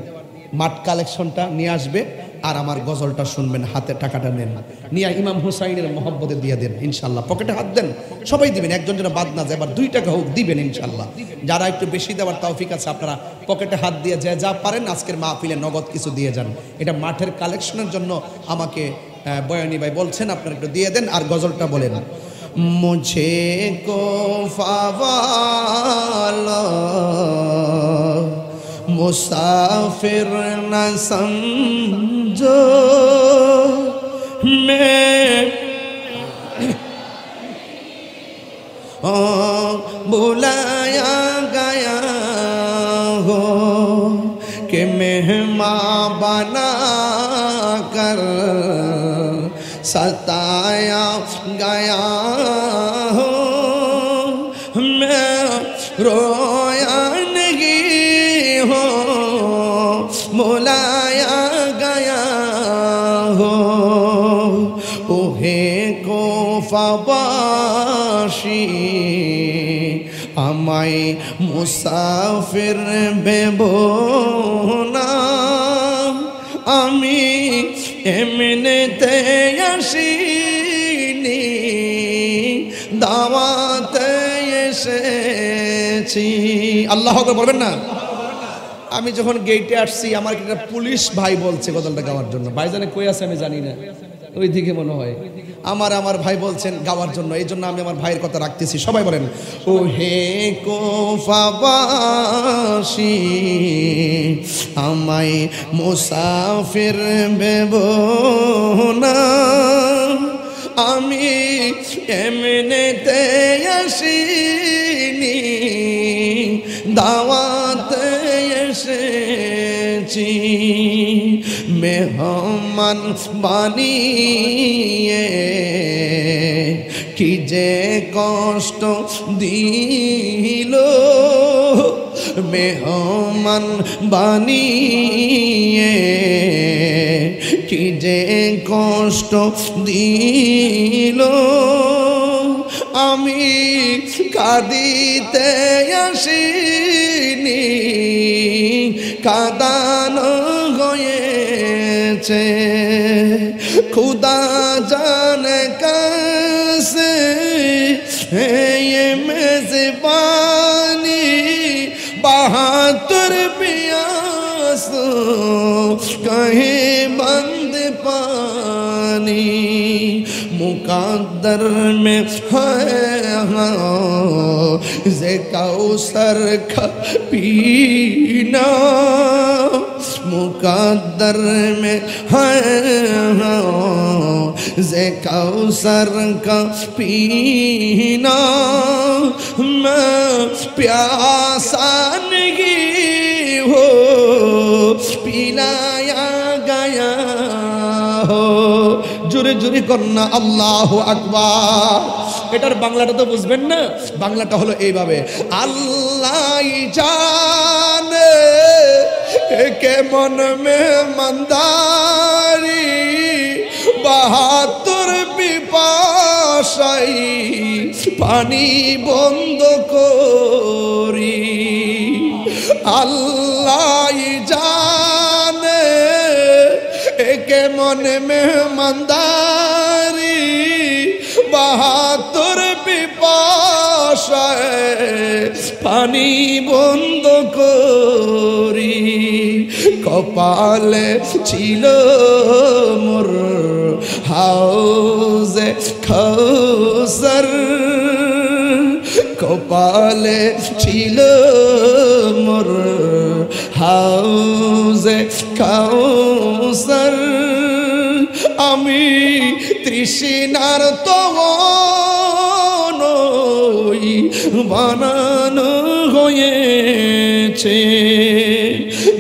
মাঠ কালেকশনটা নিয়ে আসবে, আর আমার গজলটা শুনবেন, হাতে টাকাটা নেন, নিয়ে ইমাম হুসাইনের মহব্বতে দিয়ে দেন ইনশাল্লাহ। পকেটে হাত দেন, সবাই দিবেন, একজন যেন বাদ না যায়, এবার 2 টাকা হোক দিবেন ইনশাল্লাহ। যারা একটু বেশি দেওয়ার তৌফিক আছে আপনারা পকেটে হাত দিয়ে যে যা পারেন আজকের মাহফিলে নগদ কিছু দিয়ে যান। এটা মাঠের কালেকশনের জন্য আমাকে বয়ানী ভাই বলছেন, আপনারা একটু দিয়ে দেন। আর গজলটা বলেন, মুঝে কো ফাওয়ালা मुसाफिर न समझो, मैं बुलाया गया हो कि मेहमान बना कर सताया गया हो, मैं रोया हो बुलाया गया हो, ओहे को फबाशी আমায় মুসাফির ভেবো না, আমি এমনিতে আসিনি, দাওয়াতে এসেছি। আল্লাহু আকবার বলবেন না? আমি যখন গেটে আসছি আমার একটা পুলিশ ভাই বলছে গজলটা গাওয়ার জন্য। ভাইজানে কই আছে আমি জানি না, ওইদিকে মনে হয়। আমার ভাই বলছেন গাওয়ার জন্য, এই জন্য আমি আমার ভাইয়ের কথা রাখতেছি। সবাই বলেন, ও হে কোফাবাসী আমায় মুসাফির ভেবো না, আমি এমনিতে আসিনি, দাওয়াতে এসেছি। মেহমান বানিয়ে কি যে কষ্ট দিল, মেহমান বানিয়ে কি যে কষ্ট দিল, আমি কাঁদিতে আসিনি, কাঁদানো হয়েছে। খুদা জানে কাছে ये मेज़बानी 72 प्यास कहीं बंद पानी, मुकद्दर में है ज़े कौसर का पीना, मुकद्दर में है ज़े कौसर का पीना, मैं प्यासा नहीं हो पिलाया गया हो। জোরে জোরে কন্যা আল্লাহু আকবার। এটার বাংলাটা তো বুঝবেন না, বাংলাটা হলো এইভাবে, আল্লাহ জানে কেমন মেহমানদারি 72 পিপাসাই পানি বন্ধ করি, আল্লাহ জানে কেমন মেহমানদারি 72 পিপাসায় পানি বন্ধ করি, কপালে ছিল মোর হাউজে কাউসার, কপালে ছিল মোর হাউজে কাউসার, আমি তৃষ্ণার তো বানানো হয়েছে,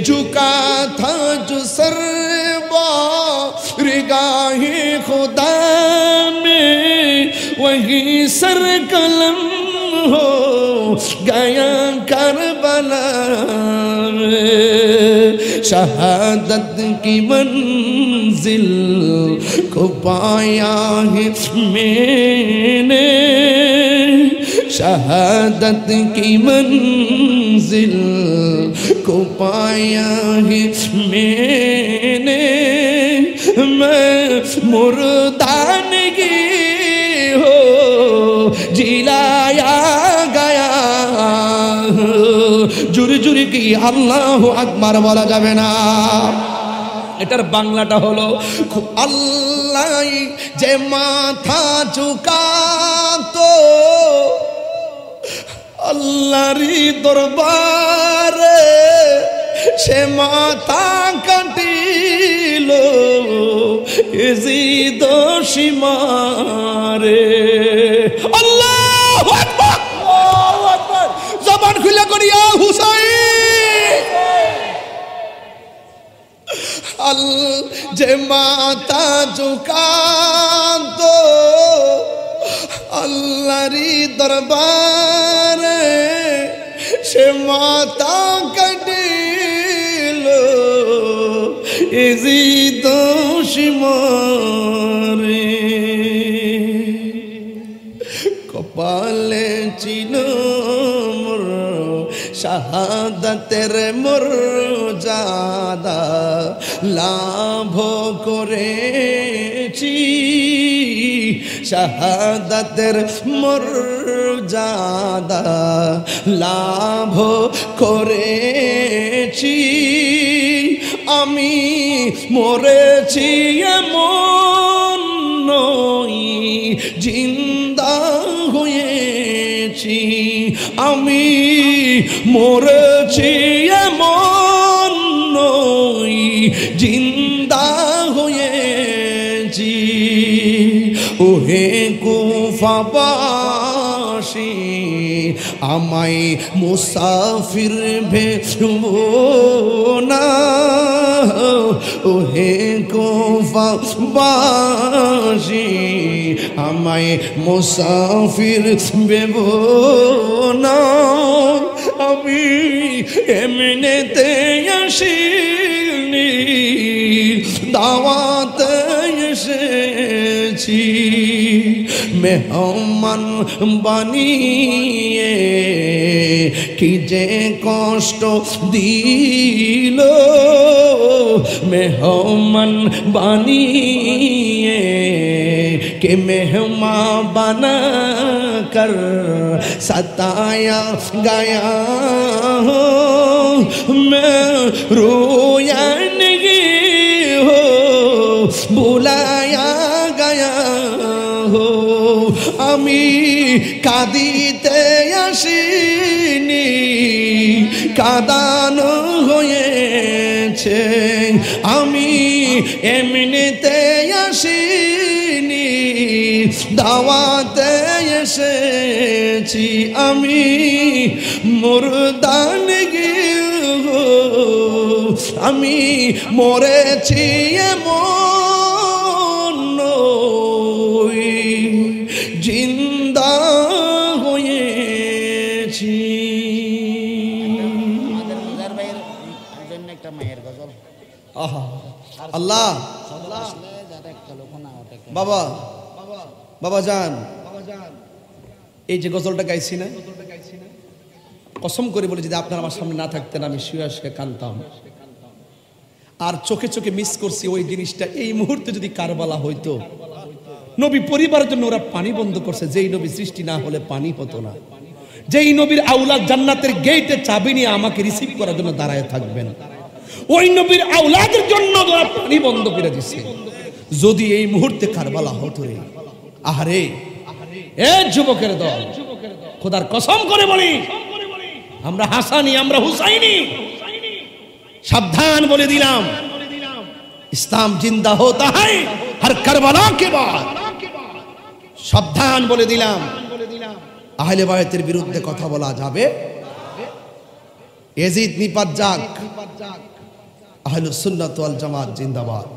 ঝুকা থা জো সরবা রিগাহে খুদা মে वही सर कलम हो गया करबला, शहादत की मंजिल को पाया है मैंने, शहादत की मंजिल को पाया है मैंने मैं मुर्दानगी हो जिलाया गया जुर जुर की अल्लाहु আকবার বলা যাবে না এটার বাংলাটা হলো আল্লাহ যে মাথা ঝুকাতো আল্লাহরই দরবারে সে মাথা কাটিল ইজিদ সীমারে আল্লাহু আকবার আল্লাহু আকবার জবান খুলে করি ইয়া হুসাইন আল যে মাথা ঝুকাতো আল্লাহরই দরবারে সে মাথা কাটিল ইজিদ সীমারে কপালে ছিল মোর শাহাদাতের মর্যাদা লাভ করেছি শাহাদাতের মর্যাদা লাভ করেছি আমি মরেছি এমন নই জিন্দা হয়েছি আমি মরেছি এমন নই জিন্দা হয়েছি ওহে কুফাবাসী আমায় মুসাফির ভেবো না ওহে কুফাবাসী আমায় মুসাফির ভেবো না আমি এমনিতে আসিনি দাওয়াতে এসেছি মেহমান বানিয়ে কি যে কষ্ট দিল মেহমান বানিয়ে के मेहमा बना कर सताया गया हो मैं रोया नहीं हो बुलाया गया हो আমি কাঁদিতে আসিনি কাঁদানো হয়েছে আমি এমনিতে আসিনি দাওয়াতে এসেছি আমি মুর্দানগি আমি মরেছি এমন নই জিন্দা হয়েছি আহা আল্লাহ বাবা বাবা জান এই যে গজলটা গাইছি না কসম করে বলে যদি আপনারা আমার সামনে না থাকতেন আমি শুয়ে শুয়ে কাঁদতাম আর চোখে চোখে মিস করছি ওই জিনিসটা এই মুহূর্তে যদি কারবালা হইতো নবী পরিবারের জন্য ওরা পানি বন্ধ করছে যেই নবী সৃষ্টি না হলে পানি হতো না যেই নবীর আওলাদ জান্নাতের গেটে চাবি নিয়ে আমাকে রিসিভ করার জন্য দাঁড়ায় থাকবেন ওই নবীর আওলাদের জন্য ওরা পানি বন্ধ করে দিছে যদি এই মুহূর্তে কারবালা হতো রে আহারে এ যুবকের দল খোদার কসম করে বলি আমরা হাসানি আমরা হুসাইনি সাবধান বলে দিলাম ইসলাম জিন্দা होता है हर करबला के बाद সাবধান বলে দিলাম আহলে বায়তের বিরুদ্ধে কথা বলা যাবে ইয়াজিদ নিপাত যাক আহলুস সুন্নাত ওয়াল জামাত জিন্দাবাদ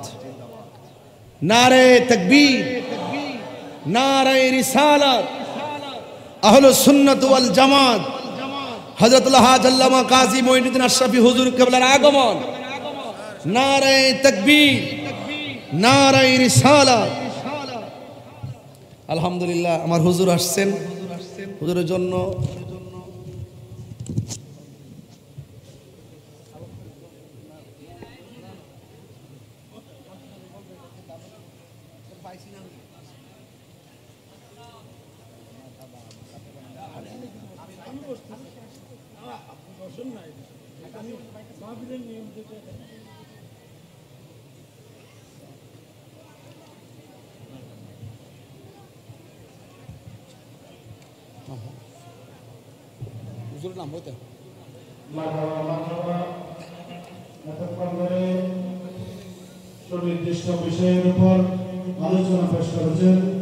নারে তাকবীর নারে রিসালাত আহলুস সুন্নাত ওয়াল জামাত হযরতুল্লাহ আল্লামা কাজী মুঈনুদ্দিন আশরাফী হুজুর কিবলার আগমন নারে তাকবীর নারে রিসালাত আলহামদুলিল্লাহ আমার হুজুর আসছেন হুজুরের জন্য হুজুরের নাম বলতে এতক্ষণ ধরে সুনির্দিষ্ট বিষয়ের উপর আলোচনা পেশ করেছেন